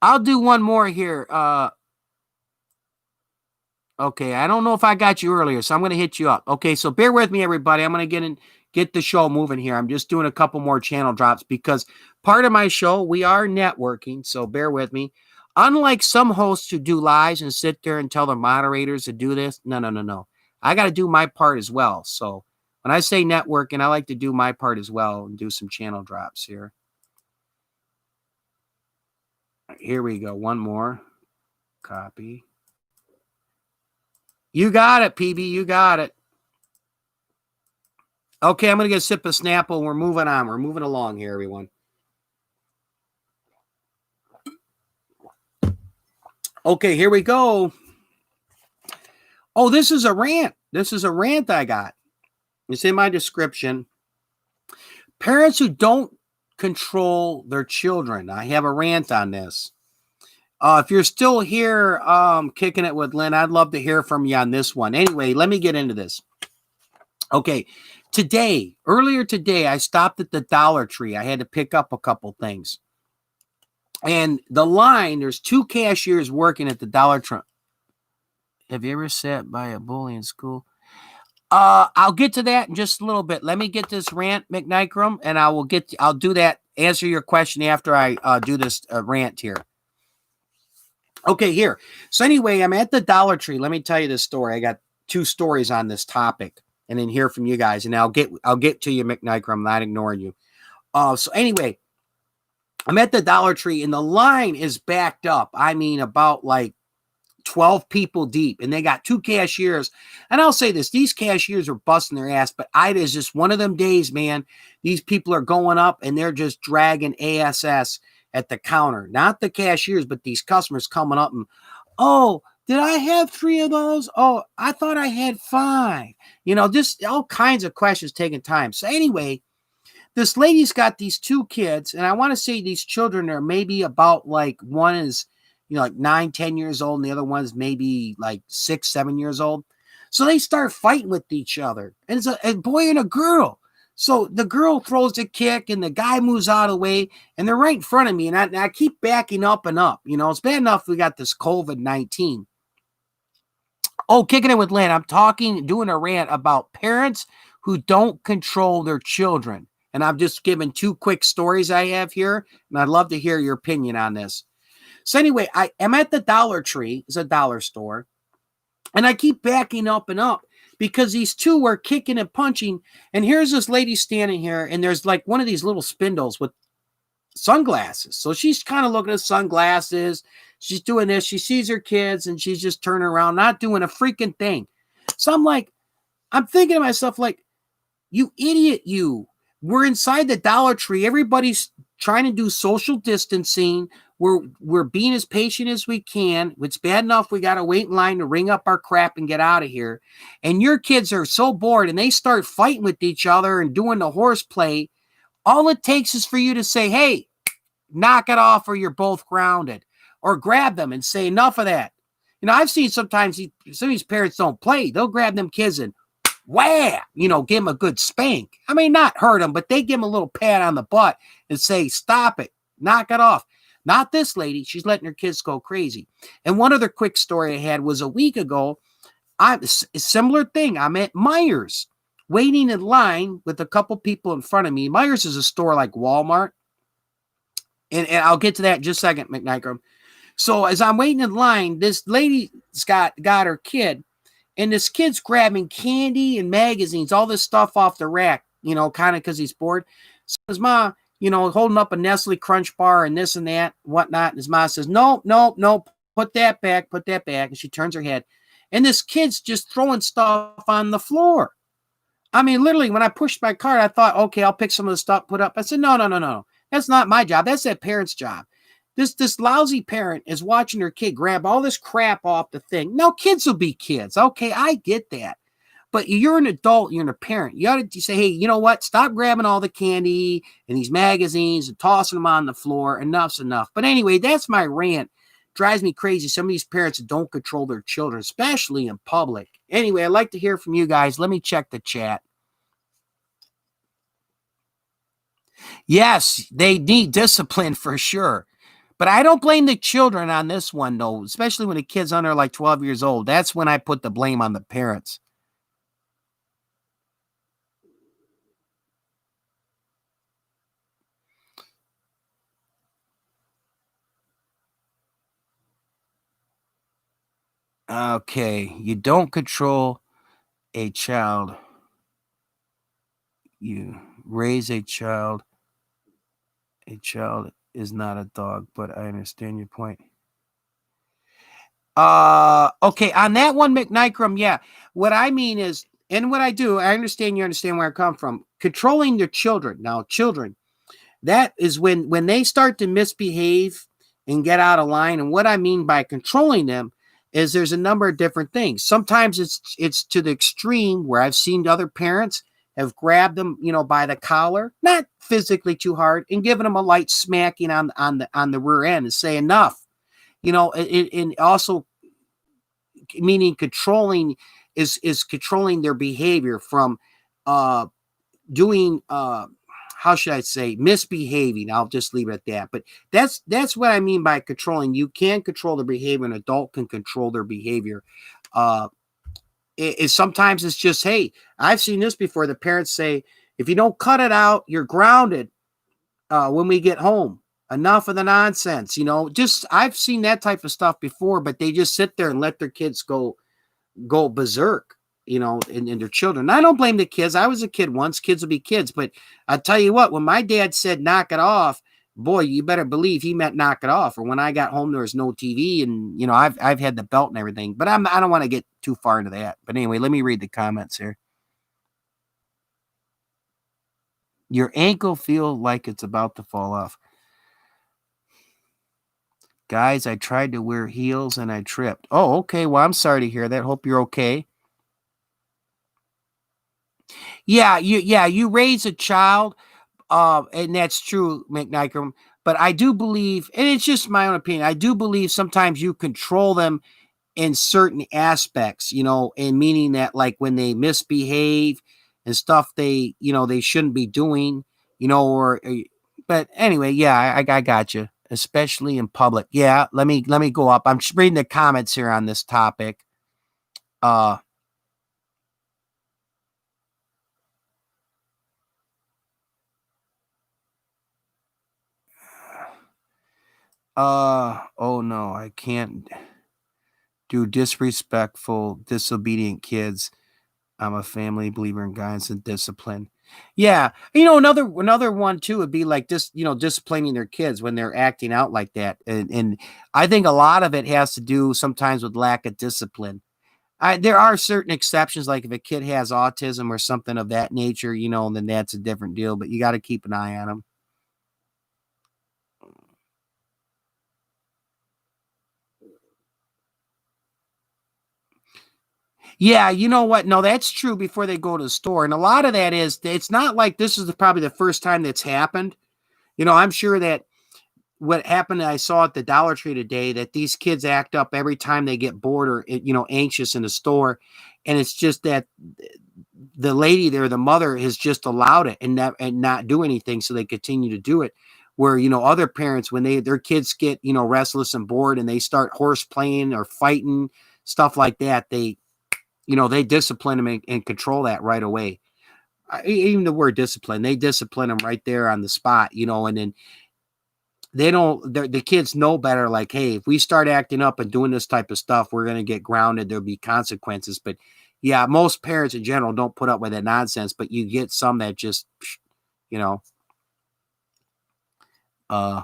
I'll do one more here. Okay, I don't know if I got you earlier, so I'm going to hit you up. Okay, so bear with me, everybody. I'm going to get the show moving here. I'm just doing a couple more channel drops because part of my show, we are networking, so bear with me. Unlike some hosts who do lives and sit there and tell their moderators to do this, no. I got to do my part as well. So when I say networking, I like to do my part as well and do some channel drops here. Here we go. One more. Copy. You got it, PB. You got it. Okay, I'm going to get a sip of Snapple. We're moving on. We're moving along here, everyone. Okay, here we go. Oh, this is a rant. This is a rant I got. It's in my description. Parents who don't control their children. I have a rant on this. If you're still here kicking it with Lynn, I'd love to hear from you on this one. Anyway, let me get into this. Okay, earlier today, I stopped at the Dollar Tree. I had to pick up a couple things. And the line, there's 2 cashiers working at the Dollar Tree. Have you ever sat by a bully in school? I'll get to that in just a little bit. Let me get this rant, McNikrum, and I'll do that, answer your question after I do this rant here. Okay, here. So anyway, I'm at the Dollar Tree. Let me tell you this story. I got 2 stories on this topic, and then hear from you guys. And I'll get to you, McNikrum. I'm not ignoring you. So anyway, I'm at the Dollar Tree, and the line is backed up. I mean, about like 12 people deep, and they got 2 cashiers. And I'll say this, these cashiers are busting their ass, but it is just one of them days, man. These people are going up, and they're just dragging ASS at the counter. Not the cashiers, but these customers coming up and, oh, did I have 3 of those? Oh, I thought I had 5. Just all kinds of questions taking time. So anyway, this lady's got these 2 kids, and I want to say these children are maybe about like, one is, like 9, 10 years old, and the other one's maybe like 6, 7 years old. So they start fighting with each other. And it's a boy and a girl. So the girl throws a kick, and the guy moves out of the way, and they're right in front of me. And I keep backing up and up. It's bad enough we got this COVID-19. Oh, kicking it with Lynn. I'm doing a rant about parents who don't control their children. And I've just given 2 quick stories I have here, and I'd love to hear your opinion on this. So anyway, I am at the Dollar Tree. It's a dollar store. And I keep backing up and up because these 2 were kicking and punching. And here's this lady standing here, and there's like one of these little spindles with sunglasses. So she's kind of looking at sunglasses. She's doing this. She sees her kids, and she's just turning around, not doing a freaking thing. So I'm thinking to myself, like, you idiot, you. We're inside the Dollar Tree. Everybody's trying to do social distancing. We're being as patient as we can. It's bad enough we got to wait in line to ring up our crap and get out of here. And your kids are so bored, and they start fighting with each other and doing the horseplay. All it takes is for you to say, hey, knock it off, or you're both grounded. or grab them and say, enough of that. I've seen sometimes some of these parents don't play. They'll grab them kids and wham, give them a good spank. I mean, not hurt them, but they give them a little pat on the butt and say, stop it, knock it off. Not this lady. She's letting her kids go crazy. And one other quick story I had was a week ago. A similar thing. I'm at Meijer's waiting in line with a couple people in front of me. Meijer's is a store like Walmart. And I'll get to that in just a second, McNichram. So as I'm waiting in line, this lady's got her kid, and this kid's grabbing candy and magazines, all this stuff off the rack, kind of because he's bored. So his mom, holding up a Nestle Crunch bar and this and that, whatnot. And his mom says, no, put that back. And she turns her head. And this kid's just throwing stuff on the floor. I mean, literally, when I pushed my cart, I thought, okay, I'll pick some of the stuff, put up. I said, no. That's not my job. That's that parent's job. This lousy parent is watching her kid grab all this crap off the thing. Now, kids will be kids. Okay, I get that. But you're an adult. You're a parent. You ought to say, hey, you know what? Stop grabbing all the candy and these magazines and tossing them on the floor. Enough's enough. But anyway, that's my rant. Drives me crazy. Some of these parents don't control their children, especially in public. Anyway, I'd like to hear from you guys. Let me check the chat. Yes, they need discipline for sure. But I don't blame the children on this one, though, especially when the kid's under like 12 years old. That's when I put the blame on the parents. Okay, you don't control a child. You raise a child. A child is not a dog, but I understand your point. Okay, on that one, McNichram, yeah. What I mean is, and what I do, I understand you understand where I come from. Controlling your children. Now, children, that is when they start to misbehave and get out of line. And what I mean by controlling them is there's a number of different things. Sometimes it's to the extreme where I've seen other parents have grabbed them, by the collar, not physically too hard, and given them a light smacking on the rear end and say enough. And also meaning controlling is controlling their behavior from doing how should I say, misbehaving. I'll just leave it at that. But that's what I mean by controlling. You can control their behavior. An adult can control their behavior. Sometimes it's just, hey, I've seen this before. The parents say, if you don't cut it out, you're grounded when we get home. Enough of the nonsense, I've seen that type of stuff before, but they just sit there and let their kids go berserk, and their children. And I don't blame the kids. I was a kid once. Kids will be kids. But I tell you what, when my dad said knock it off, boy, you better believe he meant knock it off. Or when I got home, there was no TV, and I've had the belt and everything. But I don't want to get too far into that. But anyway, let me read the comments here. Your ankle feel like it's about to fall off. Guys, I tried to wear heels and I tripped. Oh, okay. Well, I'm sorry to hear that. Hope you're okay. Yeah, you raise a child, and that's true, McNichram. But I do believe, and it's just my own opinion, I do believe sometimes you control them in certain aspects, and meaning that like when they misbehave and stuff they shouldn't be doing, but anyway, yeah, I got you. Especially in public. Yeah, let me go up. I'm reading the comments here on this topic. Oh no, I can't do disrespectful, disobedient kids. I'm a family believer in guidance and discipline. Yeah. Another one too would be like this, disciplining their kids when they're acting out like that. And I think a lot of it has to do sometimes with lack of discipline. There are certain exceptions, like if a kid has autism or something of that nature, then that's a different deal, but you got to keep an eye on them. Yeah, you know what? No, that's true before they go to the store. And a lot of that is, it's not like this is probably the first time that's happened. I'm sure that what happened, I saw at the Dollar Tree today, that these kids act up every time they get bored or, anxious in a store. And it's just that the lady there, the mother, has just allowed it and not do anything. So they continue to do it. Where, other parents, when their kids get, restless and bored and they start horse playing or fighting, stuff like that, they discipline them and control that right away. Even the word discipline, they discipline them right there on the spot, and then the kids know better. Like, hey, if we start acting up and doing this type of stuff, we're going to get grounded. There'll be consequences. But yeah, most parents in general don't put up with that nonsense, but you get some that just, you know, uh,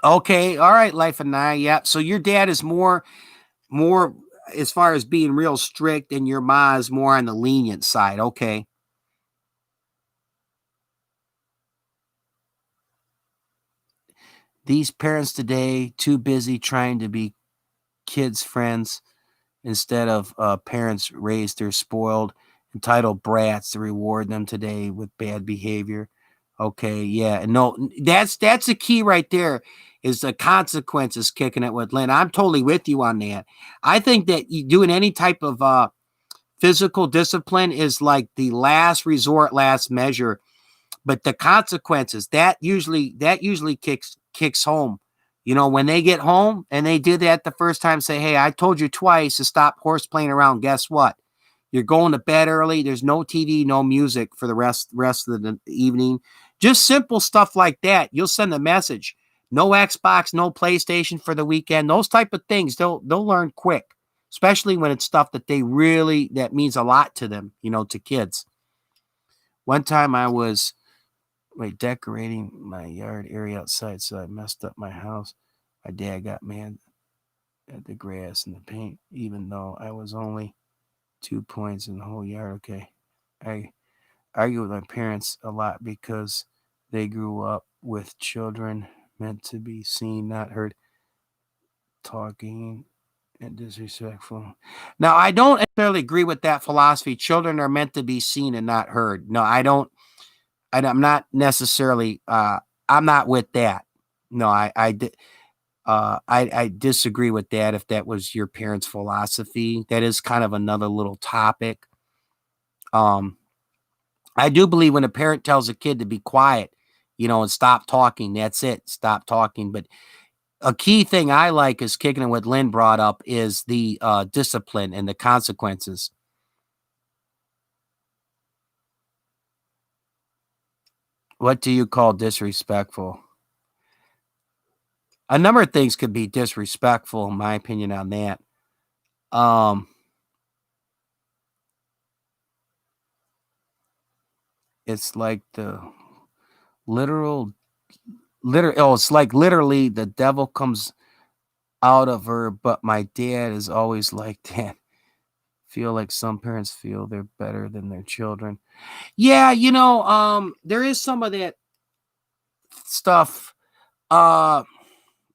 okay. All right. Life and I. Yeah. So your dad is more as far as being real strict, and your ma is more on the lenient side. Okay. These parents today too busy trying to be kids' friends instead of parents raised their spoiled, entitled brats to reward them today with bad behavior. Okay, yeah, no, that's the key right there. Is the consequences kicking it with Lynn? I'm totally with you on that. I think that you doing any type of physical discipline is like the last resort, last measure, but the consequences that usually kicks home. When they get home and they do that the first time, say, hey, I told you twice to stop horse playing around. Guess what? You're going to bed early. There's no TV, no music for the rest of the evening. Just simple stuff like that. You'll send a message. No Xbox, no PlayStation for the weekend. Those type of things they'll learn quick, especially when it's stuff that means a lot to them, to kids. One time I was decorating my yard area outside, so I messed up my house. My dad got mad at the grass and the paint, even though I was only 2 points in the whole yard. Okay. I argue with my parents a lot because they grew up with children meant to be seen, not heard, talking and disrespectful. Now, I don't necessarily agree with that philosophy. Children are meant to be seen and not heard. No, I don't. I'm not necessarily. I'm not with that. No, I disagree with that. If that was your parents' philosophy, that is kind of another little topic. Um, I do believe when a parent tells a kid to be quiet, and stop talking, that's it. Stop talking. But a key thing I like is kicking in what Lynn brought up is the discipline and the consequences. What do you call disrespectful? A number of things could be disrespectful, in my opinion, on that. Um, it's like the literal, it's like literally the devil comes out of her, but my dad is always like that. Feel like some parents feel they're better than their children. Yeah, there is some of that stuff. Oh,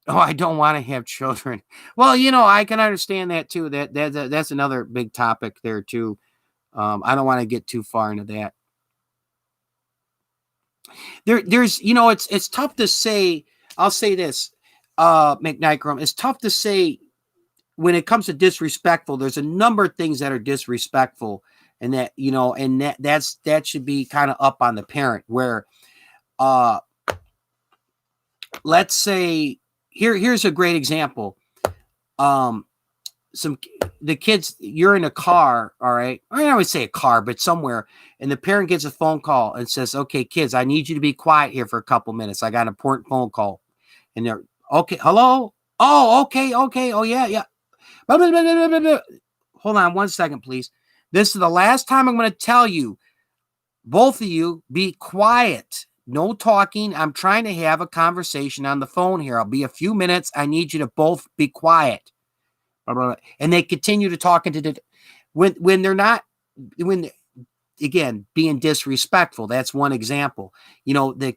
I don't want to have children. Well, I can understand that too. That's another big topic there too. I don't want to get too far into that. There's, it's tough to say. I'll say this, McNichrom. It's tough to say when it comes to disrespectful. There's a number of things that are disrespectful, and that should be kind of up on the parent. Where, uh, let's say here's a great example. Um, the kids, you're in a car, all right. I don't always say a car, but somewhere, and the parent gets a phone call and says, okay, kids, I need you to be quiet here for a couple minutes. I got an important phone call. And they're, okay, hello. Oh, okay. Oh, yeah. Blah, blah, blah, blah, blah, blah. Hold on 1 second, please. This is the last time I'm going to tell you, both of you, be quiet. No talking. I'm trying to have a conversation on the phone here. I'll be a few minutes. I need you to both be quiet. And they continue to talk into the when they're not, when again, being disrespectful. That's one example. The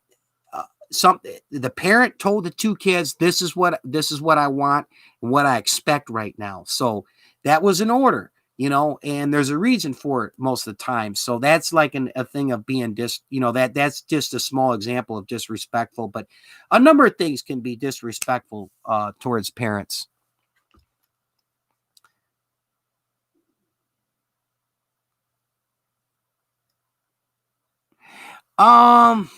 parent told the two kids, this is what I want and what I expect right now. So that was an order. and there's a reason for it most of the time. So that's like a thing of being that's just a small example of disrespectful, but a number of things can be disrespectful towards parents. Um,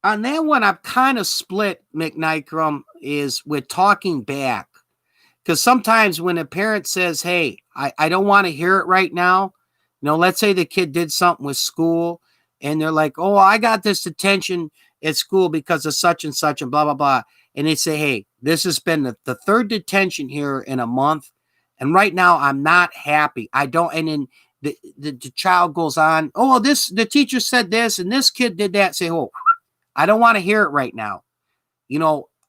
on that one, I'm kind of split, McNicrum, is with talking back. Because sometimes when a parent says, hey, I don't want to hear it right now, let's say the kid did something with school and they're like, oh, I got this detention at school because of such and such and blah, blah, blah. And they say, hey, this has been the third detention here in a month. And right now I'm not happy. I don't. And then the child goes on, oh, the teacher said this and this kid did that. Say, oh, I don't want to hear it right now.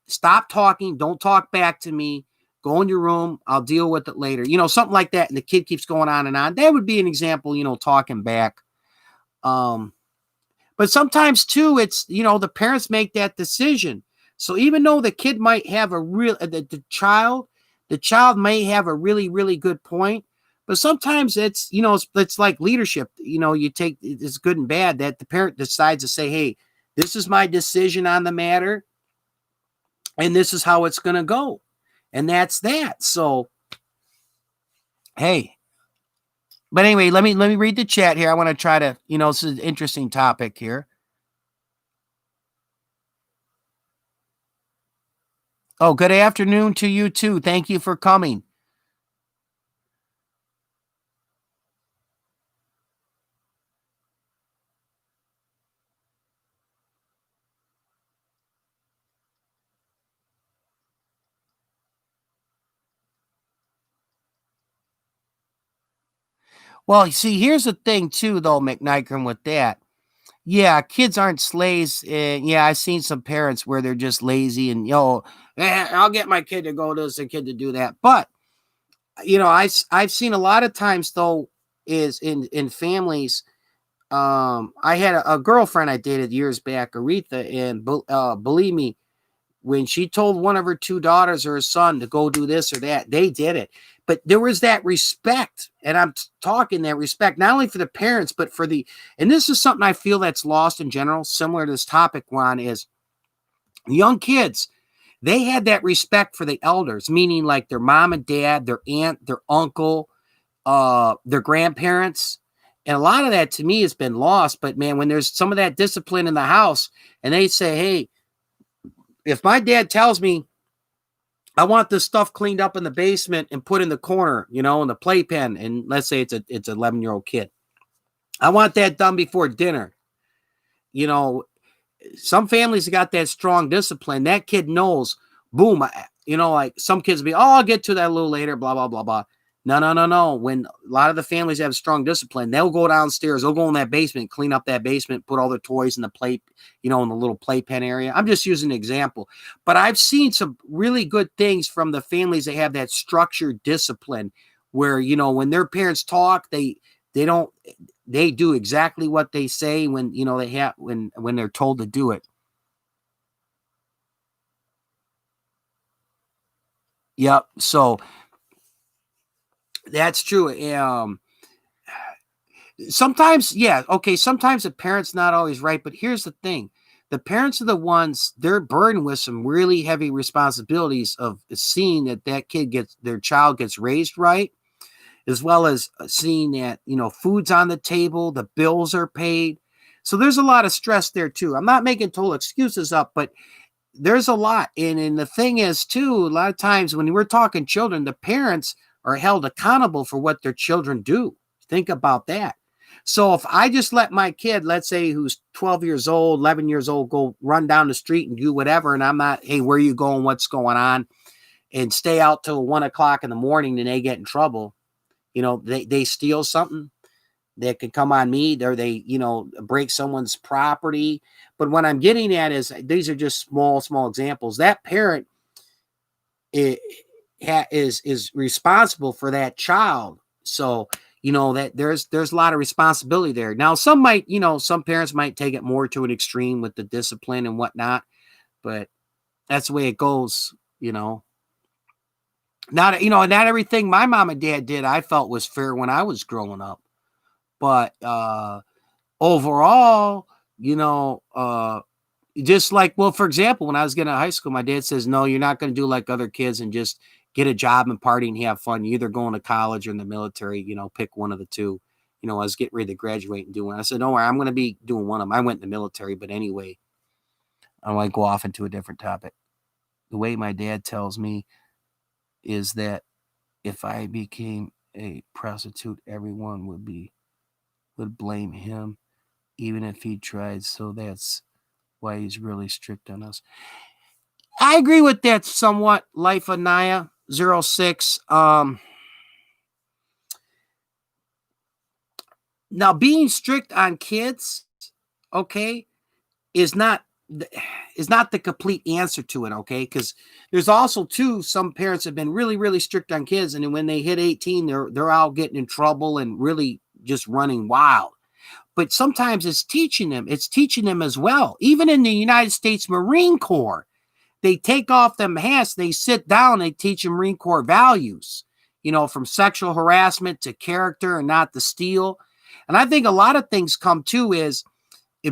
Stop talking. Don't talk back to me. Go in your room. I'll deal with it later. Something like that. And the kid keeps going on and on. That would be an example, talking back. But sometimes too, it's, the parents make that decision. So even though the kid might have the child may have a really, really good point, but sometimes it's like leadership. You take it's good and bad that the parent decides to say, hey, this is my decision on the matter. And this is how it's going to go. And that's that. So, hey, but anyway, let me read the chat here. I want to try to, this is an interesting topic here. Oh, good afternoon to you too. Thank you for coming. Well, see, here's the thing too, though, McNicrum, with that. Yeah, kids aren't slaves. And yeah, I've seen some parents where they're just lazy and, I'll get my kid to go to this, a kid to do that. But, I've seen a lot of times, though, is in families. I had a girlfriend I dated years back, Aretha, and believe me, when she told one of her two daughters or her son to go do this or that, they did it. But there was that respect, and I'm talking that respect not only for the parents, but and this is something I feel that's lost in general, similar to this topic, Juan, is young kids. They had that respect for the elders, meaning like their mom and dad, their aunt, their uncle, their grandparents. And a lot of that to me has been lost. But man, when there's some of that discipline in the house and they say, hey, if my dad tells me I want this stuff cleaned up in the basement and put in the corner, in the playpen, and let's say it's an 11-year-old kid, I want that done before dinner. Some families got that strong discipline. That kid knows, boom, like some kids be, oh, I'll get to that a little later, blah, blah, blah, blah. No. When a lot of the families have strong discipline, they'll go downstairs, they'll go in that basement, clean up that basement, put all the toys in the plate, in the little playpen area. I'm just using an example. But I've seen some really good things from the families that have that structured discipline where, when their parents talk, they do exactly what they say when, they have, when they're told to do it. Yep. So that's true. Sometimes, yeah, okay, sometimes the parent's not always right, but here's the thing. The parents are the ones, they're burdened with some really heavy responsibilities of seeing that their child gets raised right, as well as seeing that, food's on the table, the bills are paid. So there's a lot of stress there too. I'm not making total excuses up, but there's a lot. And the thing is too, a lot of times when we're talking children, the parents are held accountable for what their children do. Think about that. So if I just let my kid, let's say who's 12 years old, 11 years old, go run down the street and do whatever, and I'm not, hey, where are you going? What's going on? And stay out till 1:00 in the morning and they get in trouble. They steal something that could come on me, or they, break someone's property. But what I'm getting at is these are just small examples. That parent is responsible for that child. So, that there's a lot of responsibility there. Now, some parents might take it more to an extreme with the discipline and whatnot, but that's the way it goes. Not everything my mom and dad did I felt was fair when I was growing up. But overall, you know, just like, well, for example, when I was getting out of high school, my dad says, no, you're not going to do like other kids and just get a job and party and have fun. You're either going to college or in the military, pick one of the two. I was getting ready to graduate and do one. I said, don't worry, I'm going to be doing one of them. I went in the military, but anyway, I want to go off into a different topic. The way my dad tells me is that if I became a prostitute, everyone would blame him, even if he tried. So that's why he's really strict on us. I agree with that somewhat. Life of Naya 06. Now being strict on kids, okay, is not the complete answer to it, okay? Because there's also too some parents have been really really strict on kids, and then when they hit 18, they're out getting in trouble and really just running wild. But sometimes it's teaching them as well. Even in the United States Marine Corps, they take off them hats, they sit down, they teach them Marine Corps values, from sexual harassment to character and not to steal. And I think a lot of things come too is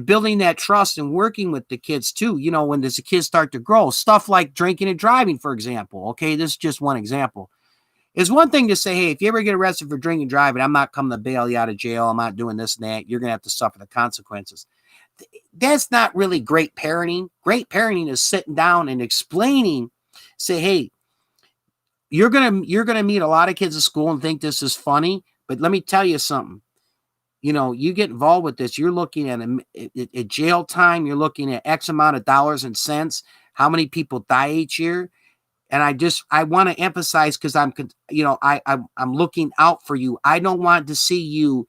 building that trust and working with the kids too. When does the kids start to grow? Stuff like drinking and driving, for example. Okay, this is just one example. It's one thing to say, hey, if you ever get arrested for drinking and driving, I'm not coming to bail you out of jail. I'm not doing this and that. You're going to have to suffer the consequences. That's not really great parenting. Great parenting is sitting down and explaining, say, hey, you're gonna meet a lot of kids at school and think this is funny, but let me tell you something. You get involved with this, you're looking at a jail time, you're looking at X amount of dollars and cents, how many people die each year. And I want to emphasize, because I'm looking out for you. I don't want to see you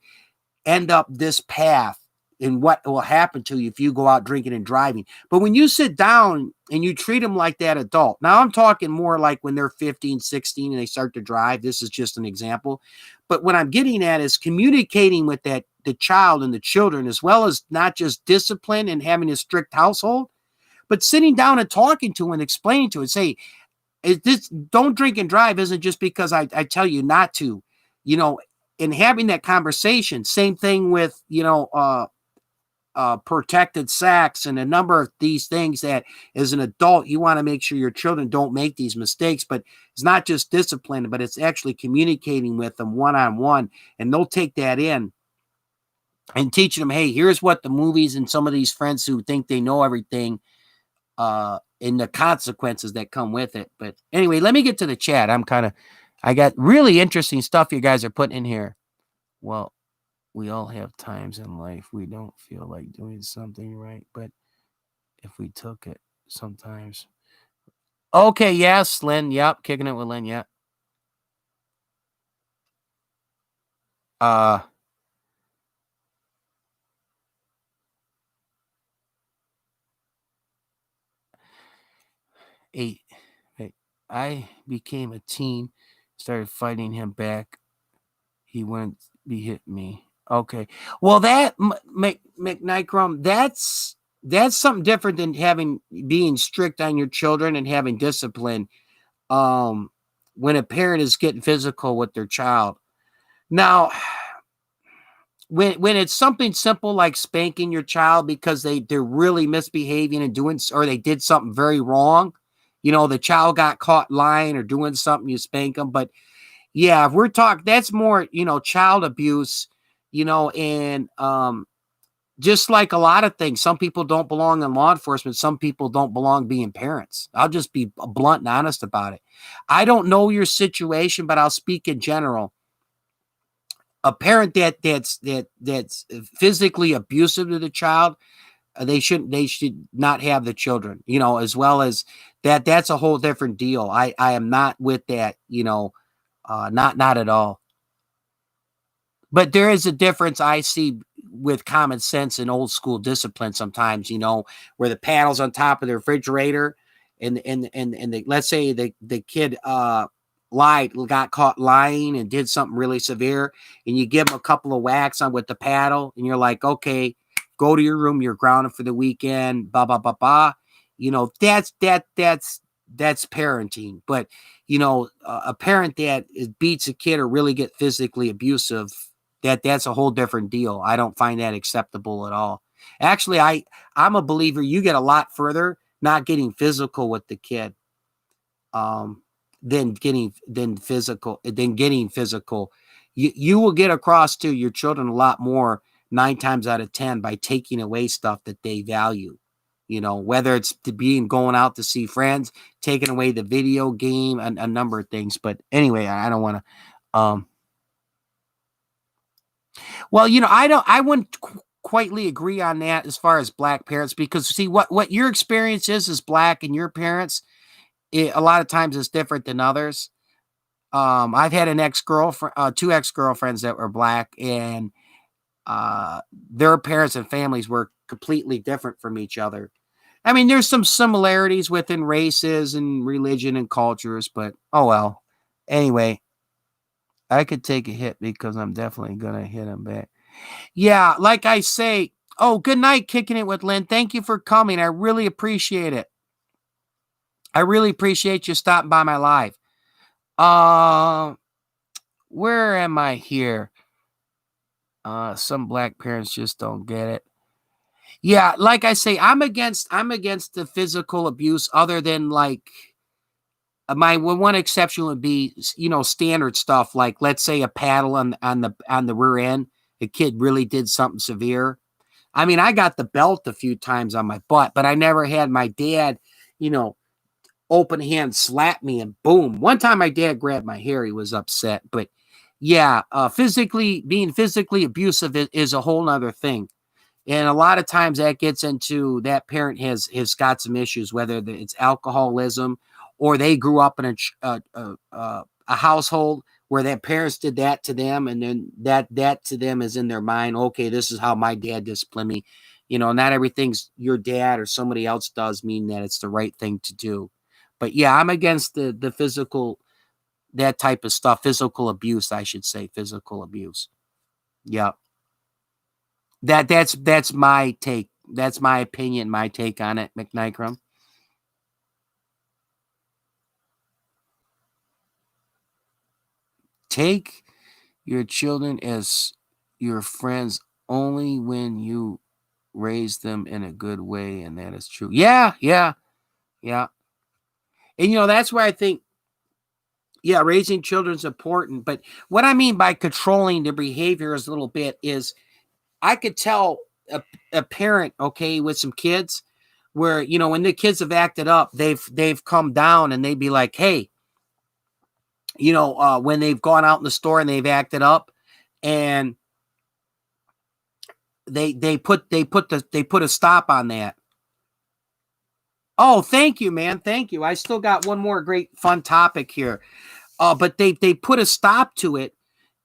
end up this path and what will happen to you if you go out drinking and driving. But when you sit down and you treat them like that adult, now I'm talking more like when they're 15, 16 and they start to drive. This is just an example. But what I'm getting at is communicating with the child and the children, as well as not just discipline and having a strict household, but sitting down and talking to them and explaining to it, say, this don't drink and drive isn't just because I tell you not to, and having that conversation. Same thing with, protected sex and a number of these things that as an adult, you want to make sure your children don't make these mistakes. But it's not just discipline, but it's actually communicating with them one-on-one, and they'll take that in and teaching them, hey, here's what the movies and some of these friends who think they know everything, and the consequences that come with it. But anyway, let me get to the chat. I got really interesting stuff you guys are putting in here. Well, we all have times in life we don't feel like doing something right, but if we took it sometimes. Okay, yes, Lynn. Yep, kicking it with Lynn. Yep. Eight. I became a teen, started fighting him back. He wouldn't be hitting me. Okay. Well, that McNicrom, that's something different than being strict on your children and having discipline. When a parent is getting physical with their child. Now, when it's something simple like spanking your child because they're really misbehaving and doing, or they did something very wrong, the child got caught lying or doing something, you spank them. But yeah, if we're talking, that's more, child abuse, and just like a lot of things, some people don't belong in law enforcement. Some people don't belong being parents. I'll just be blunt and honest about it. I don't know your situation, but I'll speak in general. A parent that's physically abusive to the child, they should not have the children, as well as that. That's a whole different deal. I am not with that, not at all. But there is a difference I see with common sense and old school discipline sometimes, where the panel's on top of the refrigerator and let's say the kid got caught lying and did something really severe, and you give them a couple of whacks on with the paddle, and you're like, okay, go to your room, you're grounded for the weekend, blah blah blah blah. That's that's parenting. But a parent that beats a kid or really get physically abusive, that's a whole different deal. I don't find that acceptable at all. Actually, I'm a believer you get a lot further not getting physical with the kid, than getting physical. You will get across to your children a lot more 9 times out of 10 by taking away stuff that they value. Whether it's going out to see friends, taking away the video game, a number of things. But anyway, I don't want to. Well, I wouldn't quietly agree on that as far as black parents, because see what your experience is as black and your parents, a lot of times is different than others. I've had an ex-girlfriend, 2 ex-girlfriends that were black, and their parents and families were completely different from each other. I mean, there's some similarities within races and religion and cultures, but oh well. Anyway, I could take a hit because I'm definitely going to hit him back. Yeah, like I say, good night, Kicking It with Lynn. Thank you for coming. I really appreciate it. I really appreciate you stopping by my live. Where am I here? Some black parents just don't get it. Yeah, like I say, I'm against the physical abuse, other than like my one exception would be, standard stuff, like let's say a paddle on the rear end. The kid really did something severe. I mean, I got the belt a few times on my butt, but I never had my dad, open hand slap me and boom. One time my dad grabbed my hair, he was upset. But yeah, being physically abusive is a whole nother thing. And a lot of times that gets into that parent has got some issues, whether it's alcoholism or they grew up in a household where their parents did that to them, and then that to them is in their mind. Okay, this is how my dad disciplined me. Not everything's your dad or somebody else does mean that it's the right thing to do. But yeah, I'm against the physical, that type of stuff. Physical abuse, I should say. Physical abuse. Yeah. That's my take. That's my opinion, my take on it, McNikram. Take your children as your friends only when you raise them in a good way, and that is true. Yeah. And that's where I think, yeah, raising children is important. But what I mean by controlling their behavior is a little bit is, I could tell a parent, okay, with some kids where, when the kids have acted up, they've come down and they'd be like, hey, when they've gone out in the store and they've acted up, and they put a stop on that. Oh, thank you, man. Thank you. I still got one more great fun topic here. But they put a stop to it.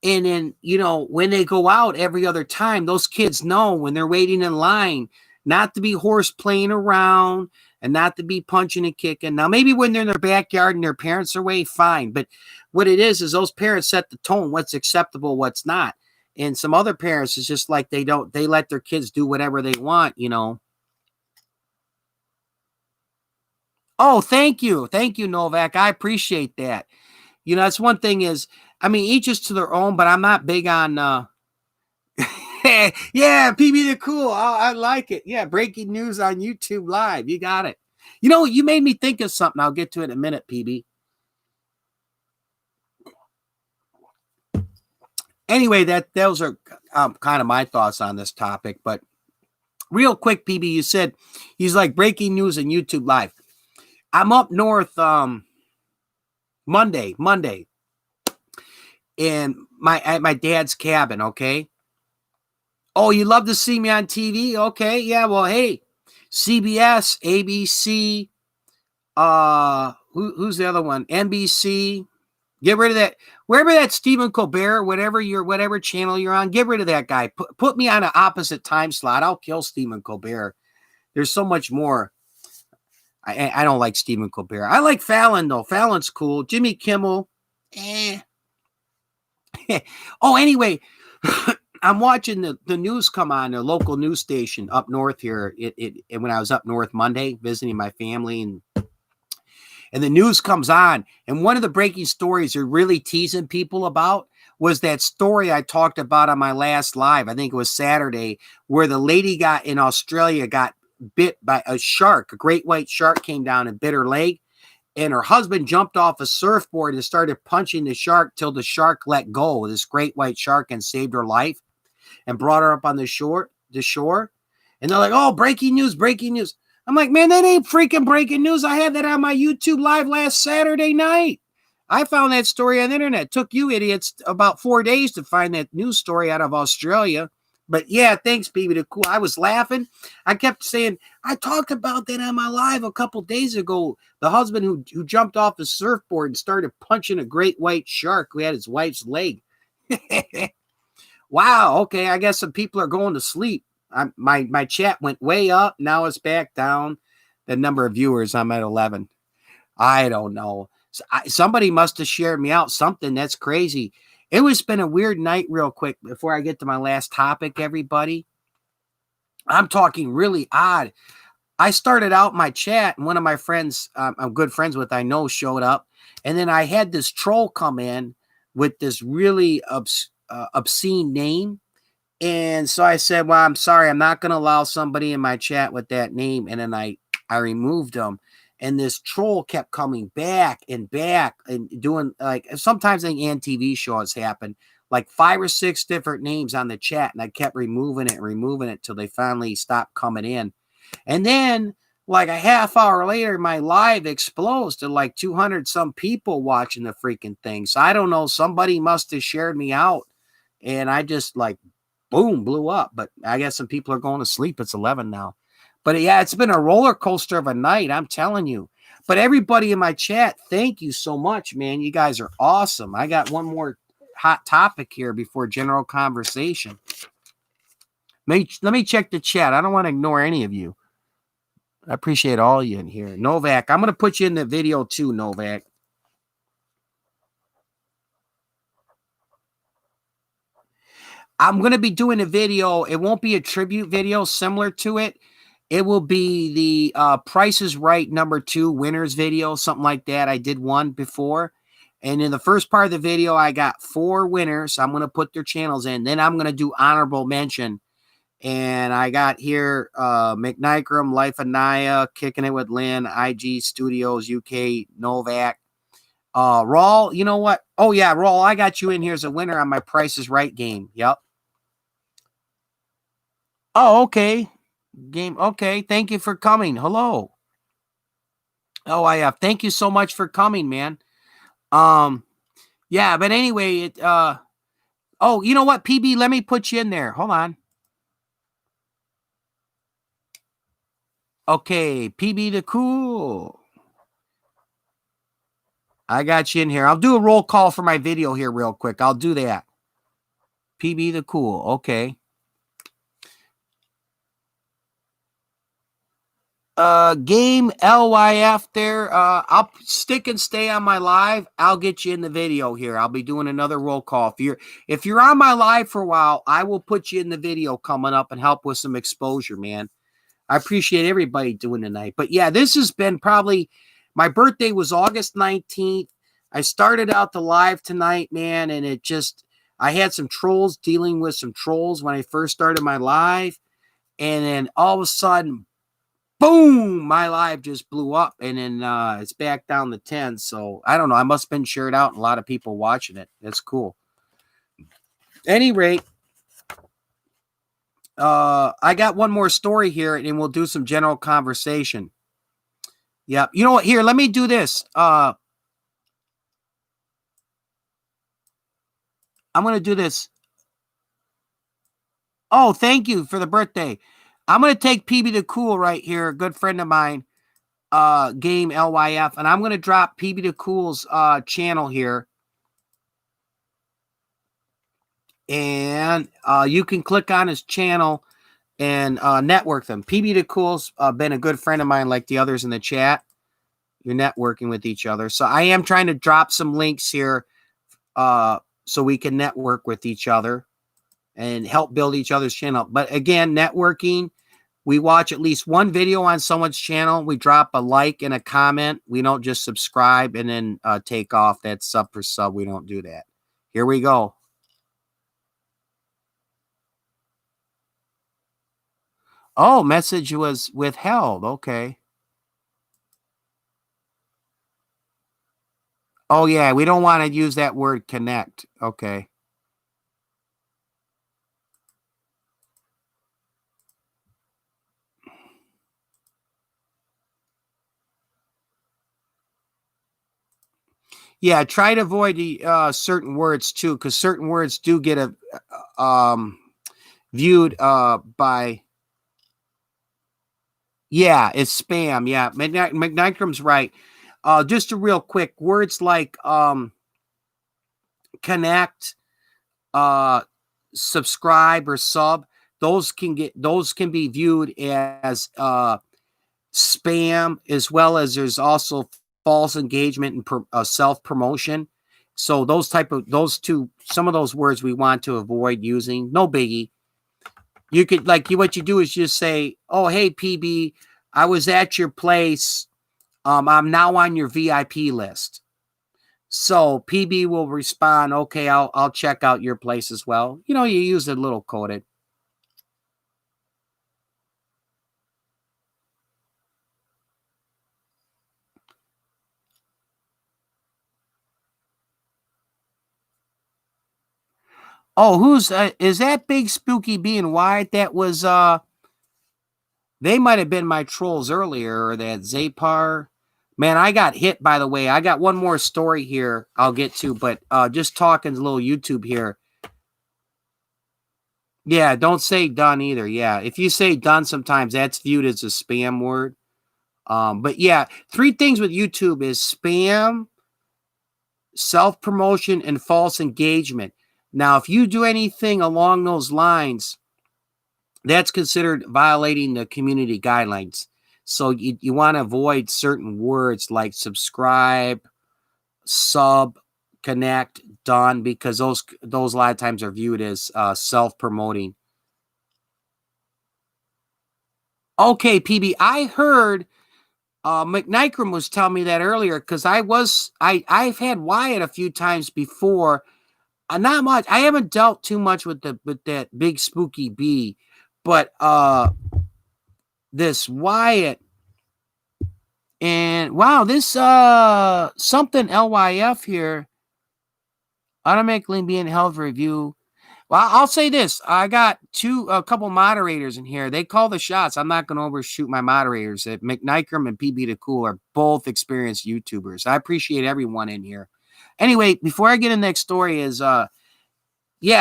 And then, when they go out every other time, those kids know when they're waiting in line not to be horse playing around and not to be punching and kicking. Now, maybe when they're in their backyard and their parents are away, fine. But what it is those parents set the tone, what's acceptable, what's not. And some other parents is just like they let their kids do whatever they want, Oh, thank you. Thank you, Novak. I appreciate that. That's one thing is, I mean, each is to their own, but I'm not big on, yeah, PB, they're cool. I like it. Yeah, breaking news on YouTube Live. You got it. You made me think of something. I'll get to it in a minute, PB. Anyway, those are kind of my thoughts on this topic. But real quick, PB, you said he's like breaking news on YouTube Live. I'm up north Monday, in my dad's cabin, okay? Oh, you love to see me on TV? Okay, yeah, well, hey, CBS, ABC, who's the other one? NBC. Get rid of that. Wherever that Stephen Colbert, whatever channel you're on, get rid of that guy. Put me on an opposite time slot. I'll kill Stephen Colbert. There's so much more. I don't like Stephen Colbert. I like Fallon, though. Fallon's cool. Jimmy Kimmel. Oh, anyway, I'm watching the news come on, the local news station up north here. When I was up north Monday visiting my family, and the news comes on. And one of the breaking stories they're really teasing people about was that story I talked about on my last live. I think it was Saturday, where the lady in Australia got bit by a shark. A great white shark came down and bit her leg. And her husband jumped off a surfboard and started punching the shark till the shark let go, this great white shark, and saved her life and brought her up on the shore. And they're like, oh, breaking news, breaking news. I'm like, man, that ain't freaking breaking news. I had that on my YouTube live last Saturday night. I found that story on the internet. It took you idiots about 4 days to find that news story out of Australia. But yeah, thanks, BB the Cool. I was laughing. I kept saying, I talked about that on my live a couple days ago. The husband who jumped off the surfboard and started punching a great white shark who had his wife's leg. Wow. Okay. I guess some people are going to sleep. My chat went way up. Now it's back down. The number of viewers, I'm at 11. I don't know. Somebody must have shared me out something. That's crazy. It was been a weird night real quick before I get to my last topic, everybody. I'm talking really odd. I started out my chat and one of my friends I'm good friends with, I know, showed up. And then I had this troll come in with this really obscene name. And so I said, well, I'm sorry, I'm not going to allow somebody in my chat with that name. And then I removed them. And this troll kept coming back and doing, like, sometimes I think on TV shows happen, like 5 or 6 different names on the chat. And I kept removing it till they finally stopped coming in. And then like a half hour later, my live explodes to like 200 some people watching the freaking thing. So I don't know, somebody must have shared me out. And I just like, boom, blew up. But I guess some people are going to sleep. It's 11 now. But yeah, it's been a roller coaster of a night, I'm telling you. But everybody in my chat, thank you so much, man. You guys are awesome. I got one more hot topic here before general conversation. Let me check the chat. I don't want to ignore any of you. I appreciate all you in here. Novak, I'm going to put you in the video too, Novak. I'm going to be doing a video. It won't be a tribute video similar to it. It will be the Price is Right #2 winners video, something like that. I did one before. And in the first part of the video, I got 4 winners. I'm going to put their channels in. Then I'm going to do honorable mention. And I got here McNikram, Life of Naya, Kicking It with Lynn, IG Studios, UK, Novak. Rawl, you know what? Oh, yeah, Rawl, I got you in here as a winner on my Price is Right game. Yep. Oh, okay. Game. Okay. Thank you for coming. Hello. Oh, I have. Thank you so much for coming, man. Yeah, but anyway, oh, you know what, PB, let me put you in there. Hold on. Okay, PB the Cool. I got you in here. I'll do a roll call for my video here real quick. I'll do that. PB the Cool. Okay. Game LYF there. I'll stick and stay on my live. I'll get you in the video here. I'll be doing another roll call. If you're on my live for a while, I will put you in the video coming up and help with some exposure, man. I appreciate everybody doing tonight. But yeah, this has been probably, my birthday was August 19th. I started out the live tonight, man, and I had some trolls, dealing with some trolls when I first started my live. And then all of a sudden, boom, my live just blew up, and then it's back down to 10. So I don't know. I must have been shared out and a lot of people watching it. That's cool. At any rate, I got one more story here, and we'll do some general conversation. Yep. You know what? Here, let me do this. I'm going to do this. Oh, thank you for the birthday. I'm going to take PB the Cool right here, a good friend of mine, game LYF, and I'm going to drop PB the Cool's channel here. And you can click on his channel and network them. PB the Cool's been a good friend of mine, like the others in the chat. You're networking with each other. So I am trying to drop some links here so we can network with each other and help build each other's channel. But again, networking We watch at least one video on someone's channel. We drop a like and a comment. We don't just subscribe and then take off. That sub for sub. We don't do that. Here we go. Oh, message was withheld. Okay. Oh, yeah. We don't want to use that word connect. Okay. Yeah, try to avoid the certain words too, because certain words do get viewed by. Yeah, it's spam. Yeah, McNitrum's right. Just a real quick words like connect, uh, subscribe or sub. Those can be viewed as spam, as well as there's also false engagement and self promotion. So those two, some of those words we want to avoid using. No biggie. You could what you do is just say, "Oh, hey PB, I was at your place. I'm now on your VIP list." So PB will respond, "Okay, I'll check out your place as well." You use a little coded. Oh, who's is that Big Spooky B and Wyatt? That was they might have been my trolls earlier, or that Zapar. Man, I got hit, by the way. I got one more story here I'll get to, but just talking a little YouTube here. Yeah, don't say done either. Yeah, if you say done, sometimes that's viewed as a spam word. But yeah, three things with YouTube is spam, self-promotion, and false engagement. Now, if you do anything along those lines, that's considered violating the community guidelines. So you want to avoid certain words like subscribe, sub, connect, done, because those a lot of times are viewed as self-promoting. Okay, PB, I heard McNichram was telling me that earlier, because I've had Wyatt a few times before. Not much. I haven't dealt too much with that Big Spooky bee, but this Wyatt, and wow, this something LYF here automatically being held for review. Well, I'll say this: I got a couple moderators in here. They call the shots. I'm not going to overshoot my moderators. McNichram and PB the Cool are both experienced YouTubers. I appreciate everyone in here. Anyway, before I get in the next story, yeah,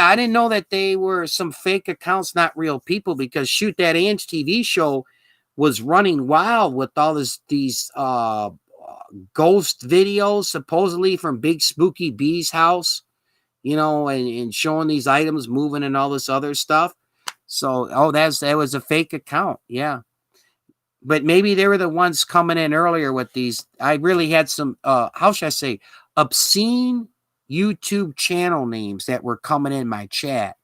I didn't know that they were some fake accounts, not real people, because shoot, that Ange TV show was running wild with all these ghost videos supposedly from Big Spooky B's house, and showing these items moving and all this other stuff. So, that was a fake account. Yeah. But maybe they were the ones coming in earlier with these. I really had some, how should I say, obscene YouTube channel names that were coming in my chat.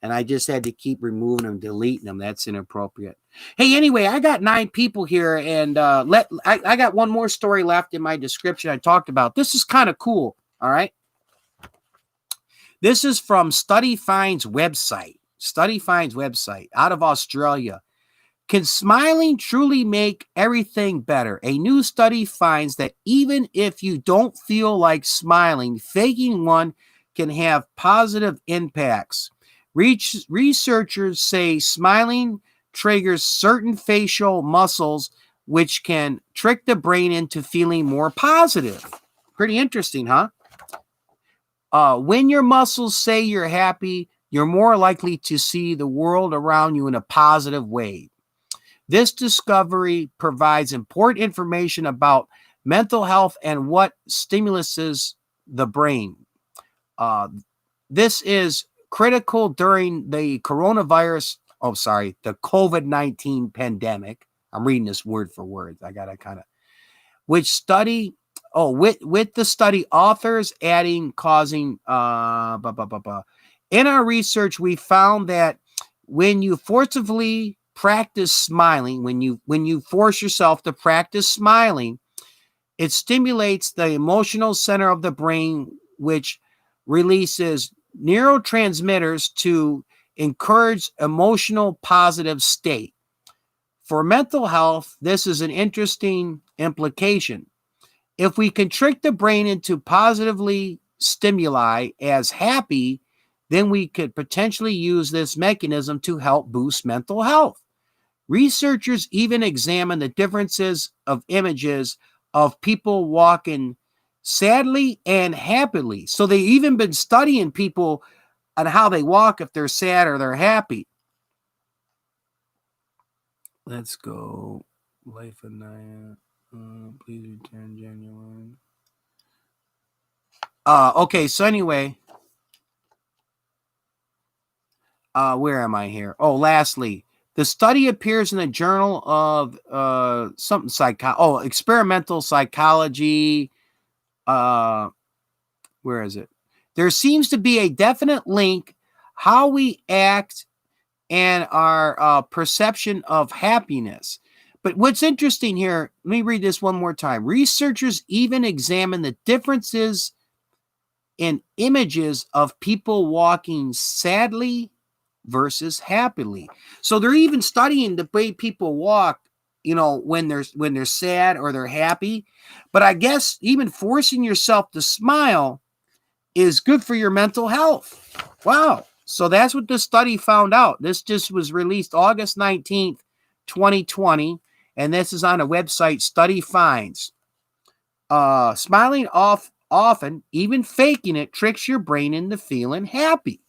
And I just had to keep removing them, deleting them. That's inappropriate. Hey, anyway, I got 9 people here, and I got one more story left in my description I talked about. This is kind of cool. All right. This is from Study Finds website out of Australia. Can smiling truly make everything better? A new study finds that even if you don't feel like smiling, faking one can have positive impacts. Researchers say smiling triggers certain facial muscles, which can trick the brain into feeling more positive. Pretty interesting, huh? When your muscles say you're happy, you're more likely to see the world around you in a positive way. This discovery provides important information about mental health and what stimulates the brain. This is critical during the the COVID-19 pandemic. I'm reading this word for word. I got to kind of, with the study authors causing, in our research, we found that when you forcibly practice smiling, when you force yourself to practice smiling, it stimulates the emotional center of the brain, which releases neurotransmitters to encourage emotional positive state. For mental health, this is an interesting implication. If we can trick the brain into positively stimuli as happy, then we could potentially use this mechanism to help boost mental health. Researchers even examine the differences of images of people walking sadly and happily. So they even been studying people on how they walk, if they're sad or they're happy. Let's go. Life of Naya. Please return genuine. Okay, so anyway, where am I here? Oh, lastly, the study appears in the Journal of experimental psychology. Where is it? There seems to be a definite link how we act and our perception of happiness. But what's interesting here, let me read this one more time. Researchers even examine the differences in images of people walking sadly versus happily. So they're even studying the way people walk, when they're sad or they're happy. But I guess even forcing yourself to smile is good for your mental health. Wow. So that's what this study found out. This just was released August 19th, 2020. And this is on a website, Study Finds. Smiling often, even faking it, tricks your brain into feeling happy.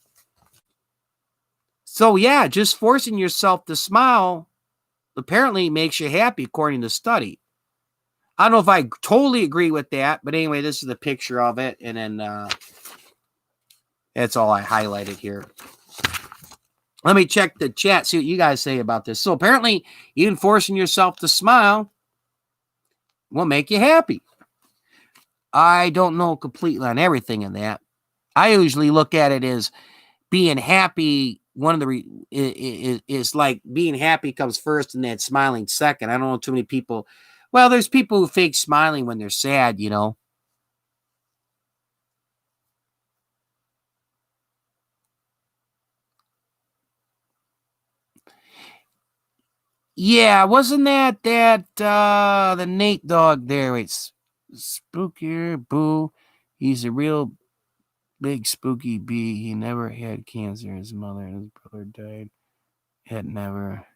So yeah, just forcing yourself to smile apparently makes you happy, according to the study. I don't know if I totally agree with that, but anyway, this is the picture of it. And then that's all I highlighted here. Let me check the chat, see what you guys say about this. So apparently, even forcing yourself to smile will make you happy. I don't know completely on everything in that. I usually look at it as being happy. One of the is like being happy comes first and then smiling second. I don't know too many people. Well, there's people who fake smiling when they're sad, Yeah, wasn't that the Nate dog there? Wait, Spookier Boo. He's a real big spooky bee. He never had cancer. His mother and his brother died. Had never.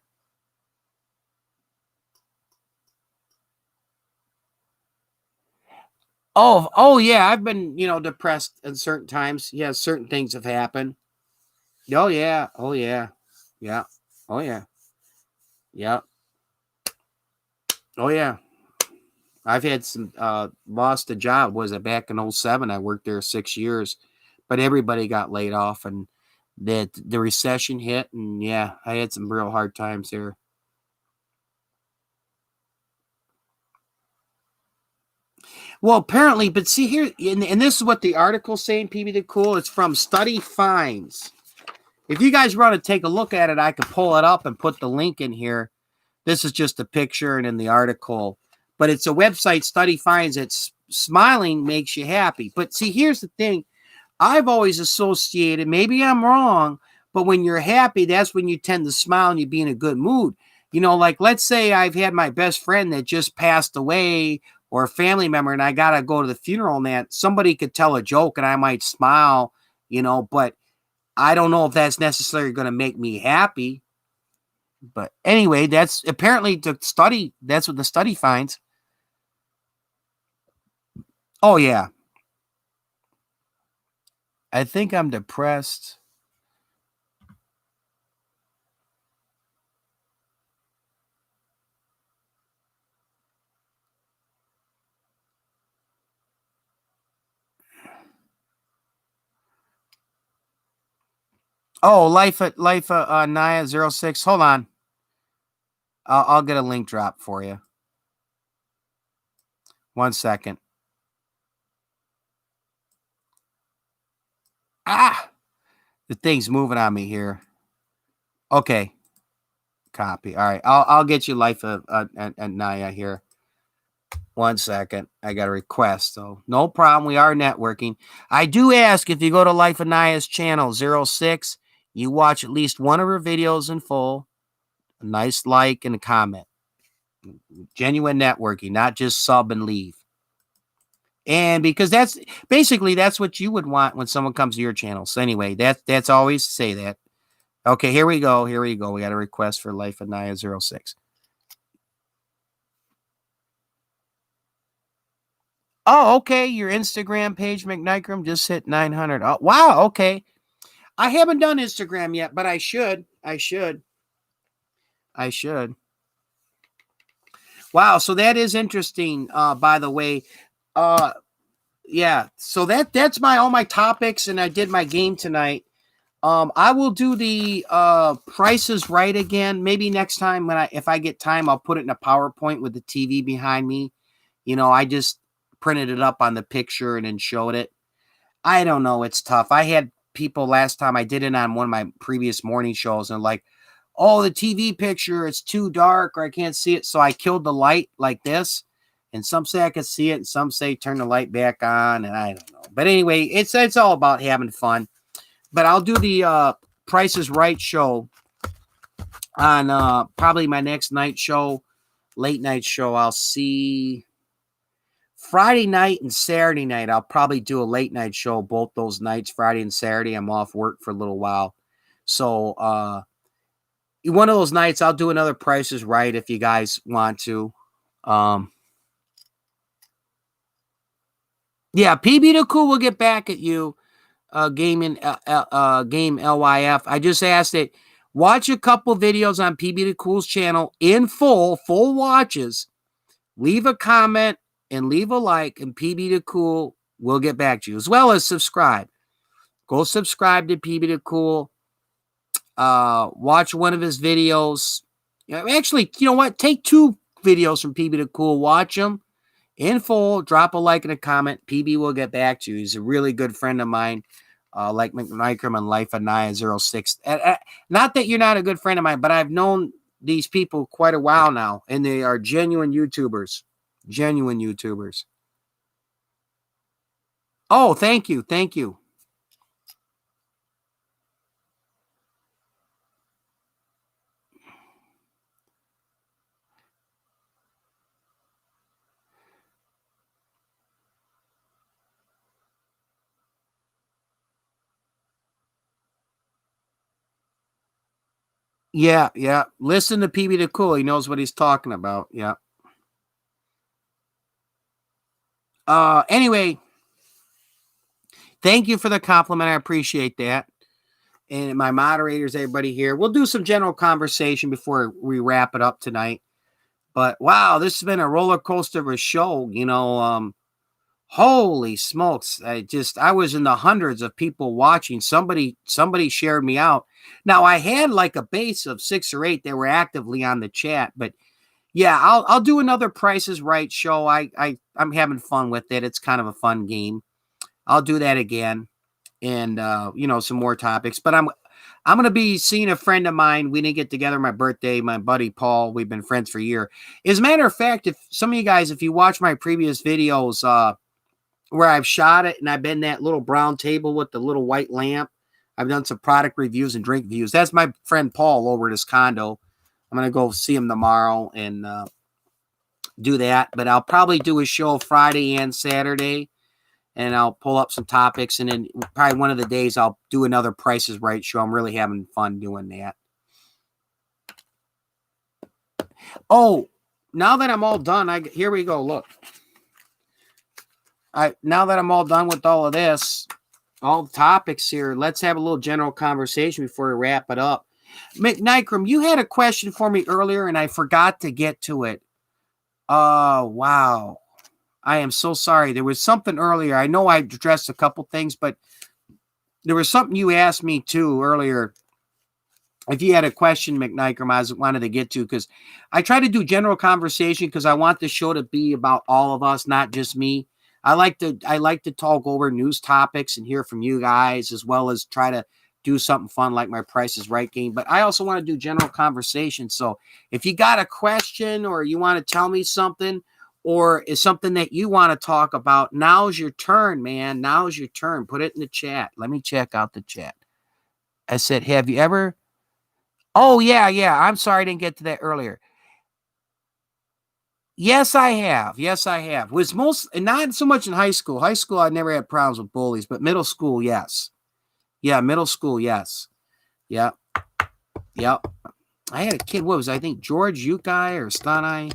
Oh yeah. I've been, depressed at certain times. Yeah, certain things have happened. Oh yeah. Oh yeah. Yeah. Oh yeah. Yeah. Oh yeah. I've had some lost a job. Was it back in 07? I worked there 6 years, but everybody got laid off and that the recession hit, and yeah, I had some real hard times there. Well, apparently, but see here, and this is what the article's saying, PB the Cool. It's from Study Finds. If you guys want to take a look at it, I can pull it up and put the link in here. This is just a picture and in the article. But it's a website, Study Finds, that smiling makes you happy. But see, here's the thing. I've always associated, maybe I'm wrong, but when you're happy, that's when you tend to smile and you be in a good mood. Like let's say I've had my best friend that just passed away or a family member and I got to go to the funeral and that somebody could tell a joke and I might smile, but I don't know if that's necessarily going to make me happy. But anyway, that's apparently the study. That's what the study finds. Oh, yeah. I think I'm depressed. Oh, Life Naya 06. Hold on. I'll get a link drop for you. 1 second. Ah, the thing's moving on me here. Okay. Copy. All right. I'll get you Life of Naya here. 1 second. I got a request, so no problem. We are networking. I do ask if you go to Life of Naya's channel 06, you watch at least one of her videos in full, a nice like and a comment. Genuine networking, not just sub and leave. And because that's basically that's what you would want when someone comes to your channel. So anyway, that's always say that. Okay, here we go. Here we go. We got a request for Life of Naya 06. Oh, okay. Your Instagram page, McNikram, just hit 900. Oh, wow. Okay. I haven't done Instagram yet, but I should. I should. Wow. So that is interesting. By the way, yeah. So that's all my topics, and I did my game tonight. I will do the Price is Right again. Maybe next time if I get time, I'll put it in a PowerPoint with the TV behind me. I just printed it up on the picture and then showed it. I don't know. It's tough. I had people last time I did it on one of my previous morning shows and like, oh, the TV picture, it's too dark or I can't see it. So I killed the light like this. And some say I can see it and some say turn the light back on. And I don't know. But anyway, it's all about having fun. But I'll do the Price is Right show on probably my next night show, late night show. I'll see Friday night and Saturday night. I'll probably do a late night show both those nights, Friday and Saturday. I'm off work for a little while. So one of those nights, I'll do another Price is Right if you guys want to. Yeah, PB the Cool will get back at you. Game LYF. I just asked it. Watch a couple videos on PB the Cool's channel in full watches. Leave a comment and leave a like, and PB the Cool will get back to you, as well as subscribe. Go subscribe to PB the Cool. Watch one of his videos. Actually, you know what? Take 2 videos from PB the Cool. Watch them in full. Drop a like and a comment. PB will get back to you. He's a really good friend of mine. Like McNikram and Life of Naya 06. Not that you're not a good friend of mine, but I've known these people quite a while now, and they are genuine YouTubers. Genuine YouTubers. Oh, thank you. Thank you. Yeah, yeah. Listen to PB the Cool. He knows what he's talking about. Yeah. Anyway, thank you for the compliment. I appreciate that. And my moderators, everybody here. We'll do some general conversation before we wrap it up tonight. But wow, this has been a roller coaster of a show. Holy smokes. I was in the hundreds of people watching. Somebody shared me out. Now I had like a base of 6 or 8 that were actively on the chat, but yeah, I'll do another Price is Right show. I'm having fun with it. It's kind of a fun game. I'll do that again. And some more topics. But I'm going to be seeing a friend of mine. We didn't get together on my birthday. My buddy Paul. We've been friends for a year. As a matter of fact, if some of you guys, if you watch my previous videos, where I've shot it and I've been that little brown table with the little white lamp, I've done some product reviews and drink reviews. That's my friend Paul over at his condo. I'm going to go see him tomorrow and do that. But I'll probably do a show Friday and Saturday. And I'll pull up some topics. And then probably one of the days I'll do another Price is Right show. I'm really having fun doing that. Oh, now that I'm all done, here we go. Look. Now that I'm all done with all of this, all the topics here, let's have a little general conversation before we wrap it up. McNikram, you had a question for me earlier, and I forgot to get to it. Wow. I am so sorry. There was something earlier. I know I addressed a couple things, but there was something you asked me too earlier. If you had a question, McNikram, I wanted to get to, because I try to do general conversation because I want the show to be about all of us, not just me. I like to talk over news topics and hear from you guys, as well as try to do something fun like my Price is Right game, but I also want to do general conversation. So if you got a question or you want to tell me something or is something that you want to talk about, now's your turn, man. Now's your turn. Put it in the chat. Let me check out the chat. I said, have you ever? Oh, yeah, yeah. I'm sorry I didn't get to that earlier. Yes, I have. Yes, I have. Was not so much in high school. High school, I never had problems with bullies, but middle school, yes. Yeah, middle school, yes. Yeah, yeah. I had a kid. What was I think George Yukai or Stanai?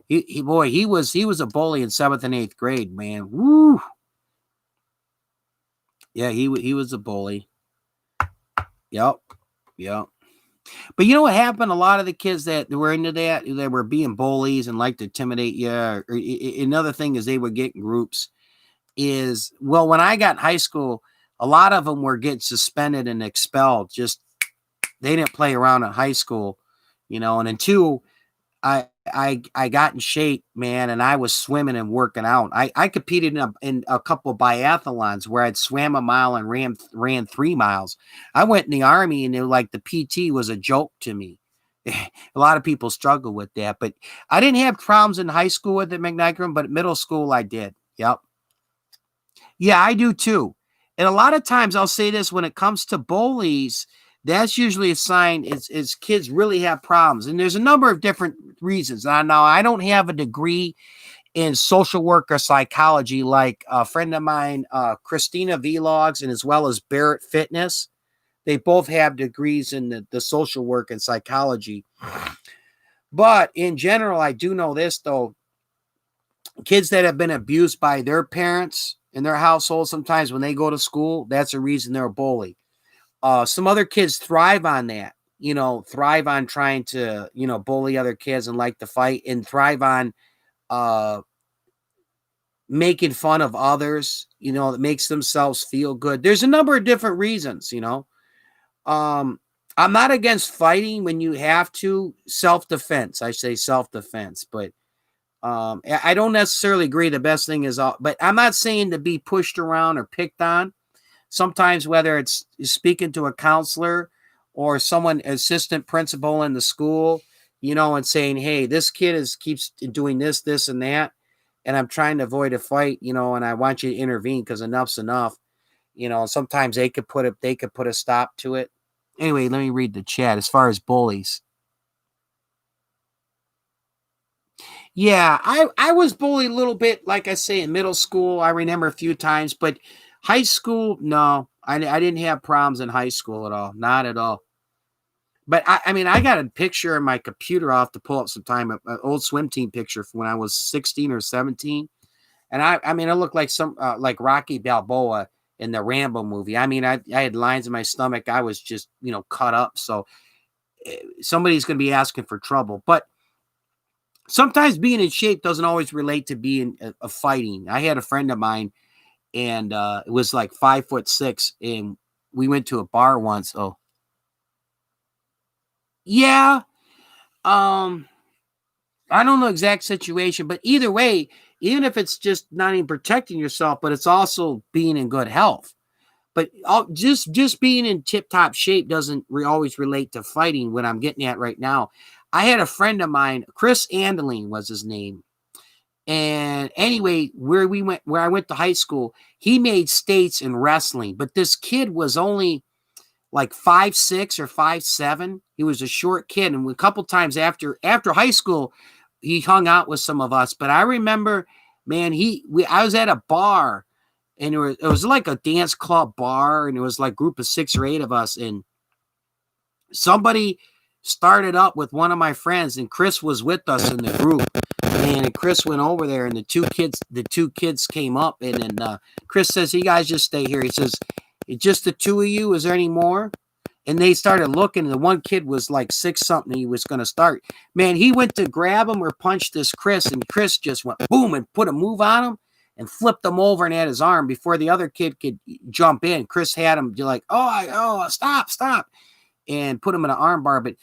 He was a bully in 7th and 8th grade, man. Woo. Yeah, he was a bully. Yep, yep. But you know what happened? A lot of the kids that were into that, they were being bullies and like to intimidate you. Another thing is they would get in groups. When I got in high school, a lot of them were getting suspended and expelled. Just they didn't play around in high school, And then two, I got in shape, man, and I was swimming and working out. I competed in a couple of biathlons where I'd swam a mile and ran 3 miles. I went in the Army and the PT was a joke to me. A lot of people struggle with that, but I didn't have problems in high school with it, McNigram, but middle school I did. Yep. Yeah, I do too. And a lot of times I'll say this when it comes to bullies, that's usually a sign is kids really have problems. And there's a number of different reasons. Now I don't have a degree in social work or psychology like a friend of mine, Christina Vlogs, and as well as Barrett Fitness. They both have degrees in the social work and psychology. But in general, I do know this, though. Kids that have been abused by their parents in their household, sometimes when they go to school, that's a reason they're a bully. Some other kids thrive on that, thrive on trying to, bully other kids and like to fight and thrive on making fun of others, that makes themselves feel good. There's a number of different reasons, I'm not against fighting when you have to. Self-defense. I say self-defense, but I don't necessarily agree the best thing is, but I'm not saying to be pushed around or picked on. Sometimes whether it's speaking to a counselor or someone, assistant principal in the school, and saying, hey, this kid keeps doing this, and that, and I'm trying to avoid a fight, and I want you to intervene because enough's enough. Sometimes they could put a stop to it. Anyway, let me read the chat as far as bullies. Yeah, I was bullied a little bit, like I say, in middle school. I remember a few times, but high school, no. I didn't have problems in high school at all. Not at all. But I mean, I got a picture in my computer. I'll have to pull up sometime, an old swim team picture from when I was 16 or 17. And I mean, I looked like like Rocky Balboa in the Rambo movie. I mean, I had lines in my stomach. I was just, cut up. So somebody's going to be asking for trouble. But sometimes being in shape doesn't always relate to being a fighting. I had a friend of mine, and it was like 5'6", and we went to a bar once. Oh, yeah. I don't know exact situation, but either way, even if it's just not even protecting yourself, but it's also being in good health. But just being in tip-top shape doesn't always relate to fighting. What I'm getting at right now, I had a friend of mine, Chris Andeline was his name. And anyway, where I went to high school, he made states in wrestling, but this kid was only like 5'6" or 5'7". He was a short kid. And a couple times after high school, he hung out with some of us. But I remember, man, I was at a bar, and it was like a dance club bar, and it was like a group of 6 or 8 of us. And somebody started up with one of my friends, and Chris was with us in the group. And Chris went over there, and the two kids came up, and then Chris says, "You guys just stay here." He says, "It's just the two of you. Is there any more?" And they started looking, and the one kid was like 6 something. He was going to start. Man, he went to grab him or punch this Chris, and Chris just went boom and put a move on him and flipped him over and had his arm before the other kid could jump in. Chris had him like, oh, stop, and put him in an arm bar. But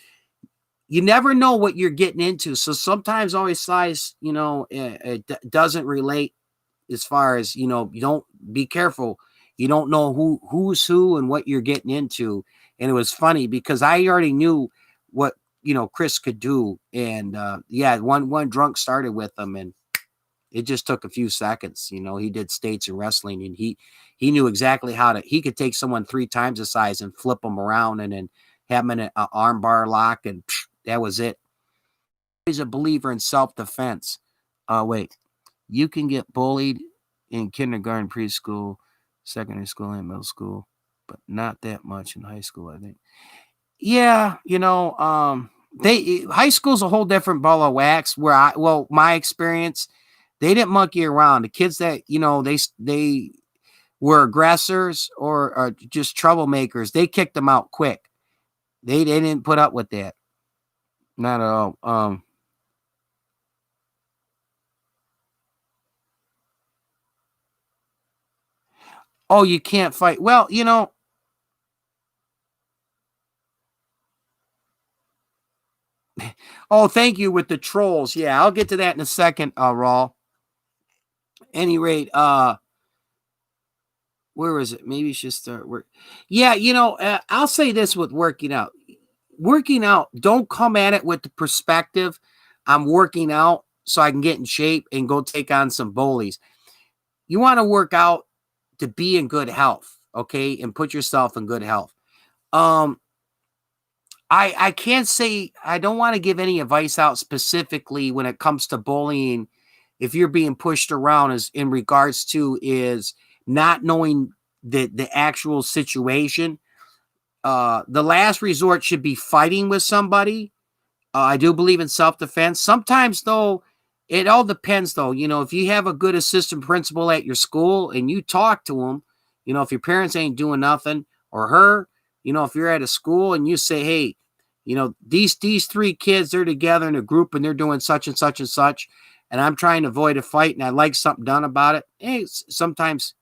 you never know what you're getting into. So sometimes always size, it doesn't relate as far as, you don't be careful. You don't know who's who and what you're getting into. And it was funny because I already knew what Chris could do. And yeah, one drunk started with him, and it just took a few seconds. He did states and wrestling, and he knew exactly he could take someone 3 times the size and flip them around and then have them in an arm bar lock, and that was it. He's a believer in self-defense. Wait, you can get bullied in kindergarten, preschool, secondary school, and middle school, but not that much in high school, I think. Yeah, they high school's a whole different ball of wax. My experience, they didn't monkey around. The kids that they were aggressors or just troublemakers, they kicked them out quick. They didn't put up with that, not at all. Oh, you can't fight. Well, oh, thank you with the trolls. Yeah, I'll get to that in a second, Raw. Any rate, where is it? Maybe you should start work. Yeah, I'll say this with working out. Working out, don't come at it with the perspective, I'm working out so I can get in shape and go take on some bullies. You want to work out to be in good health, okay? And put yourself in good health. Um, I can't say I don't want to give any advice out specifically when it comes to bullying. If you're being pushed around, is in regards to is not knowing the actual situation. The last resort should be fighting with somebody. I do believe in self-defense. Sometimes, though, it all depends, though. If you have a good assistant principal at your school and you talk to them, if your parents ain't doing nothing or her, if you're at a school and you say, hey, these 3 kids, they're together in a group and they're doing such and such and such, and I'm trying to avoid a fight and I'd like something done about it. Hey, sometimes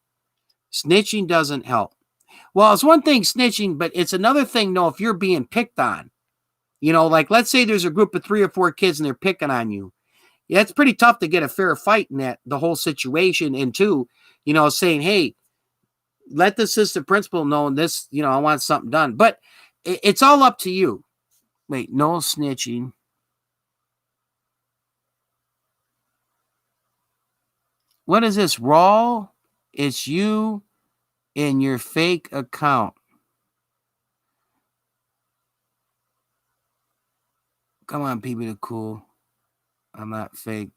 snitching doesn't help. Well, it's one thing snitching, but it's another thing, though, if you're being picked on. Like let's say there's a group of 3 or 4 kids and they're picking on you. Yeah, it's pretty tough to get a fair fight in the whole situation. And two, saying, hey, let the assistant principal know this, I want something done. But it's all up to you. Wait, no snitching. What is this? Raw? It's you in your fake account. Come on, people are cool. I'm not fake.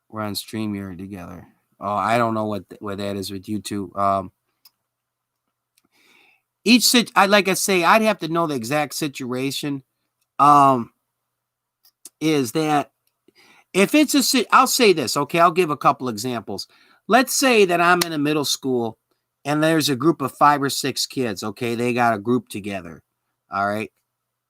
We're on StreamYard together. Oh, I don't know what that is with you two. Like I say, I'd have to know the exact situation. Um, is that if it's I'll say this, okay? I'll give a couple examples. Let's say that I'm in a middle school and there's a group of 5 or 6 kids. Okay, they got a group together. All right,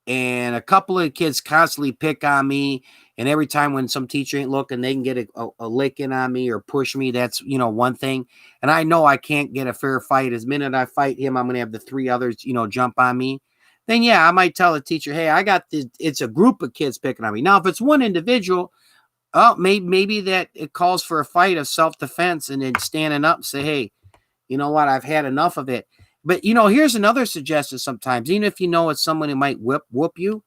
and a couple of kids constantly pick on me, and every time when some teacher ain't looking, they can get a licking on me or push me. That's one thing, and I know I can't get a fair fight. As minute I fight him, I'm gonna have the 3 others jump on me. Then yeah, I might tell the teacher, hey, I got this. It's a group of kids picking on me. Now if it's one individual, oh, maybe that it calls for a fight of self-defense and then standing up and say, hey, you know what, I've had enough of it. But here's another suggestion. Sometimes, even if it's someone who might whoop you,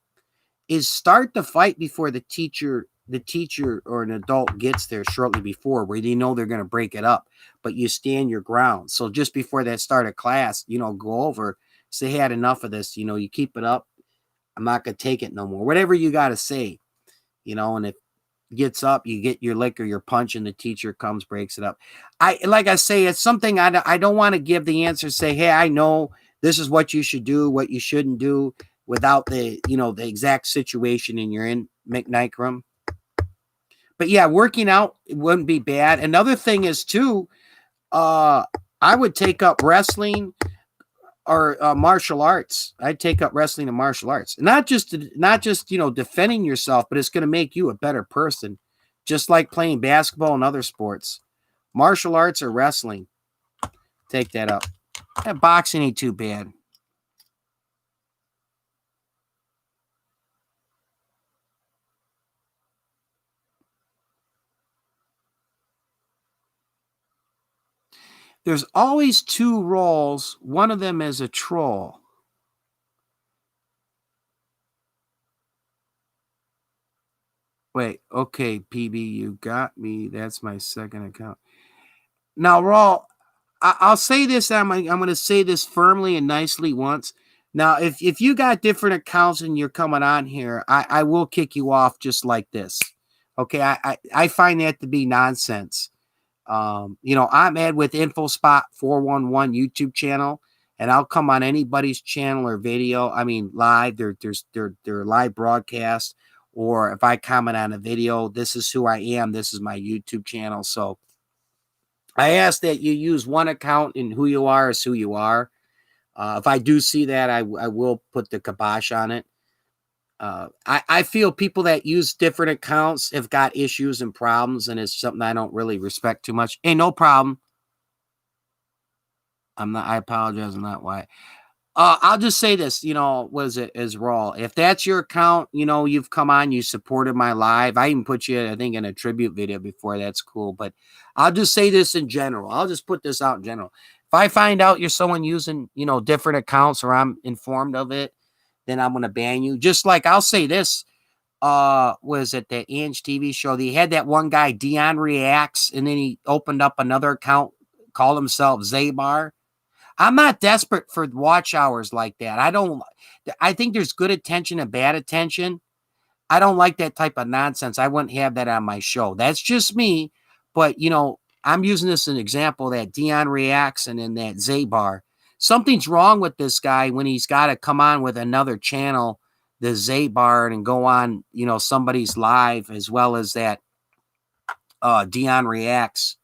is start the fight before the teacher or an adult gets there shortly before, where they're going to break it up, but you stand your ground. So just before that start of class, go over, say, hey, I had enough of this. You keep it up. I'm not going to take it no more. Whatever you got to say, and if gets up, you get your lick or your punch, and the teacher comes, breaks it up. Like I say, it's something I don't want to give the answer, say, hey, I know this is what you should do, what you shouldn't do, without the exact situation and you're in McNicrum. But yeah, working out, it wouldn't be bad. Another thing is too, I would take up wrestling or martial arts. I'd take up wrestling and martial arts. Not just defending yourself, but it's going to make you a better person. Just like playing basketball and other sports. Martial arts or wrestling. Take that up. That boxing ain't too bad. There's always two roles. One of them is a troll. Wait, okay, PB, you got me. That's my second account. Now, Raw, I'll say this. I'm going to say this firmly and nicely once. Now, if you got different accounts and you're coming on here, I will kick you off just like this. Okay, I find that to be nonsense. I'm Ed with InfoSpot 411 YouTube channel, and I'll come on anybody's channel or video. I mean, live. They're live broadcast, or if I comment on a video, this is who I am. This is my YouTube channel. So I ask that you use one account, and who you are is who you are. If I do see that, I will put the kibosh on it. I feel people that use different accounts have got issues and problems, and it's something I don't really respect too much. Hey, no problem. I apologize. I'm not why. I'll just say this, what is it? Is Raw. If that's your account, you've come on, you supported my live. I even put you, I think, in a tribute video before. That's cool. But I'll just say this in general. I'll just put this out in general. If I find out you're someone using, different accounts, or I'm informed of it, then I'm going to ban you. Just like I'll say this, was it the Ange TV show? They had that one guy, Dion Reacts, and then he opened up another account, called himself Zabar. I'm not desperate for watch hours like that. I think there's good attention and bad attention. I don't like that type of nonsense. I wouldn't have that on my show. That's just me. But, I'm using this as an example, that Dion Reacts and in that Zabar. Something's wrong with this guy when he's got to come on with another channel, the Zabar, and go on, somebody's live, as well as that Dion Reacts.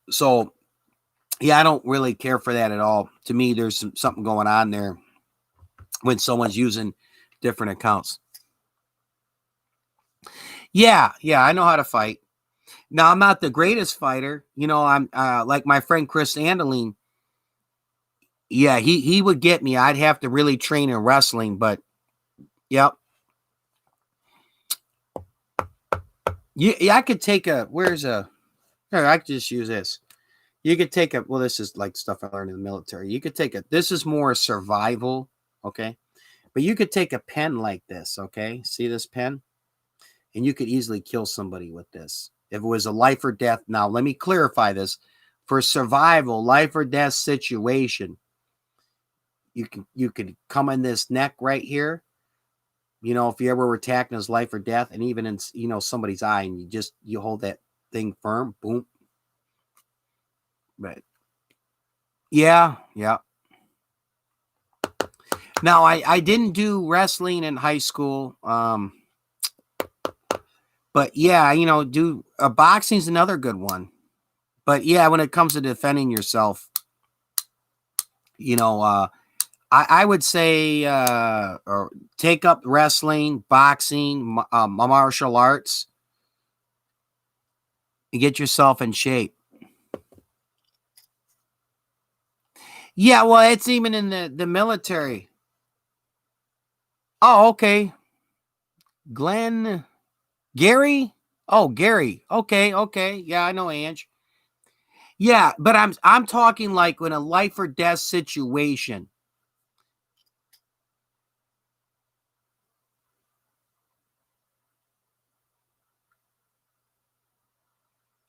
So, yeah, I don't really care for that at all. To me, there's something going on there when someone's using different accounts. Yeah, I know how to fight. Now, I'm not the greatest fighter. I'm like my friend Chris Andeline. Yeah, he would get me. I'd have to really train in wrestling, but yep. Yeah, I could take here, I could just use this. You could take this is like stuff I learned in the military. You could take this is more survival, okay? But you could take a pen like this, okay? See this pen? And you could easily kill somebody with this. If it was a life or death. Now, let me clarify this. For survival, life or death situation, you could come in this neck right here. If you ever were attacked in his life or death, and even in, somebody's eye, and you hold that thing firm, boom. But yeah. Now, I didn't do wrestling in high school. But yeah, boxing's another good one. But yeah, when it comes to defending yourself, I would say or take up wrestling, boxing, martial arts, and get yourself in shape. Yeah, well, it's even in the military. Oh, okay. Gary? Oh, Gary. Okay. Yeah, I know Ange. Yeah, but I'm talking like in a life or death situation.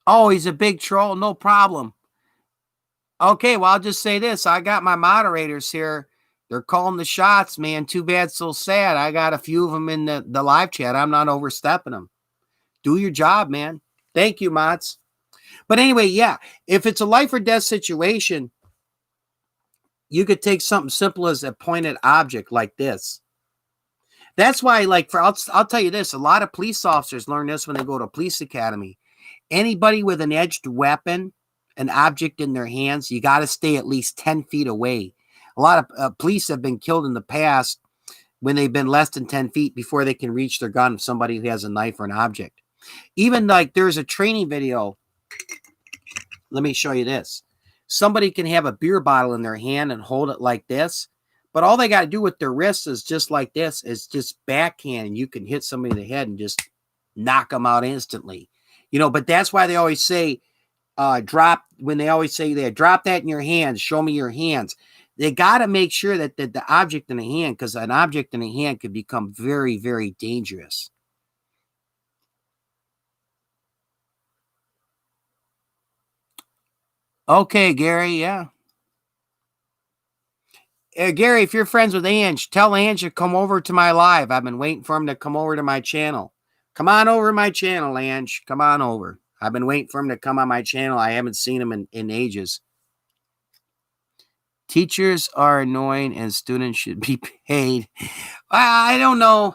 Oh, he's a big troll. No problem. Okay, well, I'll just say this. I got my moderators here. They're calling the shots, man. Too bad, so sad. I got a few of them in the live chat. I'm not overstepping them. Do your job, man. Thank you, mods. But anyway, yeah, if it's a life or death situation, you could take something simple as a pointed object like this. That's why, I'll tell you this, a lot of police officers learn this when they go to police academy. Anybody with an edged weapon, an object in their hands, you got to stay at least 10 feet away. A lot of police have been killed in the past when they've been less than 10 feet before they can reach their gun if somebody who has a knife or an object. Even there's a training video. Let me show you this. Somebody can have a beer bottle in their hand and hold it like this, but all they got to do with their wrists is just like this, is just backhand, and you can hit somebody in the head and just knock them out instantly. But that's why they always say, drop, when they always say that, drop that in your hands, show me your hands. They got to make sure that the object in the hand, because an object in the hand could become very, very dangerous. Okay, Gary, yeah. Gary, if you're friends with Ange, tell Ange to come over to my live. I've been waiting for him to come over to my channel. Come on over to my channel, Ange. Come on over. I've been waiting for him to come on my channel. I haven't seen him in ages. Teachers are annoying and students should be paid. I don't know.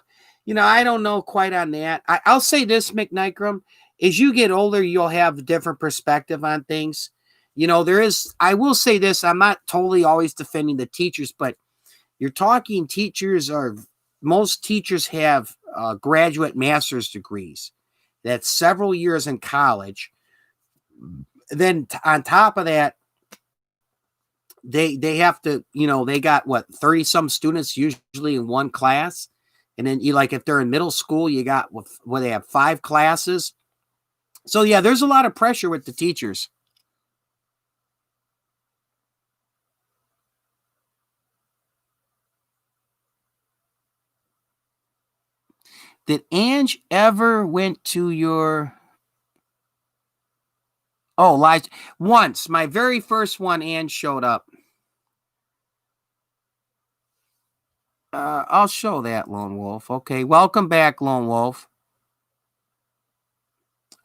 I don't know quite on that. I'll say this, McNikram. As you get older, you'll have a different perspective on things. I will say this, I'm not totally always defending the teachers, but you're talking most teachers have graduate master's degrees. That's several years in college. Then on top of that, they have to, they got what, 30 some students usually in one class. And then if they're in middle school, you got what they have 5 classes. So yeah, there's a lot of pressure with the teachers. Did Ange ever went to your live? Once, my very first one, Ange showed up. I'll show that, Lone Wolf. Okay, welcome back, Lone Wolf.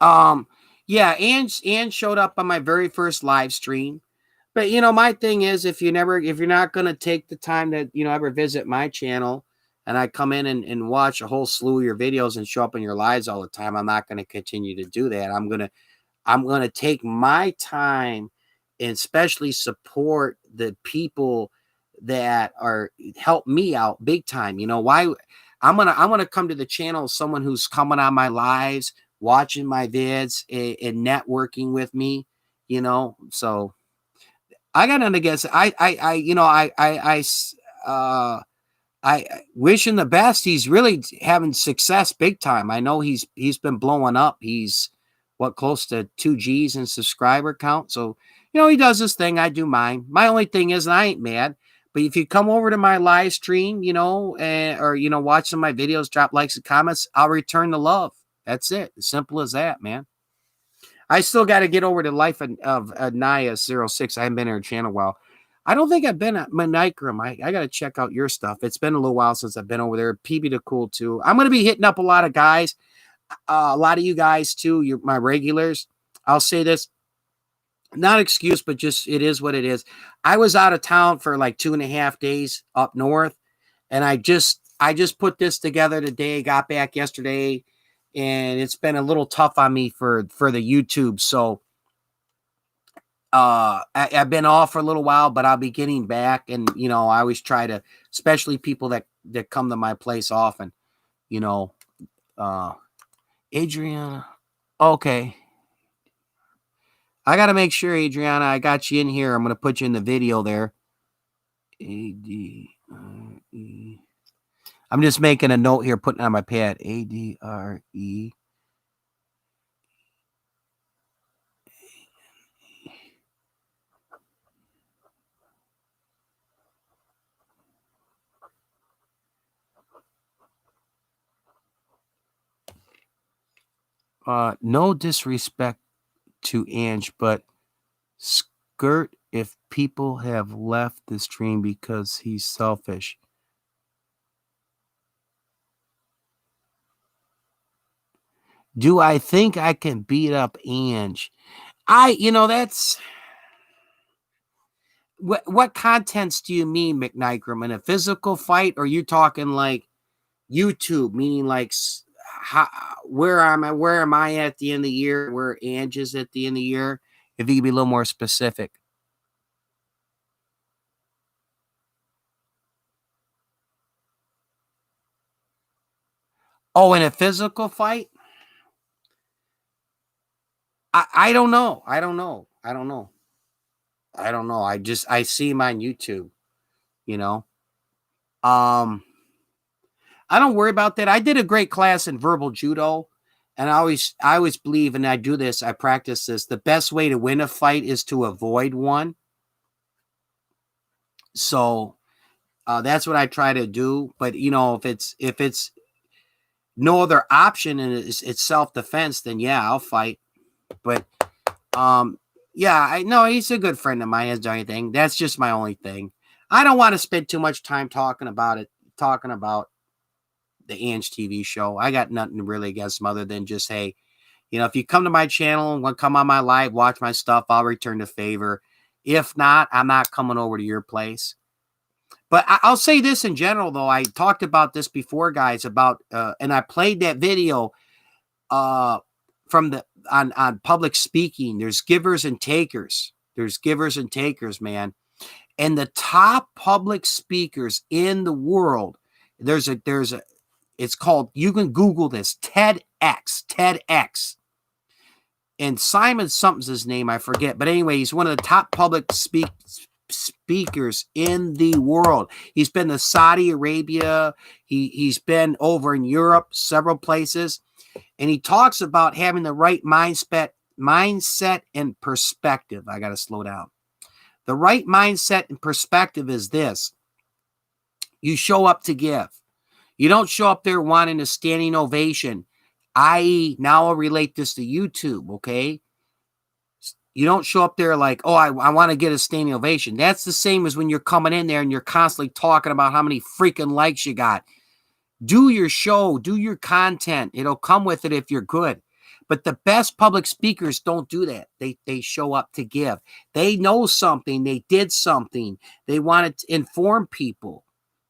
Yeah, Ange showed up on my very first live stream. But my thing is, if you're not gonna take the time to ever visit my channel, and I come in and watch a whole slew of your videos and show up in your lives all the time, I'm not gonna continue to do that. I'm gonna take my time and especially support the people that are help me out big time. Why I'm gonna come to the channel as someone who's coming on my lives, watching my vids, and networking with me. So I got nothing against it. I wish him the best. He's really having success big time. I know he's been blowing up. He's close to 2 G's in subscriber count. So, he does his thing. I do mine. My only thing is, and I ain't mad, but if you come over to my live stream, or watch some of my videos, drop likes and comments, I'll return the love. That's it. As simple as that, man. I still got to get over to Life of Naya 06. I haven't been in her channel a while. I don't think I've been at Manikram. I got to check out your stuff. It's been a little while since I've been over there. PB the Cool too. I'm going to be hitting up a lot of guys, a lot of you guys too. You're my regulars. I'll say this, not excuse, but just it is what it is. I was out of town for like 2.5 days up north, and I just put this together today. Got back yesterday, and it's been a little tough on me for the YouTube. So I've been off for a little while, but I'll be getting back. And I always try to, especially people that come to my place often. Adriana. Okay, I got to make sure, Adriana, I got you in here. I'm going to put you in the video there. ADRE. I'm just making a note here, putting it on my pad. ADRE. No disrespect to Ange, but skirt if people have left the stream because he's selfish. Do I think I can beat up Ange? That's what contents do you mean, McNikram? In a physical fight, or you talking like YouTube, meaning like where am I at the end of the year? Where Ange is at the end of the year? If you could be a little more specific. Oh, in a physical fight? I don't know. I don't know. I see him on YouTube, I don't worry about that. I did a great class in verbal judo, And I always believe, and I do this, I practice this. The best way to win a fight is to avoid one. So that's what I try to do. But if it's no other option and it's self defense, then yeah, I'll fight. But um, yeah, I know he's a good friend of mine. Hasn't done anything. That's just my only thing. I don't want to spend too much time talking about it. Talking about the Ange TV show. I got nothing really against him other than just, hey, if you come to my channel and want to come on my live, watch my stuff, I'll return the favor. If not, I'm not coming over to your place. But I'll say this in general, though. I talked about this before, guys, and I played that video uh, from on public speaking. There's givers and takers. There's givers and takers, man. And the top public speakers in the world, it's called, you can Google this, TEDx. And Simon something's his name, I forget. But anyway, he's one of the top public speakers in the world. He's been to Saudi Arabia. He's been over in Europe, several places. And he talks about having the right mindset and perspective. I got to slow down. The right mindset and perspective is this. You show up to give. You don't show up there wanting a standing ovation, i.e., now I'll relate this to YouTube, okay? You don't show up there like, oh, I want to get a standing ovation. That's the same as when you're coming in there and you're constantly talking about how many freaking likes you got. Do your show, do your content. It'll come with it if you're good. But the best public speakers don't do that. They show up to give. They know something. They did something. They want to inform people,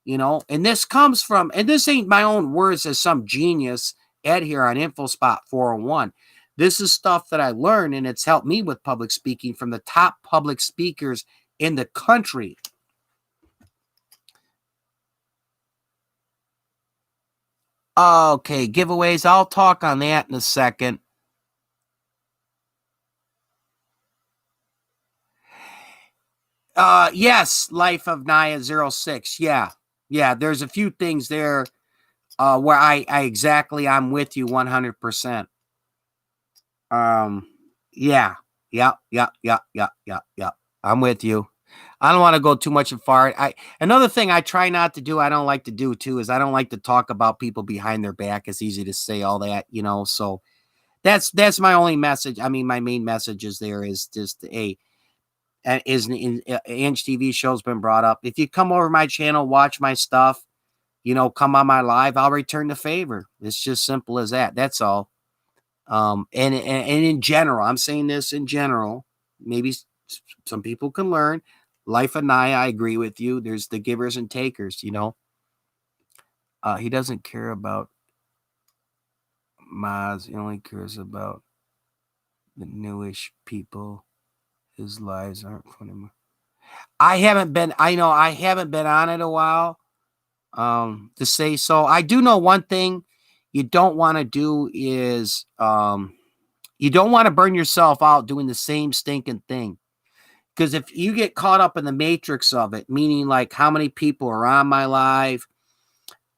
And this comes from, and this ain't my own words as some genius Ed here on InfoSpot 401. This is stuff that I learned, and it's helped me with public speaking from the top public speakers in the country. Okay, giveaways. I'll talk on that in a second. Yes, Life of Naya 06. Yeah. There's a few things there where I'm with you 100%. Yeah. I'm with you. I don't want to go too much far. Another thing I try not to do, I don't like to do too, is I don't like to talk about people behind their back. It's easy to say all that, so that's my only message. I mean, my main message is just Ange TV show's been brought up. If you come over my channel, watch my stuff, come on my live, I'll return the favor. It's just simple as that. That's all. And in general, I'm saying this in general, maybe some people can learn. Life of Naya, I agree with you. There's the givers and takers, He doesn't care about Maz. He only cares about the newish people. His lives aren't funny. I haven't been on it a while to say so. I do know one thing you don't want to do is you don't want to burn yourself out doing the same stinking thing. Because if you get caught up in the matrix of it, meaning like how many people are on my live,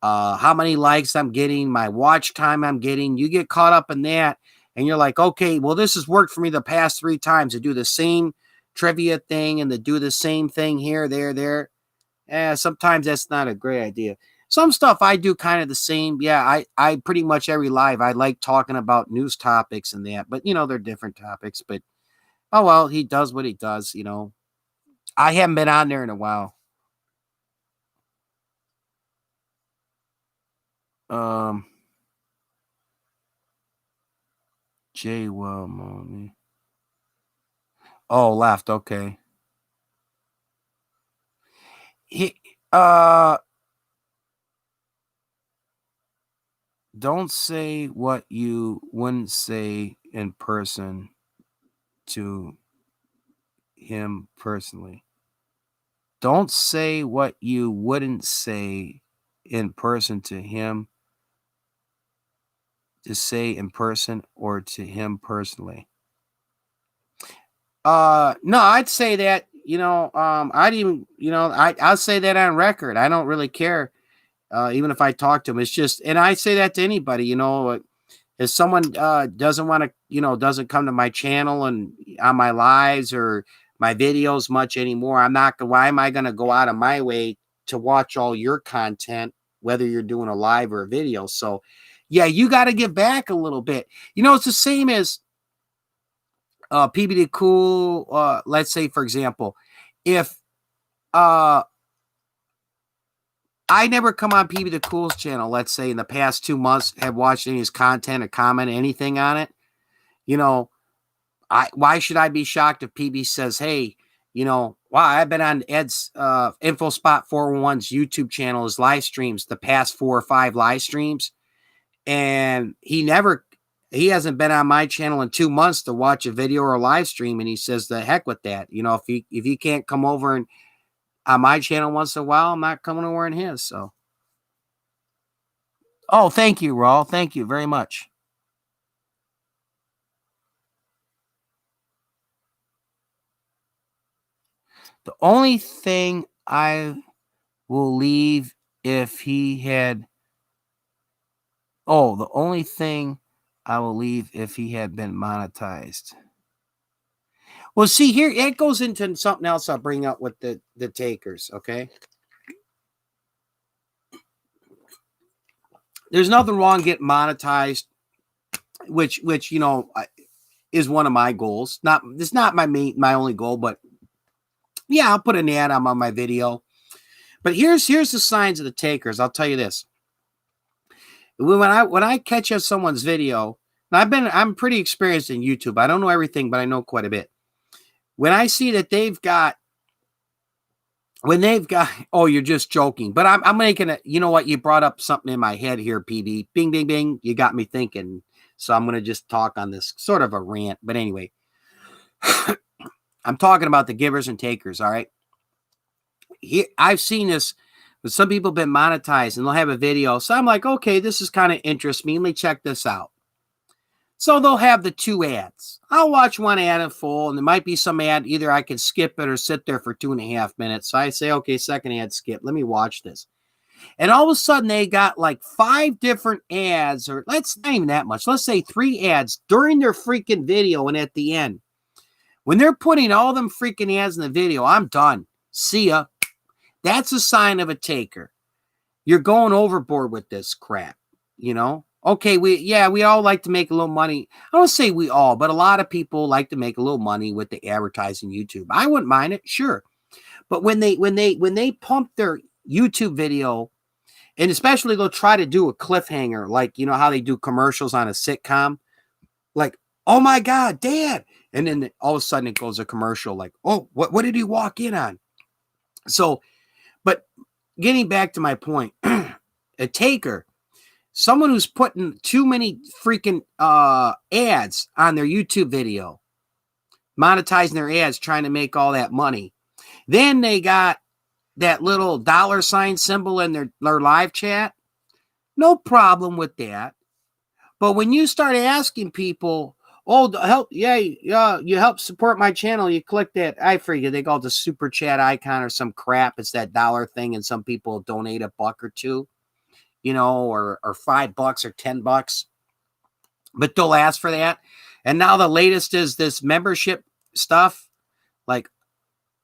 how many likes I'm getting, my watch time I'm getting, you get caught up in that and you're like, okay, well, this has worked for me the past 3 times to do the same trivia thing and to do the same thing here, there. Sometimes that's not a great idea. Some stuff I do kind of the same. Yeah, I pretty much every live, I like talking about news topics and that, but they're different topics, but oh, well, he does what he does, I haven't been on there in a while. Jay, well, mommy. Oh, left. Okay. He, don't say what you wouldn't say in person to him personally. Don't say what you wouldn't say in person to him to say in person or to him personally. No, I'd say that, I'd even, I'll say that on record. I don't really care. Even if I talk to him, it's just, and I say that to anybody, If someone doesn't want to, doesn't come to my channel and on my lives or my videos much anymore, I'm not. Why am I going to go out of my way to watch all your content, whether you're doing a live or a video? So, yeah, you got to give back a little bit. It's the same as PBD Cool. Let's say, for example, if I never come on PB the Cool's channel, let's say in the past 2 months, have watched any of his content or comment anything on it, why should I be shocked if PB says, hey, wow, I've been on Ed's InfoSpot 411's YouTube channel, his live streams, the past 4 or 5 live streams, and he hasn't been on my channel in 2 months to watch a video or a live stream, and he says the heck with that. If he can't come over and on my channel once in a while, I'm not coming over in his. So, oh, thank you, Raul. Thank you very much. The only thing I will leave if he had. Oh, the only thing I will leave if he had been monetized. Well, see here, it goes into something else I'll bring up with the takers, okay? There's nothing wrong getting monetized, which is one of my goals. It's not my only goal, but yeah, I'll put an ad on my video. But here's the signs of the takers. I'll tell you this. When I catch up someone's video, and I'm pretty experienced in YouTube. I don't know everything, but I know quite a bit. When I see that oh, you're just joking, but I'm making it. You know what? You brought up something in my head here, PB. Bing, bing, bing. You got me thinking. So I'm going to just talk on this sort of a rant. But anyway, I'm talking about the givers and takers. All right. I've seen this, but some people have been monetized and they'll have a video. So I'm like, okay, this is kind of interests me. Let me check this out. So they'll have the 2 ads. I'll watch one ad in full, and there might be some ad. Either I can skip it or sit there for 2.5 minutes. So I say, okay, second ad skip. Let me watch this. And all of a sudden, they got like 5 different ads, or let's not even that much. Let's say 3 ads during their freaking video and at the end. When they're putting all them freaking ads in the video, I'm done. See ya. That's a sign of a taker. You're going overboard with this crap, Okay, we all like to make a little money. I don't say we all, but a lot of people like to make a little money with the advertising YouTube. I wouldn't mind it, sure. But when they pump their YouTube video, and especially they'll try to do a cliffhanger, like how they do commercials on a sitcom, like, oh my God, Dad. And then all of a sudden it goes a commercial like, oh, what did he walk in on? So, but getting back to my point, a taker, someone who's putting too many freaking ads on their YouTube video, monetizing their ads, trying to make all that money. Then they got that little $ symbol in their live chat. No problem with that. But when you start asking people, oh, help, you help support my channel, you click that, I forget, they call it the super chat icon or some crap. It's that dollar thing, and some people donate $1 or $2. Or $5 or $10, but they'll ask for that. And now the latest is this membership stuff. Like,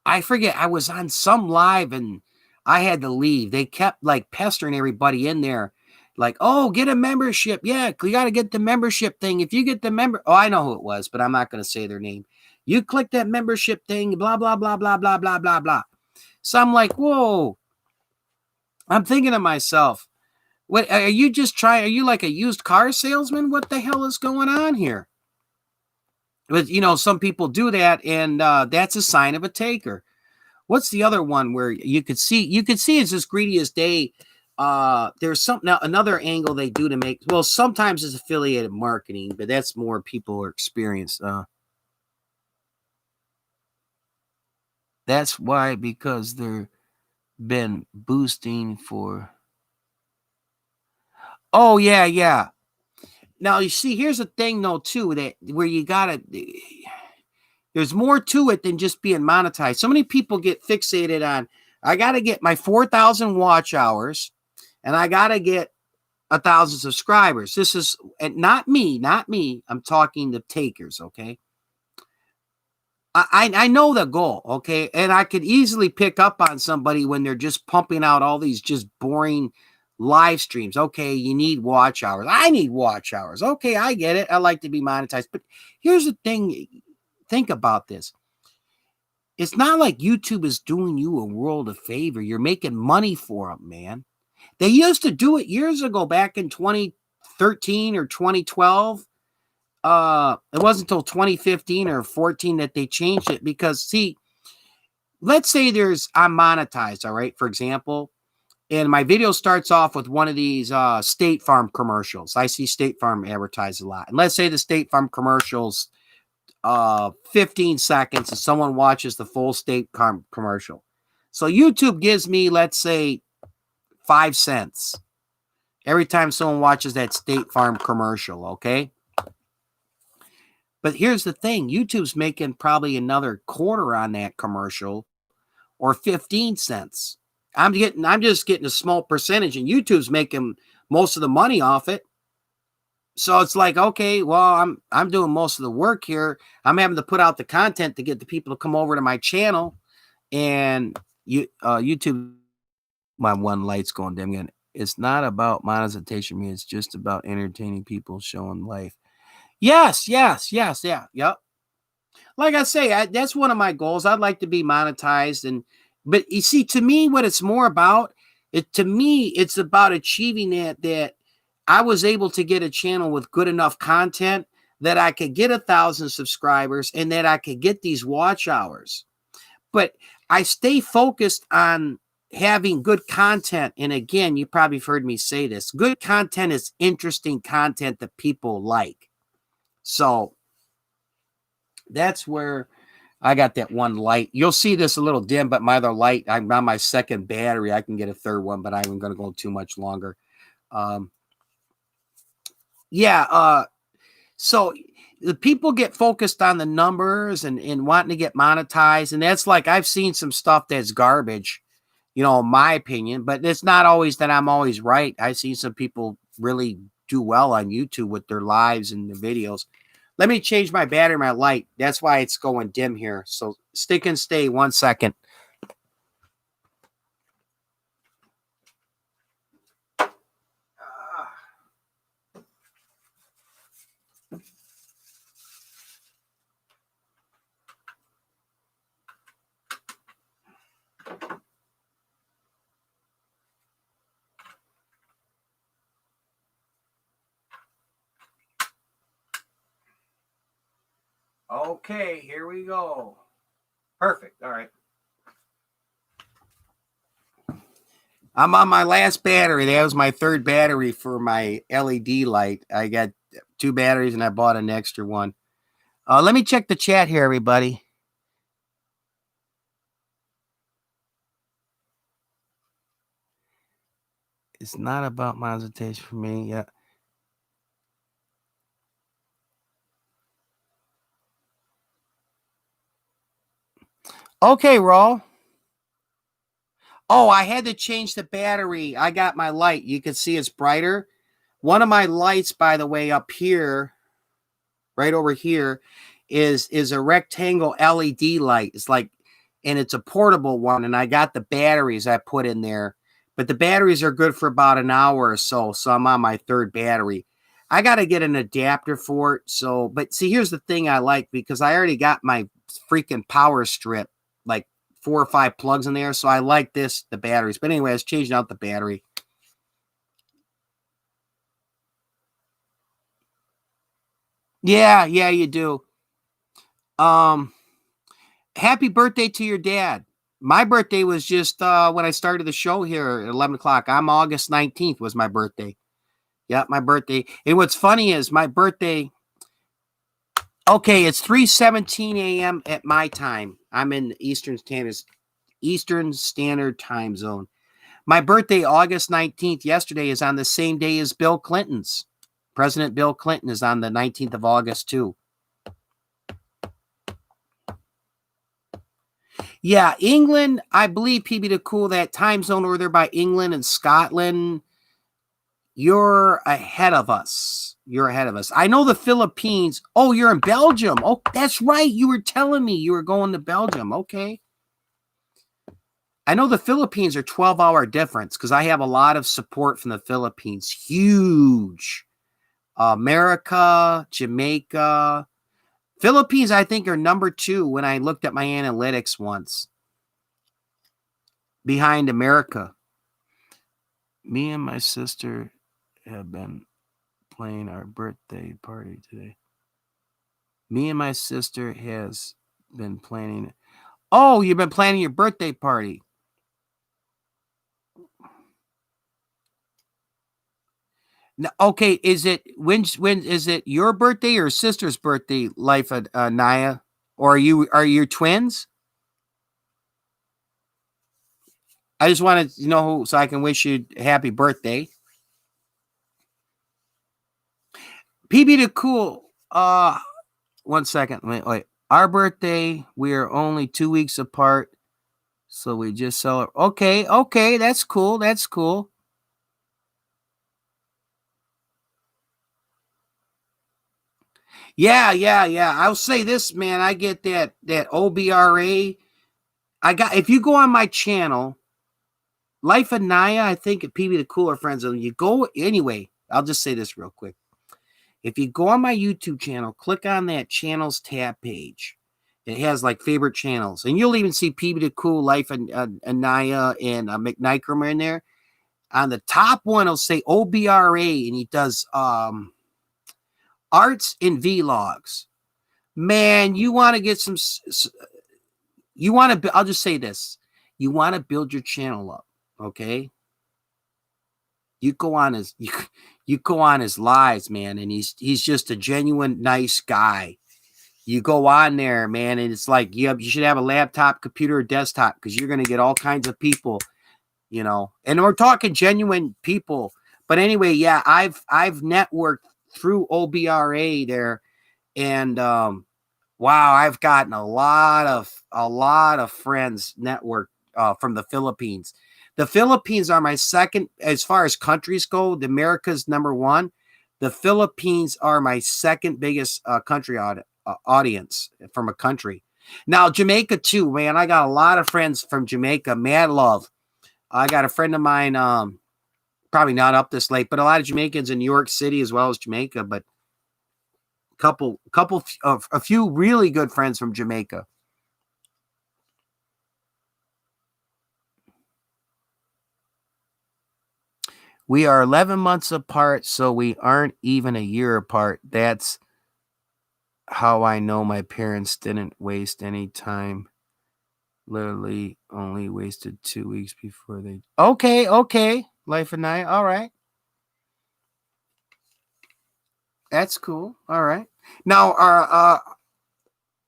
I forget, I was on some live and I had to leave. They kept like pestering everybody in there. Like, oh, get a membership. Yeah, you got to get the membership thing. If you get the oh, I know who it was, but I'm not going to say their name. You click that membership thing, blah, blah, blah, blah, blah, blah, blah, blah. So I'm like, whoa. I'm thinking to myself, what are you just trying? Are you like a used car salesman? What the hell is going on here? But some people do that, and that's a sign of a taker. What's the other one where you could see it's as greedy as day? There's another angle they do to make. Well, sometimes it's affiliated marketing, but that's more people who are experienced. That's why, because they're been boosting for. Oh, yeah. Now, you see, here's the thing, though, too, that where you there's more to it than just being monetized. So many people get fixated on, I got to get my 4,000 watch hours, and I got to get 1,000 subscribers. This is, and not me, not me. I'm talking the takers, okay? I know the goal, okay? And I could easily pick up on somebody when they're just pumping out all these just boring live streams. Okay, you need watch hours. I need watch hours. Okay, I get it. I like to be monetized. But here's the thing. Think about this. It's not like YouTube is doing you a world of favor. You're making money for them, man. They used to do it years ago, back in 2013 or 2012. It wasn't until 2015 or 14 that they changed it, because see, let's say I'm monetized, all right, for example, and my video starts off with one of these State Farm commercials. I see State Farm advertised a lot. And let's say the State Farm commercials 15 seconds and someone watches the full State Farm commercial. So YouTube gives me, let's say, 5 cents every time someone watches that State Farm commercial, okay? But here's the thing. YouTube's making probably another quarter on that commercial, or 15 cents. I'm just getting a small percentage, and YouTube's making most of the money off it. So it's like, okay, well, I'm doing most of the work here. I'm having to put out the content to get the people to come over to my channel. And YouTube, my one light's going dim again. It's not about monetization, me. It's just about entertaining people, showing life. Yes, yeah, yep. Like I say, that's one of my goals. I'd like to be monetized, but you see, to me, what it's more about, it's about achieving that I was able to get a channel with good enough content that I could get 1,000 subscribers and that I could get these watch hours. But I stay focused on having good content. And again, you probably have heard me say this. Good content is interesting content that people like. So that's where I got that one light. You'll see this a little dim, but my other light, I'm on my second battery. I can get a third one, but I'm going to go too much longer. So the people get focused on the numbers and wanting to get monetized. And that's like, I've seen some stuff that's garbage, in my opinion, but it's not always that I'm always right. I've seen some people really do well on YouTube with their lives and their videos. Let me change my battery, my light. That's why it's going dim here. So stick and stay 1 second. Okay, here we go. Perfect. All right. I'm on my last battery. That was my third battery for my LED light. I got 2 batteries and I bought an extra one. Let me check the chat here, everybody. It's not about monetization for me. Yeah. Okay, Raw. Oh, I had to change the battery. I got my light. You can see it's brighter. One of my lights, by the way, up here, right over here, is a rectangle LED light. It's like, and it's a portable one. And I got the batteries I put in there, but the batteries are good for about an hour or so. So I'm on my third battery. I got to get an adapter for it. So, but see, here's the thing I like, because I already got my freaking power strip, like 4 or 5 plugs in there. So I like the batteries. But anyway, I was changing out the battery. Yeah, you do. Happy birthday to your dad. My birthday was just when I started the show here at 11 o'clock. I'm August 19th was my birthday. Yeah, my birthday. And what's funny is my birthday. Okay, it's 3:17 a.m. at my time. I'm in Eastern Standard Time Zone. My birthday, August 19th, yesterday, is on the same day as Bill Clinton's. President Bill Clinton is on the 19th of August, too. Yeah, England, I believe, PB to cool, that time zone over there by England and Scotland. You're ahead of us. You're ahead of us. I know the Philippines. Oh, you're in Belgium. Oh, that's right. You were telling me you were going to Belgium. Okay. I know the Philippines are 12-hour difference because I have a lot of support from the Philippines. Huge. America, Jamaica. Philippines, I think, are number 2 when I looked at my analytics once. Behind America. Me and my sister have been playing our birthday party today. Me and my sister has been planning. Oh, you've been planning your birthday party. Now, okay, is it when is it your birthday or sister's birthday, Life Naya? Or are you twins? I just wanted to know who so I can wish you a happy birthday. PB the Cool. 1 second. Wait. Our birthday, we are only 2 weeks apart. So we just celebrate. Okay, that's cool. That's cool. Yeah. I'll say this, man. I get that OBRA. If you go on my channel, Life of Naya, I think at PB the Cooler Friends, you go anyway. I'll just say this real quick. If you go on my YouTube channel, click on that channels tab page. It has like favorite channels, and you'll even see PB the Cool, Life of Naya, and McNicrum in there. On the top one, it'll say OBRA, and he does arts and vlogs. Man, you want to get some. You want to. I'll just say this: you want to build your channel up, okay? You go on his you go on his lives, man, and he's just a genuine nice guy. You go on there, man, and it's like you should have a laptop, computer, or desktop because you're gonna get all kinds of people, And we're talking genuine people. But anyway, yeah, I've networked through OBRA there, and wow, I've gotten a lot of friends network from the Philippines. The Philippines are my second, as far as countries go. The America's number 1. The Philippines are my second biggest country audience from a country. Now, Jamaica too, man. I got a lot of friends from Jamaica. Mad love. I got a friend of mine, probably not up this late, but a lot of Jamaicans in New York City as well as Jamaica. But a few really good friends from Jamaica. We are 11 months apart, so we aren't even a year apart. That's how I know my parents didn't waste any time. Literally only wasted 2 weeks before they. Okay. Life and I. All right. That's cool. All right. Now,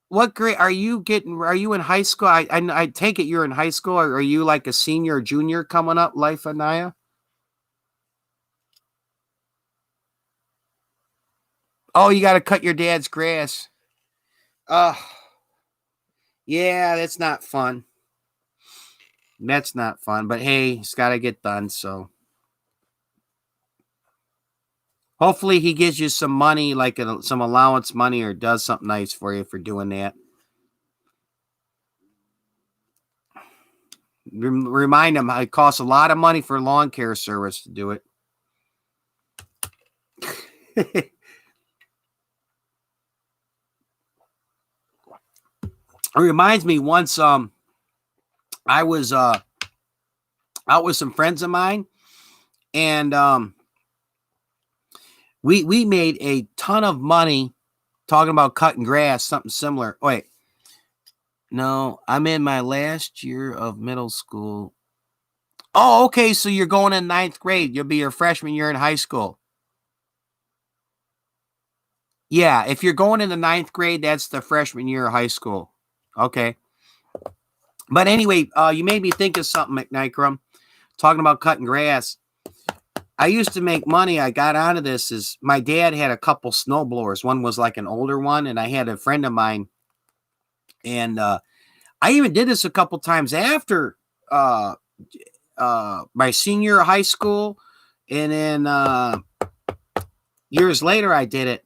what grade are you getting? Are you in high school? I take it you're in high school. Or are you like a senior or junior coming up, Life Anaya? Oh, you got to cut your dad's grass. Yeah, that's not fun. That's not fun. But hey, it's got to get done. So hopefully he gives you some money, like some allowance money, or does something nice for you for doing that. Remind him it costs a lot of money for lawn care service to do it. It reminds me once I was out with some friends of mine, and we made a ton of money talking about cutting grass, something similar. Wait, no, I'm in my last year of middle school. Oh, okay, so you're going in 9th grade. You'll be your freshman year in high school. Yeah, if you're going in the 9th grade, that's the freshman year of high school. Okay. But anyway, you made me think of something, McNicrum, talking about cutting grass. I used to make money. I got out of this is my dad had a couple snowblowers. One was like an older one, and I had a friend of mine, and I even did this a couple times after my senior high school And then years later, I did it.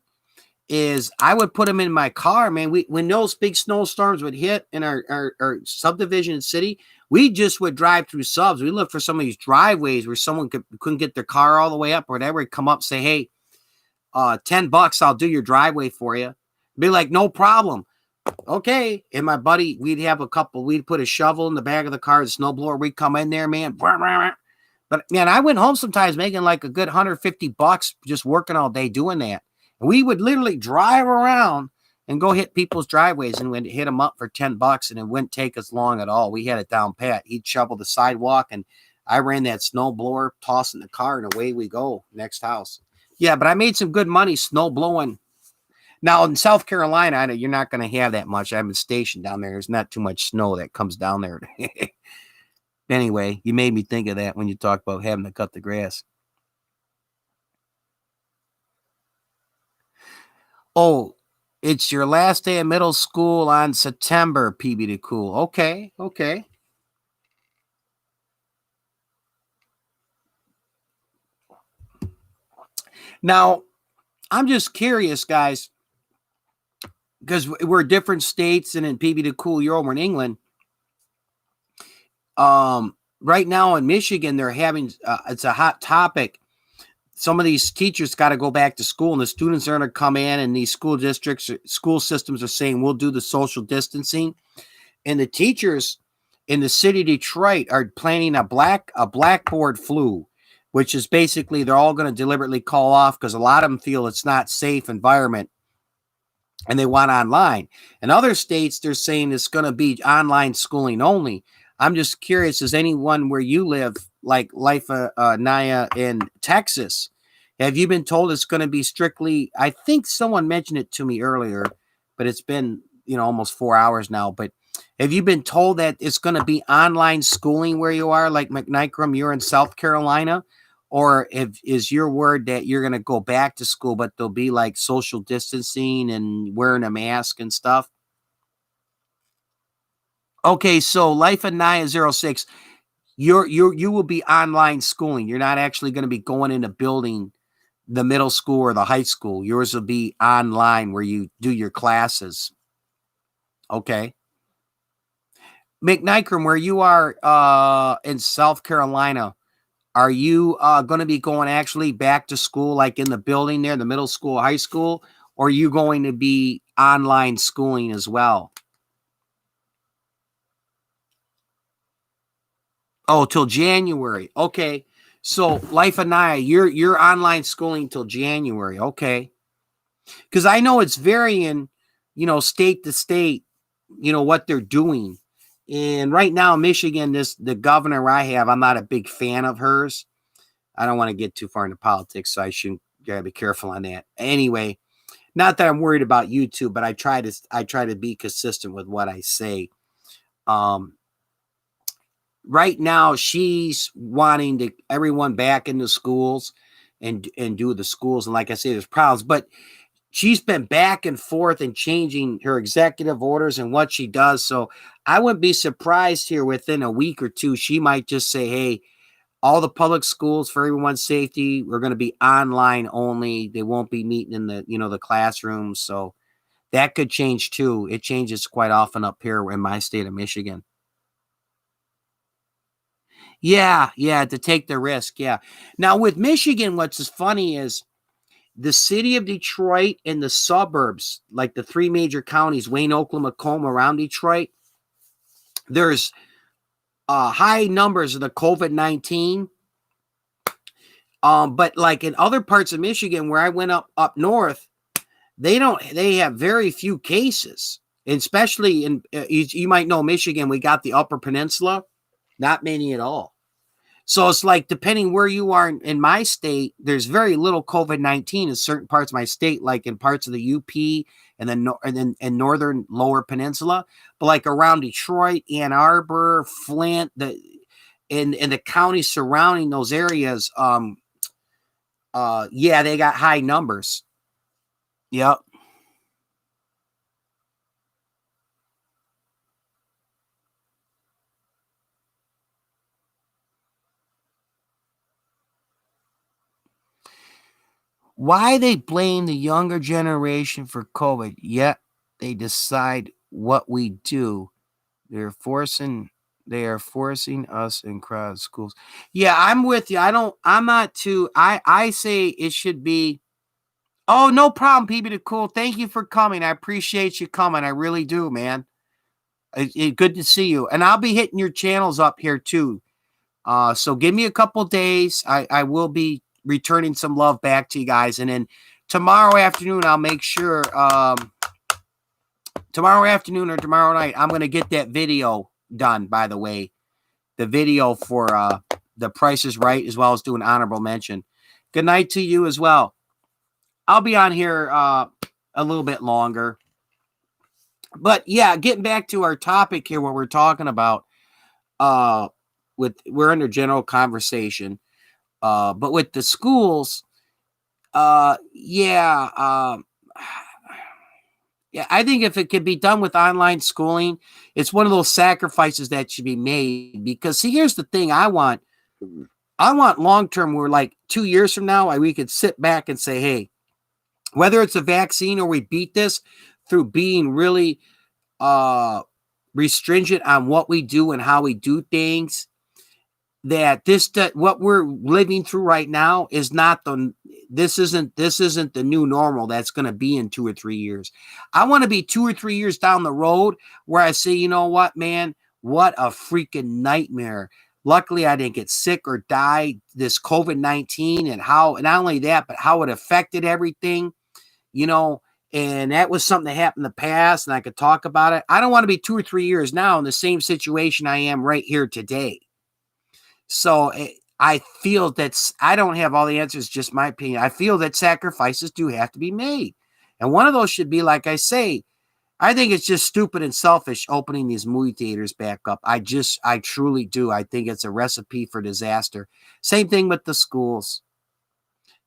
Is I would put them in my car, man. When those big snowstorms would hit in our subdivision and city, we just would drive through subs. We look for some of these driveways where someone couldn't get their car all the way up or whatever. It'd come up, say, hey, $10, I'll do your driveway for you. Be like, no problem. Okay. And my buddy, we'd put a shovel in the back of the car, the snowblower, we'd come in there, man. But man, I went home sometimes making like a good $150 just working all day doing that. And we would literally drive around and go hit people's driveways and we'd hit them up for $10 and it wouldn't take us long at all. We had it down pat. He'd shovel the sidewalk and I ran that snow blower, tossing the car, and away we go. Next house. Yeah, but I made some good money snow blowing. Now in South Carolina, you're not going to have that much. I have a station down there. There's not too much snow that comes down there. Anyway, you made me think of that when you talk about having to cut the grass. Oh, it's your last day of middle school on September, PB to Cool. Okay, okay. Now, I'm just curious, guys, because we're different states, and in PB to Cool, you're over in England. Right now in Michigan, they're having it's a hot topic. Some of these teachers got to go back to school, and the students are going to come in, and these school districts, school systems are saying we'll do the social distancing, and the teachers in the city of Detroit are planning a blackboard flu, which is basically they're all going to deliberately call off because a lot of them feel it's not safe environment and they want online. In other states, they're saying it's going to be online schooling only. I'm just curious, is anyone where you live, like Life Naya in Texas, have you been told it's going to be strictly? I think someone mentioned it to me earlier, but it's been almost 4 hours now. But have you been told that it's going to be online schooling where you are, like McNicrum, you're in South Carolina? Or is your word that you're going to go back to school, but there'll be like social distancing and wearing a mask and stuff? Okay, so Life of Naya 06, you will be online schooling. You're not actually going to be going into building the middle school or the high school. Yours will be online where you do your classes. Okay. McNicrum, where you are in South Carolina, are you going to be going actually back to school, like in the building there, the middle school, high school, or are you going to be online schooling as well? Oh, till January. Okay. So Life of Naya, you're online schooling till January. Okay. Because I know it's varying, state to state, what they're doing. And right now, Michigan, the governor I have, I'm not a big fan of hers. I don't want to get too far into politics, so I shouldn't. Gotta be careful on that. Anyway, not that I'm worried about YouTube, but I try to be consistent with what I say. Um, right now, she's wanting to everyone back into schools and do the schools. And like I say, there's problems, but she's been back and forth and changing her executive orders and what she does. So I wouldn't be surprised here within a week or two. She might just say, hey, all the public schools for everyone's safety, we're going to be online only. They won't be meeting in the classrooms. So that could change too. It changes quite often up here in my state of Michigan. Yeah, yeah, to take the risk. Yeah. Now with Michigan, what's funny is the city of Detroit and the suburbs, like the three major counties, Wayne, Oklahoma, Macomb, around Detroit, there's high numbers of the COVID-19. But like in other parts of Michigan where I went up north, they have very few cases, especially in you might know Michigan, we got the Upper Peninsula, not many at all. So it's like depending where you are in my state, there's very little COVID-19 in certain parts of my state, like in parts of the UP and then and northern lower peninsula. But like around Detroit, Ann Arbor, Flint, in the counties surrounding those areas, yeah, they got high numbers. Yep. Why they blame the younger generation for COVID, yet they decide what we do. They're forcing they are forcing us in crowded schools. Yeah, I'm with you. I'm not too I say it should be. Oh, no problem, PB the Cool. Thank you for coming. I appreciate you coming. I really do, man. Good to see you. And I'll be hitting your channels up here too. So give me a couple days. I will be returning some love back to you guys. And then tomorrow afternoon, I'll make sure tomorrow afternoon or tomorrow night, I'm going to get that video done, by the way. The video for The Price is Right, as well as do an honorable mention. Good night to you as well. I'll be on here a little bit longer. But yeah, getting back to our topic here, what we're talking about, we're under general conversation. But with the schools, yeah, I think if it could be done with online schooling, it's one of those sacrifices that should be made. Because see, here's the thing: I want long term. Where like 2 years from now, we could sit back and say, hey, whether it's a vaccine or we beat this through being really restringent on what we do and how we do things, that what we're living through right now is not this isn't the new normal that's going to be in 2 or 3 years. I want to be 2 or 3 years down the road where I say, you know what, man, what a freaking nightmare. Luckily, I didn't get sick or die this COVID-19, and how, not only that, but how it affected everything, and that was something that happened in the past, and I could talk about it. I don't want to be 2 or 3 years now in the same situation I am right here today. So I feel I don't have all the answers, just my opinion. I feel that sacrifices do have to be made. And one of those should be, like I say, I think it's just stupid and selfish opening these movie theaters back up. I truly do. I think it's a recipe for disaster. Same thing with the schools.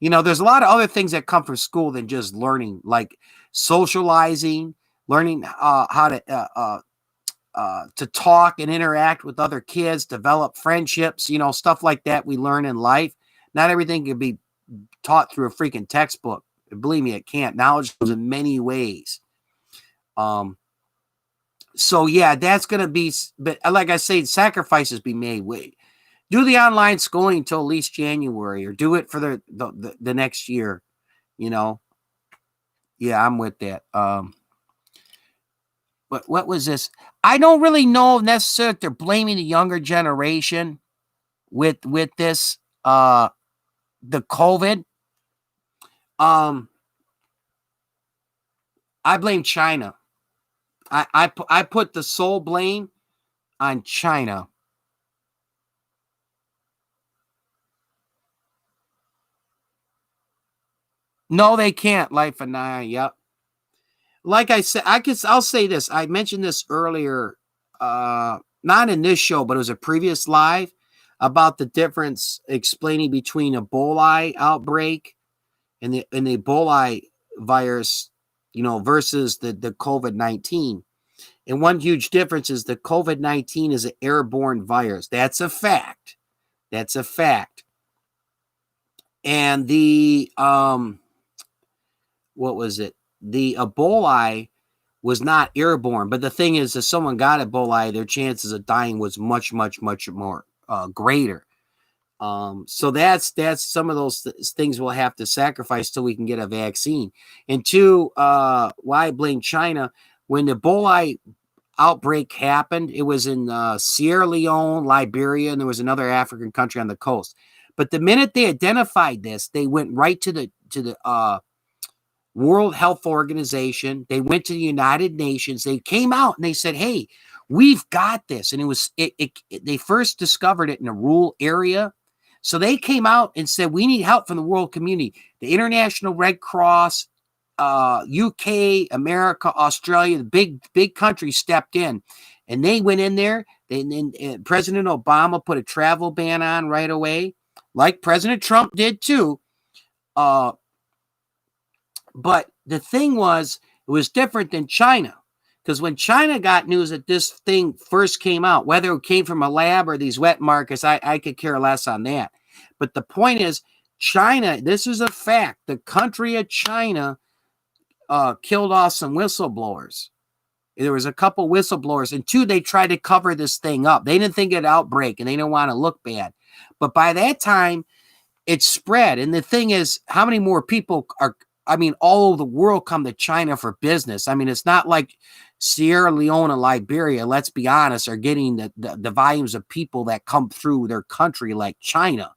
There's a lot of other things that come from school than just learning, like socializing, learning how to talk and interact with other kids, develop friendships, stuff like that we learn in life. Not everything can be taught through a freaking textbook. Believe me, it can't. Knowledge comes in many ways. So yeah, that's going to be, but like I say, sacrifices be made. Do the online schooling until at least January, or do it for the next year, Yeah, I'm with that. But what was this? I don't really know necessarily if they're blaming the younger generation with this, the COVID. I blame China. I put the sole blame on China. No, they can't. Life and I. Yep. Like I said, I'll say this. I mentioned this earlier, not in this show, but it was a previous live, about the difference explaining between Ebola outbreak and the Ebola virus, versus the COVID-19. And one huge difference is the COVID-19 is an airborne virus. That's a fact. And the what was it? The Ebola was not airborne, but the thing is, if someone got Ebola, their chances of dying was much, much, much more greater. So that's some of those things we'll have to sacrifice till we can get a vaccine. And two, why I blame China, when the Ebola outbreak happened, it was in Sierra Leone, Liberia, and there was another African country on the coast. But the minute they identified this, they went right to the World Health Organization. They went to the United Nations. They came out and they said, hey, we've got this. And they first discovered it in a rural area. So they came out and said, we need help from the world community. The International Red Cross, UK, America, Australia, the big countries stepped in. And they went in there. President Obama put a travel ban on right away, like President Trump did too. But the thing was, it was different than China, because when China got news that this thing first came out, whether it came from a lab or these wet markets, I could care less on that. But the point is, China, this is a fact. The country of China killed off some whistleblowers. There was a couple whistleblowers, and two, they tried to cover this thing up. They didn't think it outbreak, and they didn't want to look bad. But by that time, it spread. And the thing is, how many more people are, I mean, all over the world come to China for business. I mean, it's not like Sierra Leone and Liberia, let's be honest, are getting the volumes of people that come through their country like China.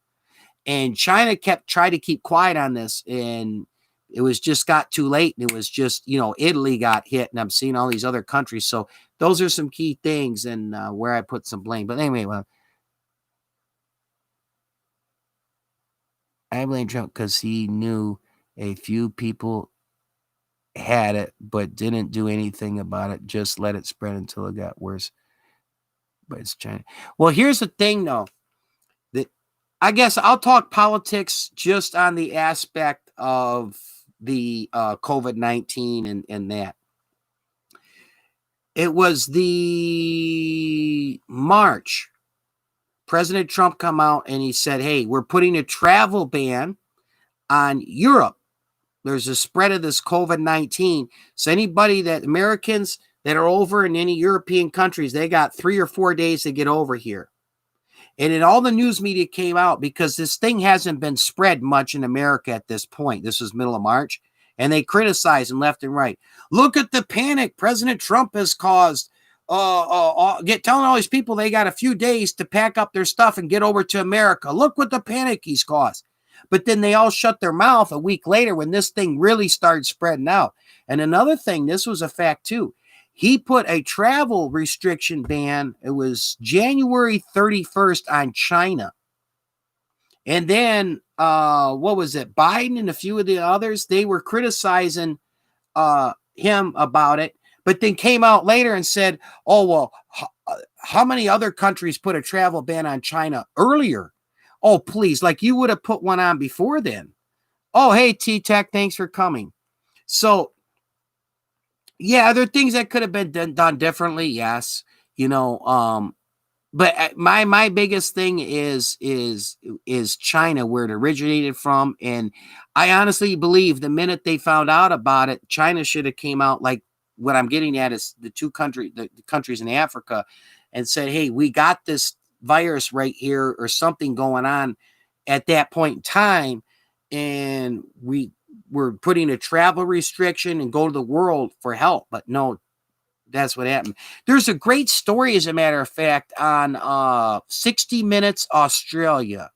And China tried to keep quiet on this, and it was just got too late. And it was just, Italy got hit, and I'm seeing all these other countries. So those are some key things, and where I put some blame. But anyway, well, I blame Trump because he knew a few people had it, but didn't do anything about it. Just let it spread until it got worse. But it's China. Well, here's the thing, though. That I guess I'll talk politics just on the aspect of the COVID-19 and that. It was the March. President Trump come out and he said, hey, we're putting a travel ban on Europe. There's a spread of this COVID-19. So anybody Americans that are over in any European countries, they got 3 or 4 days to get over here. And then all the news media came out because this thing hasn't been spread much in America at this point. This was middle of March. And they criticized him left and right. Look at the panic President Trump has caused. Telling all these people they got a few days to pack up their stuff and get over to America. Look what the panic he's caused. But then they all shut their mouth a week later when this thing really started spreading out. And another thing, this was a fact too. He put a travel restriction ban. It was January 31st on China. And then, what was it? Biden and a few of the others, they were criticizing him about it, but then came out later and said, oh, well, how many other countries put a travel ban on China earlier? Oh, please, like you would have put one on before then. Oh, hey, T-Tech, thanks for coming. So, yeah, are there things that could have been done differently? Yes. But my biggest thing is China, where it originated from. And I honestly believe the minute they found out about it, China should have came out, like what I'm getting at is the countries in Africa, and said, hey, we got this virus right here or something going on at that point in time. And we were putting a travel restriction and go to the world for help. But no, that's what happened. There's a great story, as a matter of fact, on 60 Minutes Australia.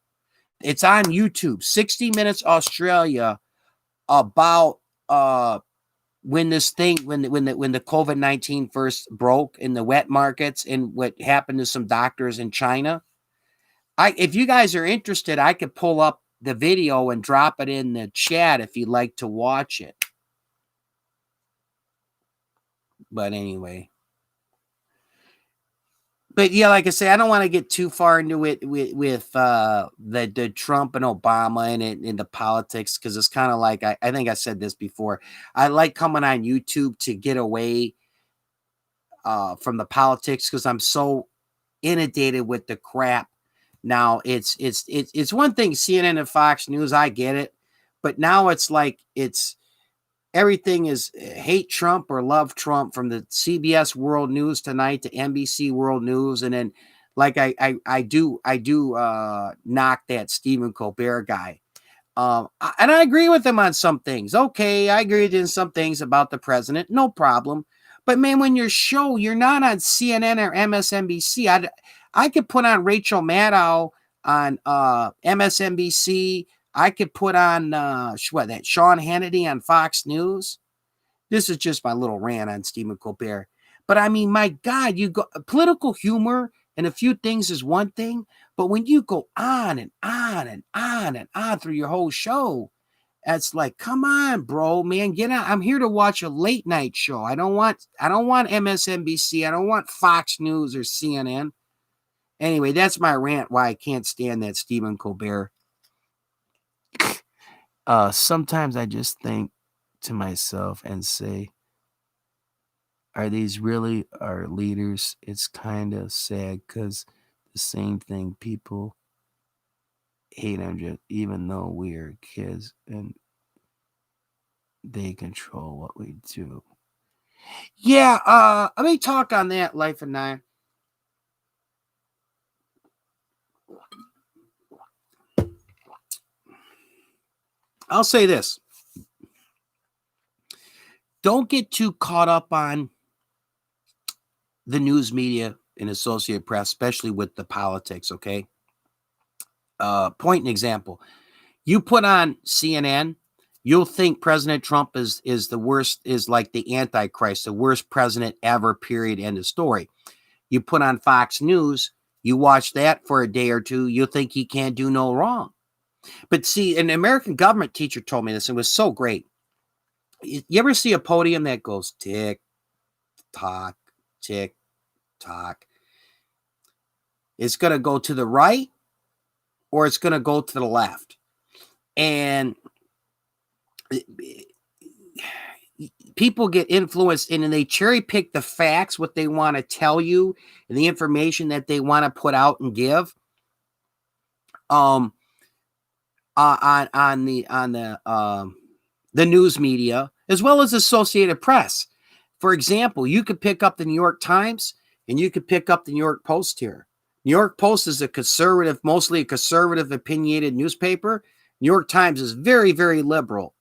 It's on YouTube. 60 Minutes Australia, about when this thing, when the COVID-19 first broke in the wet markets and what happened to some doctors in China. If you guys are interested, I could pull up the video and drop it in the chat if you'd like to watch it. But anyway. But yeah, like I say, I don't want to get too far into it with the Trump and Obama and the politics, because it's kind of like, I think I said this before. I like coming on YouTube to get away from the politics, because I'm so inundated with the crap. Now it's one thing, CNN and Fox News, I get it, but now it's like everything is hate Trump or love Trump, from the CBS World News Tonight to NBC World News. And then like I do knock that Stephen Colbert guy. And I agree with him on some things. Okay, I agree with him on some things about the president, no problem. But man, when you're not on CNN or MSNBC. I could put on Rachel Maddow on MSNBC. I could put on that Sean Hannity on Fox News. This is just my little rant on Stephen Colbert. But I mean, my God, you go political humor and a few things is one thing, but when you go on and on and on and on through your whole show, it's like, come on, bro, man, get out. I'm here to watch a late night show. I don't want MSNBC. I don't want Fox News or CNN. Anyway, that's my rant why I can't stand that Stephen Colbert. Sometimes I just think to myself and say, are these really our leaders? It's kind of sad, because the same thing people hate them just even though we are kids and they control what we do. Yeah, let me talk on that, Life and Nine. I'll say this. Don't get too caught up on the news media and Associated Press, especially with the politics, okay? Point and example. You put on CNN, you'll think President Trump is the worst, is like the Antichrist, the worst president ever, period, end of story. You put on Fox News, you watch that for a day or two, you'll think he can't do no wrong. But see, an American government teacher told me this, and it was so great. You ever see a podium that goes tick, tock, tick, tock? It's going to go to the right or it's going to go to the left. And people get influenced and they cherry pick the facts, what they want to tell you, and the information that they want to put out and give. On the news media, as well as Associated Press. For example, you could pick up the New York Times and you could pick up the New York Post here. New York Post is a conservative, mostly a conservative opinionated newspaper. New York Times is very, very liberal.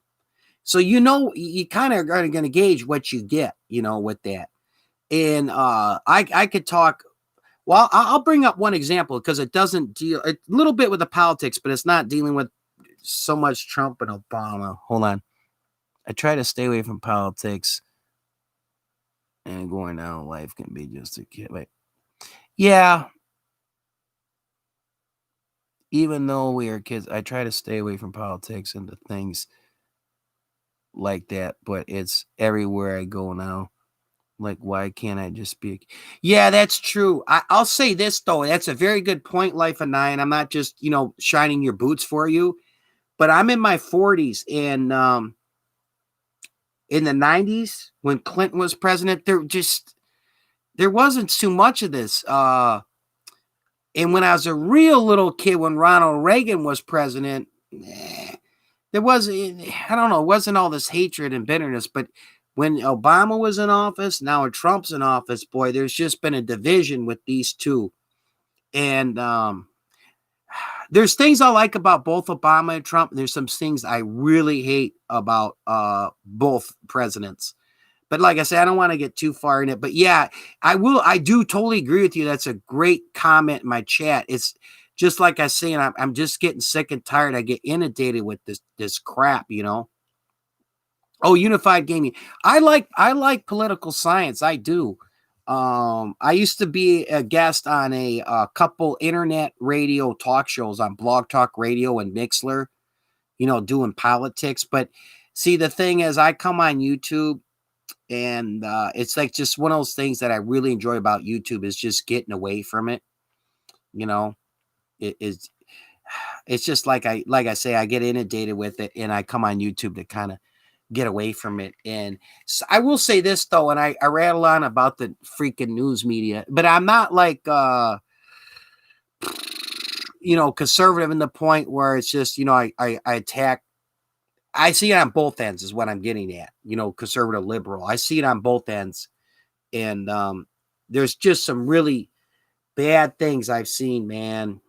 So, you know, you kind of are going to gauge what you get, you know, with that. And I could talk. Well, I'll bring up one example because it doesn't deal a little bit with the politics, but it's not dealing with so much Trump and Obama. Hold on. I try to stay away from politics and going down life can be just a kid. Wait. Yeah. Even though we are kids, I try to stay away from politics and the things like that, but it's everywhere I go now. Like, why can't I just speak? Yeah, that's true. I'll say this, though. That's a very good point, Life of Nine. I'm not just, you know, shining your boots for you, but I'm in my 40s. And in the 90s, when Clinton was president, there wasn't too much of this. And when I was a real little kid, when Ronald Reagan was president, there wasn't, I don't know, it wasn't all this hatred and bitterness, but when Obama was in office, now when Trump's in office, boy, there's just been a division with these two. And there's things I like about both Obama and Trump. And there's some things I really hate about both presidents. But like I said, I don't want to get too far in it. But yeah, I do totally agree with you. That's a great comment in my chat. It's just like I say, and I'm just getting sick and tired. I get inundated with this crap, you know. Oh, unified gaming. I like political science. I do. I used to be a guest on a couple internet radio talk shows on Blog Talk Radio and Mixler, you know, doing politics. But see, the thing is, I come on YouTube and it's like just one of those things that I really enjoy about YouTube is just getting away from it. You know, it's just like I say, I get inundated with it and I come on YouTube to kind of get away from it. And so I will say this though, and I rattle on about the freaking news media, but I'm not like you know, conservative in the point where it's just, you know, I attack. I see it on both ends is what I'm getting at, you know, conservative, liberal. I see it on both ends. And there's just some really bad things I've seen, man.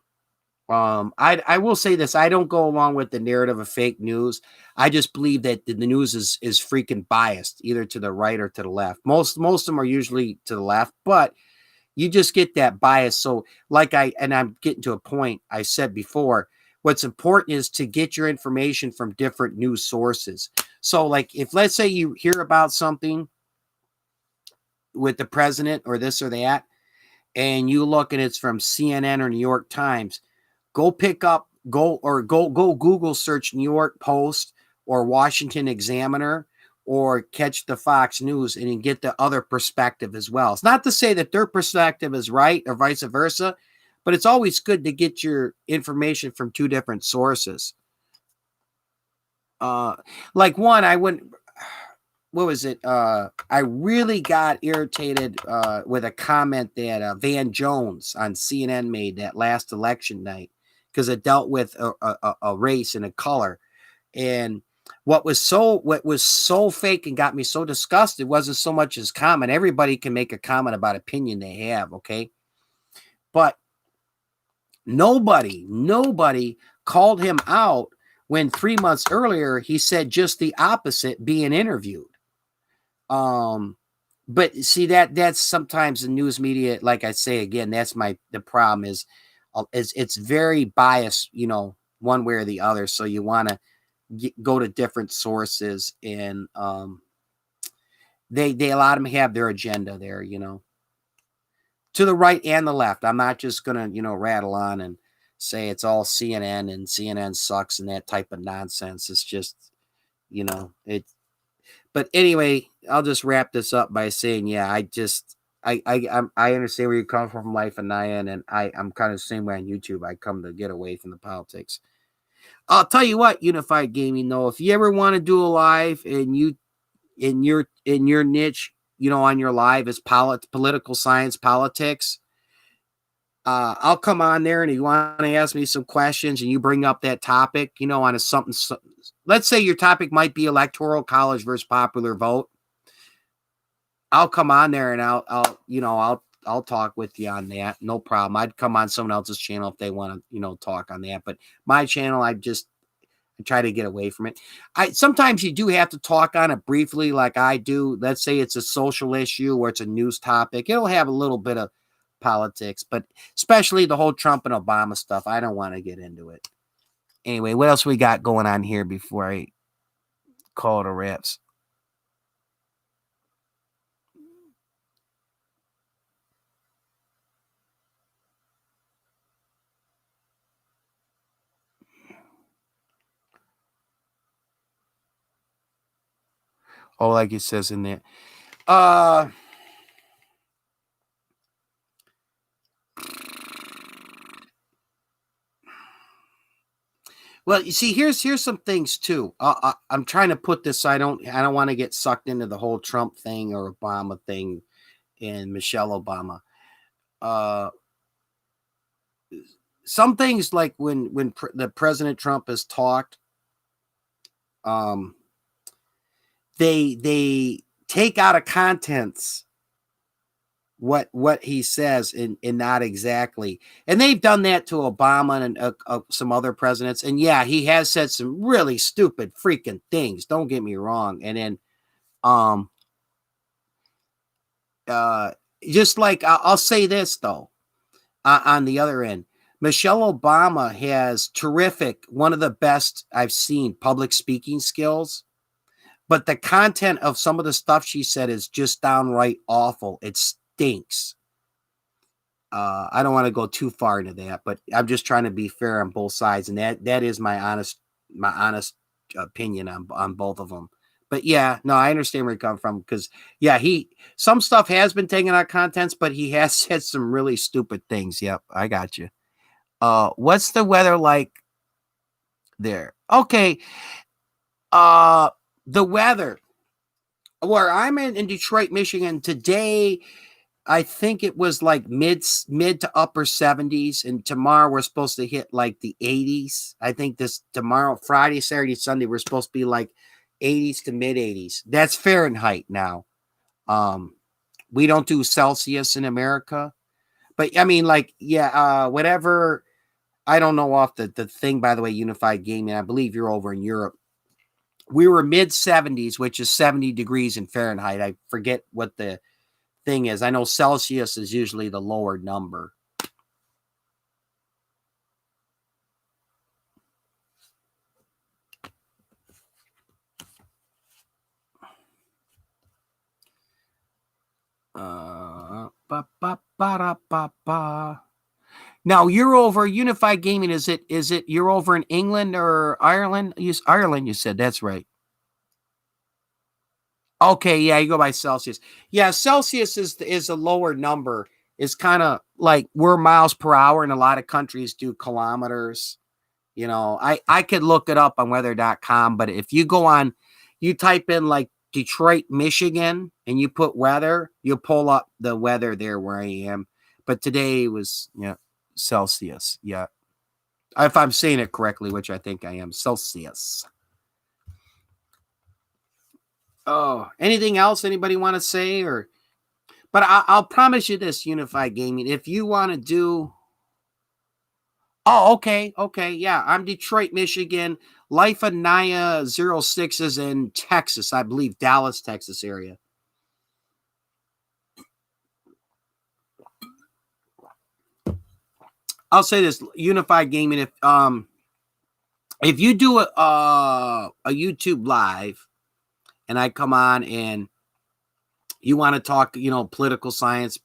I will say this. I don't go along with the narrative of fake news. I just believe that the news is freaking biased, either to the right or to the left. Most of them are usually to the left, but you just get that bias. So I'm getting to a point I said before, what's important is to get your information from different news sources. So like if let's say you hear about something with the president or this or that, and you look and it's from CNN or New York Times, go Google search New York Post or Washington Examiner or catch the Fox News and you get the other perspective as well. It's not to say that their perspective is right or vice versa, but it's always good to get your information from two different sources. Like one, what was it? I really got irritated with a comment that Van Jones on CNN made that last election night. because it dealt with a race and a color. And what was so fake and got me so disgusted wasn't so much his comment. Everybody can make a comment about opinion they have, okay? But nobody called him out when 3 months earlier he said just the opposite being interviewed. But see, that's sometimes the news media, like I say again, that's the problem is it's very biased, one way or the other. So you want to go to different sources, and they a lot of them have their agenda there, to the right and the left. I'm not just gonna rattle on and say it's all CNN and CNN sucks and that type of nonsense. It's just it. But anyway, I'll just wrap this up by saying, yeah, I understand where you come from life and Nyan, and I'm kind of the same way on YouTube. I come to get away from the politics. I'll tell you what, Unified Gaming, though, if you ever want to do a live and you in your niche, on your live is political science, politics, I'll come on there, and if you want to ask me some questions and you bring up that topic, on something, let's say your topic might be electoral college versus popular vote. I'll come on there and I'll talk with you on that. No problem. I'd come on someone else's channel if they want to, talk on that. But my channel, I try to get away from it. Sometimes you do have to talk on it briefly, like I do. Let's say it's a social issue or it's a news topic. It'll have a little bit of politics, but especially the whole Trump and Obama stuff, I don't want to get into it. Anyway, what else we got going on here before I call it a wraps? Oh, like it says in there. Well, you see, here's some things too. I'm trying to put this. I don't want to get sucked into the whole Trump thing or Obama thing and Michelle Obama. Some things like when the President Trump has talked, they take out of contents what he says and not exactly. And they've done that to Obama and some other presidents. And yeah, he has said some really stupid freaking things. Don't get me wrong. And then, just like I'll say this though, on the other end, Michelle Obama has one of the best I've seen public speaking skills. But the content of some of the stuff she said is just downright awful. It stinks. I don't want to go too far into that, but I'm just trying to be fair on both sides, and that is my honest opinion on both of them. But yeah, no, I understand where you come from because yeah, some stuff has been taken out of contents, but he has said some really stupid things. Yep, I got you. What's the weather like there? Okay. The weather where I'm in Detroit, Michigan today, I think it was like mid to upper 70s, and tomorrow we're supposed to hit like the 80s. I think tomorrow, Friday, Saturday, Sunday, we're supposed to be like 80s to mid 80s. That's Fahrenheit now. We don't do Celsius in America, but I mean, like, yeah, whatever. I don't know off the thing, by the way, Unified Gaming. I believe you're over in Europe. We were mid 70s, which is 70 degrees in Fahrenheit. I forget what the thing is. I know Celsius is usually the lower number. Now you're over Unified Gaming. Is it you're over in England or Ireland? Ireland, you said. That's right. Okay, yeah, you go by Celsius. Yeah, Celsius is a lower number. It's kind of like we're miles per hour, and a lot of countries do kilometers. I could look it up on weather.com, but if you you type in like Detroit, Michigan, and you put weather, you'll pull up the weather there where I am. But today was Celsius. Yeah. If I'm saying it correctly, which I think I am. Celsius. Oh, anything else anybody want to say? But I'll promise you this, Unified Gaming. If you want to do... Oh, okay. Okay. Yeah. I'm Detroit, Michigan. Life of Naya 06 is in Texas, I believe, Dallas, Texas area. I'll say this, Unified Gaming, if you do a YouTube live and I come on and you want to talk, political science,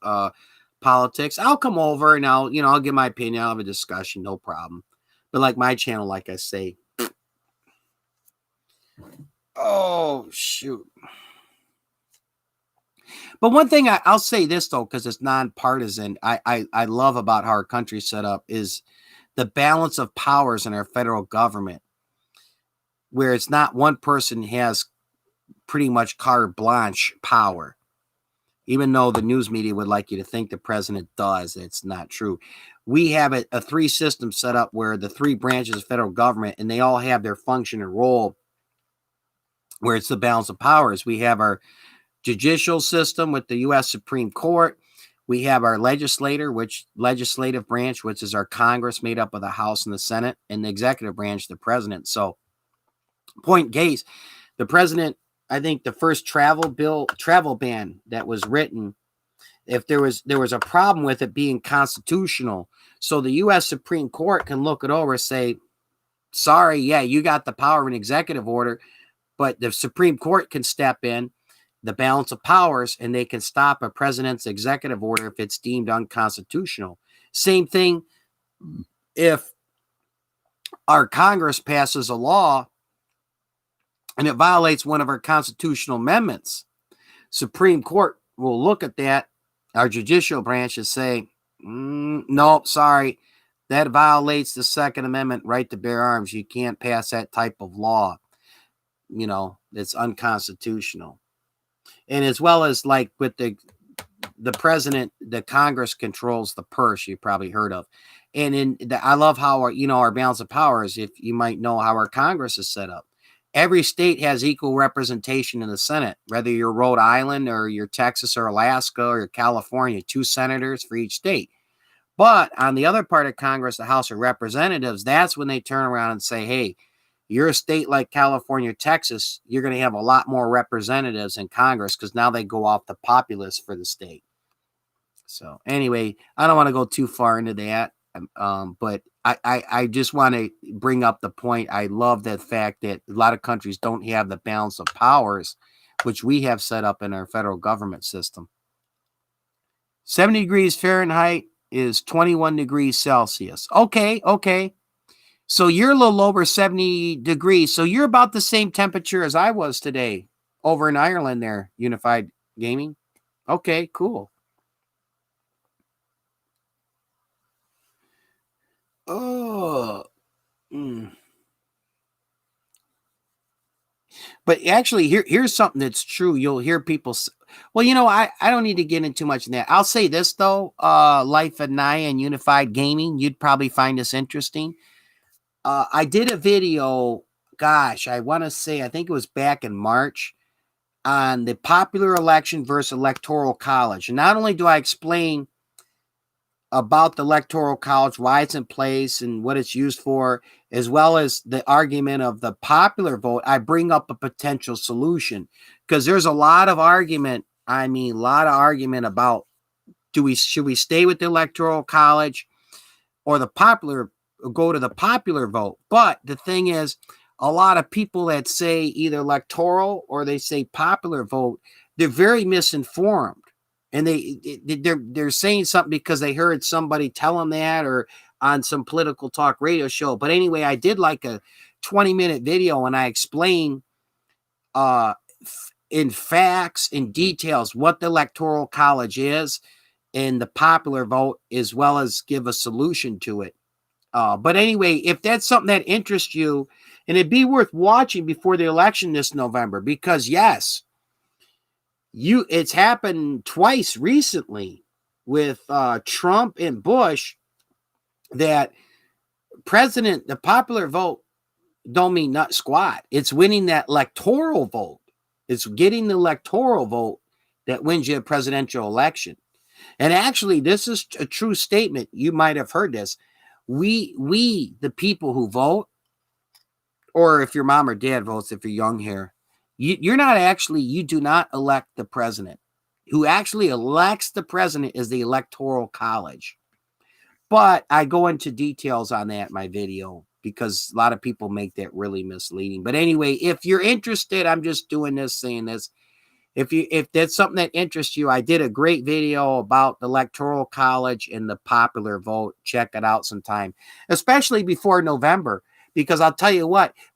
politics, I'll come over and I'll give my opinion. I'll have a discussion, no problem. But like my channel, like I say, oh, shoot. But one thing I'll say this, though, because it's nonpartisan, I love about how our country's set up is the balance of powers in our federal government, where it's not one person has pretty much carte blanche power. Even though the news media would like you to think the president does, it's not true. We have a three system set up where the three branches of federal government, and they all have their function and role, where it's the balance of powers. We have our judicial system with the U.S. Supreme Court. We have our legislative branch, which is our Congress made up of the House and the Senate, and the executive branch, the president. So, point case, the president, I think the first travel ban that was written, if there was a problem with it being constitutional, so the U.S. Supreme Court can look it over and say, sorry, yeah, you got the power of an executive order, but the Supreme Court can step in, the balance of powers, and they can stop a president's executive order if it's deemed unconstitutional. Same thing if our Congress passes a law and it violates one of our constitutional amendments. Supreme Court will look at that. Our judicial branch is say, no, sorry, that violates the Second Amendment right to bear arms. You can't pass that type of law. It's unconstitutional. And as well as like with the president, the Congress controls the purse, you've probably heard of. And I love how our balance of powers, if you might know how our Congress is set up. Every state has equal representation in the Senate, whether you're Rhode Island or you're Texas or Alaska or you're California, 2 senators for each state. But on the other part of Congress, the House of Representatives, that's when they turn around and say, hey, you're a state like California or Texas, you're going to have a lot more representatives in Congress because now they go off the populace for the state. So anyway, I don't want to go too far into that, but I just want to bring up the point. I love that fact that a lot of countries don't have the balance of powers, which we have set up in our federal government system. 70 degrees Fahrenheit is 21 degrees Celsius. Okay. So you're a little over 70 degrees. So you're about the same temperature as I was today over in Ireland there, Unified Gaming. Okay, cool. Oh. But actually, here's something that's true. You'll hear people well, I don't need to get into too much in that. I'll say this, though. Life at Naya and Unified Gaming, you'd probably find this interesting. I did a video, gosh, I want to say, I think it was back in March, on the popular election versus electoral college. And not only do I explain about the electoral college, why it's in place and what it's used for, as well as the argument of the popular vote, I bring up a potential solution because there's a lot of argument. About should we stay with the electoral college or go to the popular vote? But the thing is, a lot of people that say either electoral or they say popular vote, they're very misinformed. And they're saying something because they heard somebody tell them that or on some political talk radio show. But anyway, I did like a 20-minute video and I explained in facts and details what the electoral college is and the popular vote, as well as give a solution to it. But anyway, if that's something that interests you, and it'd be worth watching before the election this November, because yes, it's happened twice recently with Trump and Bush that president, the popular vote don't mean not squat. It's winning that electoral vote. It's getting the electoral vote that wins you a presidential election. And actually, this is a true statement. You might have heard this. We, the people who vote, or if your mom or dad votes, if you're young here, you're not actually, you do not elect the president. Who actually elects the president is the Electoral College. But I go into details on that in my video because a lot of people make that really misleading. But anyway, if you're interested, I'm just doing this, saying this. If that's something that interests you, I did a great video about the Electoral College and the popular vote. Check it out sometime, especially before November, because I'll tell you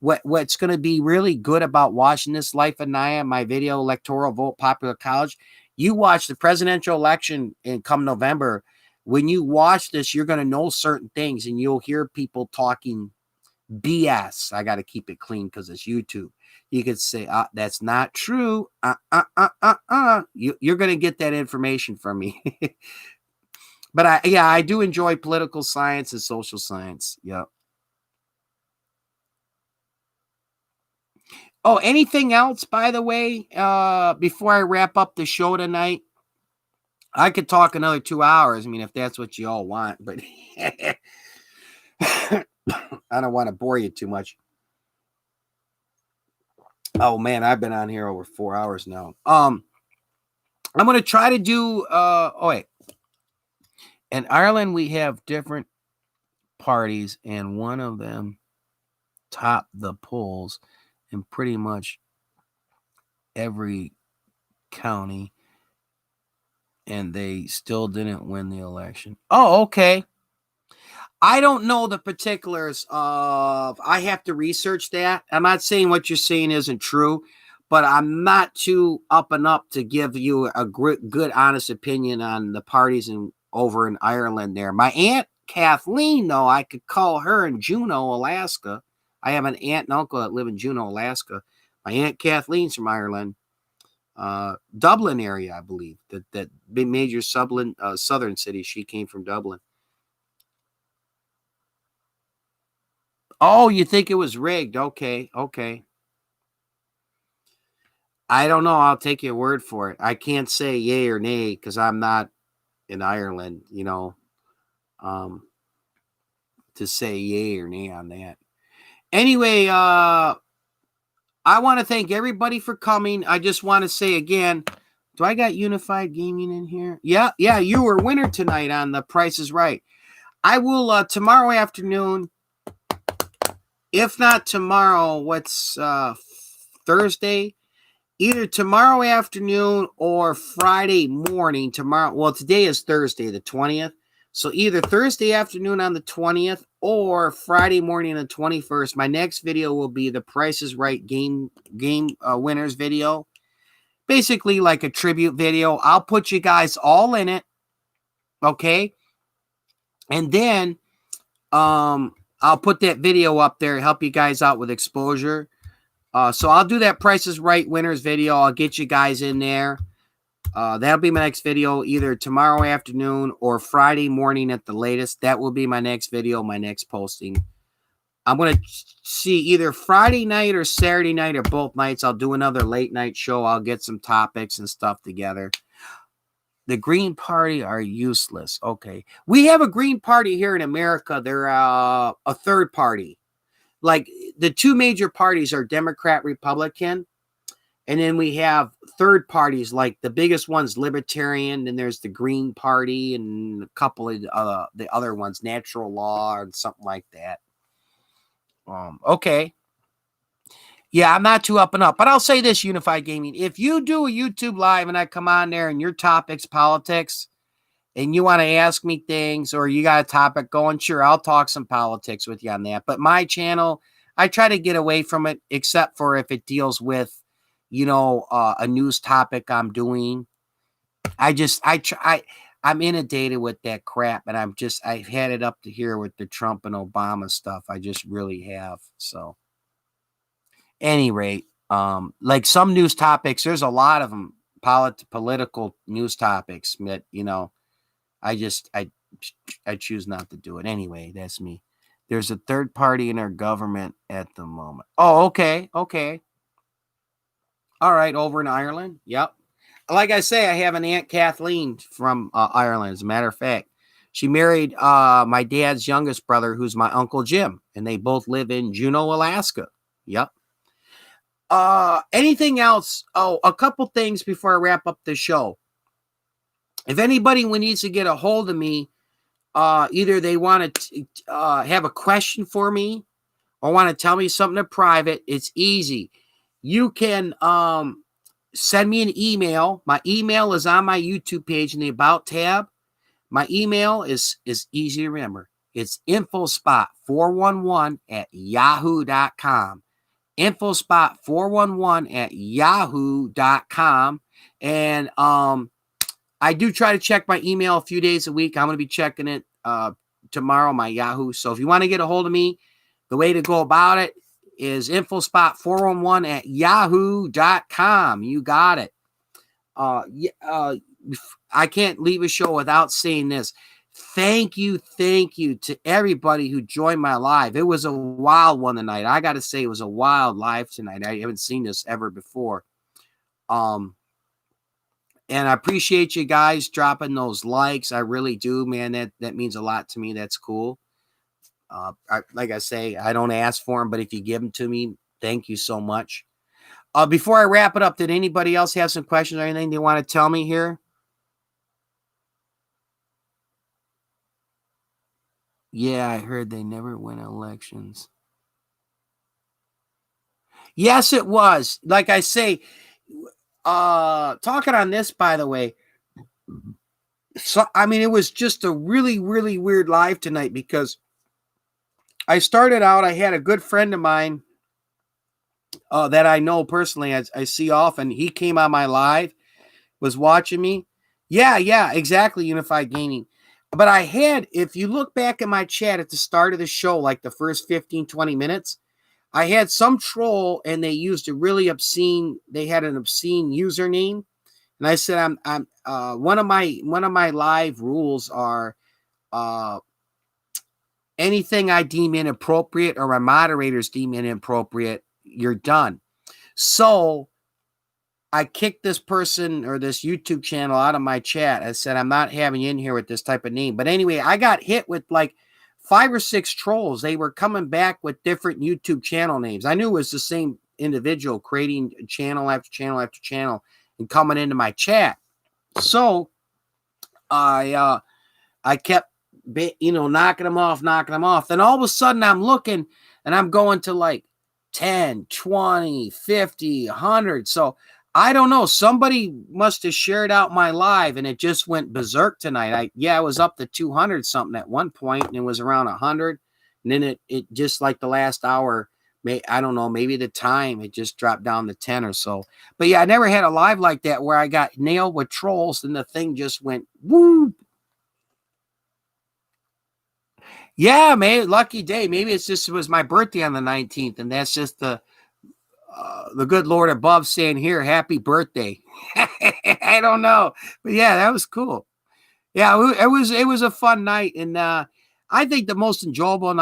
what's going to be really good about watching this Life of Naya, my video, Electoral Vote, Popular College. You watch the presidential election and come November, when you watch this, you're going to know certain things and you'll hear people talking BS. I got to keep it clean because it's YouTube. You could say, that's not true. You're going to get that information from me. But I do enjoy political science and social science. Yeah. Oh, anything else, by the way, before I wrap up the show tonight? I could talk another 2 hours. I mean, if that's what you all want, but I don't want to bore you too much. Oh man, I've been on here over 4 hours now. I'm going to try to do, in Ireland, we have different parties, and one of them topped the polls in pretty much every county, and they still didn't win the election. Oh, okay. I don't know the particulars of, I have to research that. I'm not saying what you're saying isn't true, but I'm not too up and up to give you a good, honest opinion on the parties over in Ireland there. My Aunt Kathleen, though, I could call her in Juneau, Alaska. I have an aunt and uncle that live in Juneau, Alaska. My Aunt Kathleen's from Ireland. Dublin area, I believe. That major southern city. She came from Dublin. Oh, you think it was rigged? Okay. I don't know. I'll take your word for it. I can't say yay or nay because I'm not in Ireland, to say yay or nay on that. Anyway, I want to thank everybody for coming. I just want to say again, do I got Unified Gaming in here? Yeah, you were winner tonight on The Price is Right. I will tomorrow afternoon. If not tomorrow, what's Thursday? Either tomorrow afternoon or Friday morning. Today is Thursday, the 20th. So either Thursday afternoon on the 20th or Friday morning on the 21st. My next video will be the Price is Right game winners video. Basically like a tribute video. I'll put you guys all in it. Okay? And then I'll put that video up there, help you guys out with exposure. So I'll do that Price is Right winners video. I'll get you guys in there. That'll be my next video either tomorrow afternoon or Friday morning at the latest. That will be my next video, my next posting. I'm going to see either Friday night or Saturday night or both nights. I'll do another late night show. I'll get some topics and stuff together. The Green Party are useless. Okay. We have a Green Party here in America. They're a third party. Like the two major parties are Democrat, Republican. And then we have third parties, like the biggest one's Libertarian. And there's the Green Party and a couple of the other ones, Natural Law and something like that. Okay. Yeah, I'm not too up and up, but I'll say this, Unified Gaming. If you do a YouTube live and I come on there and your topic's politics and you want to ask me things or you got a topic going, sure, I'll talk some politics with you on that. But my channel, I try to get away from it, except for if it deals with, a news topic I'm doing. I'm inundated with that crap, and I've had it up to here with the Trump and Obama stuff. I just really have. So, any rate, like some news topics, there's a lot of them, political news topics that, I choose not to do it. Anyway, that's me. There's a third party in our government at the moment. Oh, okay. Okay. All right. Over in Ireland. Yep. Like I say, I have an Aunt Kathleen from Ireland. As a matter of fact, she married my dad's youngest brother, who's my Uncle Jim, and they both live in Juneau, Alaska. Yep. Anything else? Oh, a couple things before I wrap up the show. If anybody needs to get a hold of me, either they want to have a question for me or want to tell me something in private, it's easy. You can send me an email. My email is on my YouTube page in the About tab. My email is easy to remember. It's infospot411 at yahoo.com. Infospot411 at yahoo.com. And I do try to check my email a few days a week. I'm going to be checking it tomorrow, my Yahoo. So if you want to get a hold of me, the way to go about it is infospot411 at yahoo.com. You got it. I can't leave a show without saying this. Thank you to everybody who joined my live. It was a wild one tonight. I got to say, it was a wild live tonight. I haven't seen this ever before. And I appreciate you guys dropping those likes. I really do, man. That means a lot to me. That's cool. Like I say, I don't ask for them, but if you give them to me, thank you so much. Before I wrap it up, did anybody else have some questions or anything they want to tell me here? Yeah, I heard they never win elections. Yes, it was. Like I say, talking on this, by the way. So, I mean, it was just a really, really weird live tonight because I started out, I had a good friend of mine that I know personally, I see often. He came on my live, was watching me. Yeah, exactly, Unified Gaming. But I had, if you look back at my chat at the start of the show, like the first 15, 20 minutes, I had some troll and they used a really obscene, they had an obscene username. And I said, I'm one of my live rules are anything I deem inappropriate or my moderators deem inappropriate, you're done. So I kicked this person or this YouTube channel out of my chat. I said, I'm not having you in here with this type of name. But anyway, I got hit with like 5 or 6 trolls. They were coming back with different YouTube channel names. I knew it was the same individual creating channel after channel after channel and coming into my chat. So I kept, knocking them off. Then all of a sudden I'm looking and I'm going to like 10, 20, 50, 100. So I don't know. Somebody must have shared out my live and it just went berserk tonight. I was up to 200 something at one point and it was around 100. And then it just like the last hour, I don't know, maybe the time it just dropped down to 10 or so. But yeah, I never had a live like that where I got nailed with trolls and the thing just went woo. Yeah, man, lucky day. Maybe it was my birthday on the 19th, and that's just the good Lord above saying, "Here, happy birthday." I don't know, but yeah, that was cool. Yeah, it was a fun night, and I think the most enjoyable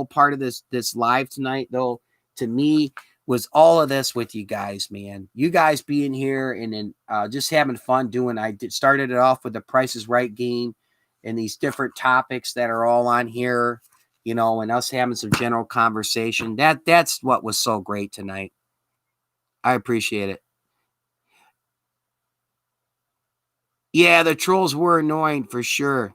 part of this live tonight, though, to me, was all of this with you guys, man. You guys being here and then just having fun doing. Started it off with the Price is Right game and these different topics that are all on here, and us having some general conversation. That's what was so great tonight. I appreciate it. Yeah, the trolls were annoying for sure.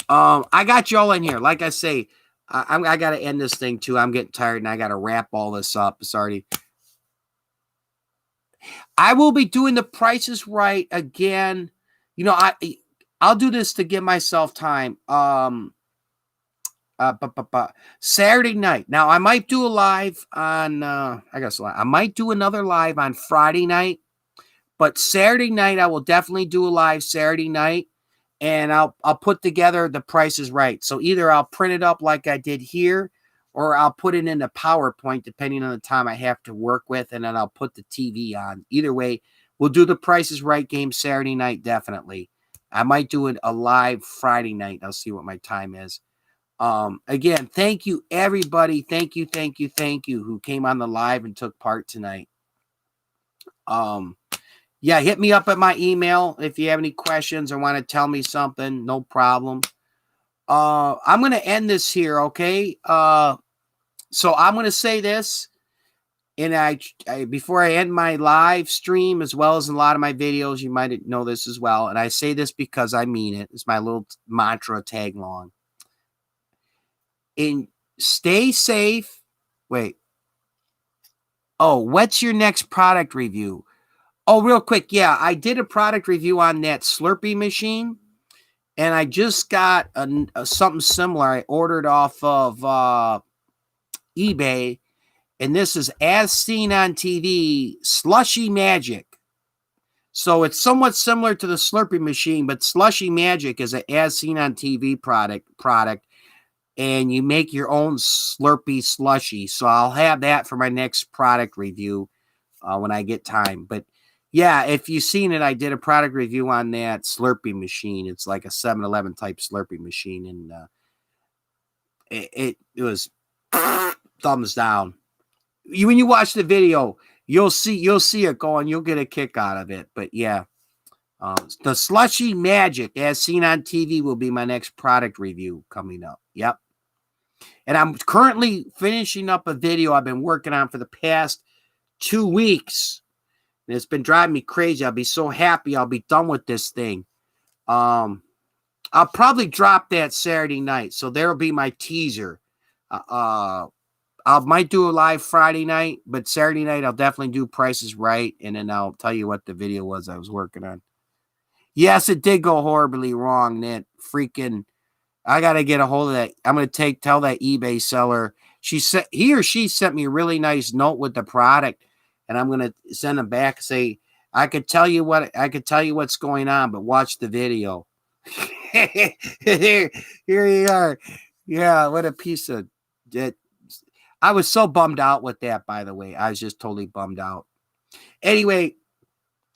I got y'all in here. Like I say, I got to end this thing too. I'm getting tired and I got to wrap all this up. Sorry. I will be doing the Price is Right again. I'll do this to give myself time. Saturday night. Now I might do a live on. I might do another live on Friday night, but Saturday night I will definitely do a live Saturday night, and I'll put together the Price is Right. So either I'll print it up like I did here, or I'll put it in a PowerPoint depending on the time I have to work with, and then I'll put the TV on. Either way, we'll do the Price is Right game Saturday night definitely. I might do it a live Friday night. I'll see what my time is. Again, thank you, everybody. Thank you, thank you, thank you who came on the live and took part tonight. Yeah, hit me up at my email if you have any questions or want to tell me something. No problem. I'm going to end this here, okay? So I'm going to say this, and I before I end my live stream, as well as in a lot of my videos, you might know this as well, and I say this because I mean it. It's my little mantra tag long. And stay safe. Wait. Oh, what's your next product review? Oh, real quick. Yeah, I did a product review on that Slurpee machine, and I just got something similar. I ordered off of eBay, and this is As Seen on TV Slushy Magic. So it's somewhat similar to the Slurpee machine, but Slushy Magic is an As Seen on TV product, and you make your own Slurpee slushy. So I'll have that for my next product review when I get time. But yeah, if you've seen it, I did a product review on that Slurpee machine. It's like a 7-Eleven type Slurpee machine, and it was thumbs down. When you watch the video, you'll see it going. You'll get a kick out of it. But yeah, the Slushy Magic, As Seen on TV, will be my next product review coming up. Yep. And I'm currently finishing up a video I've been working on for the past 2 weeks. And it's been driving me crazy. I'll be so happy I'll be done with this thing. I'll probably drop that Saturday night. So there'll be my teaser. I might do a live Friday night, but Saturday night I'll definitely do Price is Right, and then I'll tell you what the video was I was working on. Yes, it did go horribly wrong. That freaking, I gotta get a hold of that. I'm gonna tell that eBay seller. He or she sent me a really nice note with the product, and I'm gonna send them back and say I could tell you what's going on, but watch the video. Here you are. Yeah, what a piece of that. I was so bummed out with that, by the way. I was just totally bummed out. Anyway,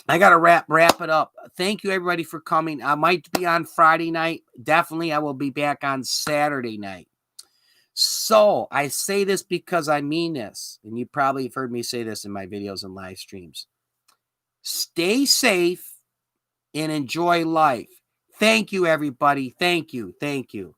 I got to wrap it up. Thank you, everybody, for coming. I might be on Friday night. Definitely, I will be back on Saturday night. So I say this because I mean this, and you probably have heard me say this in my videos and live streams. Stay safe and enjoy life. Thank you, everybody. Thank you. Thank you.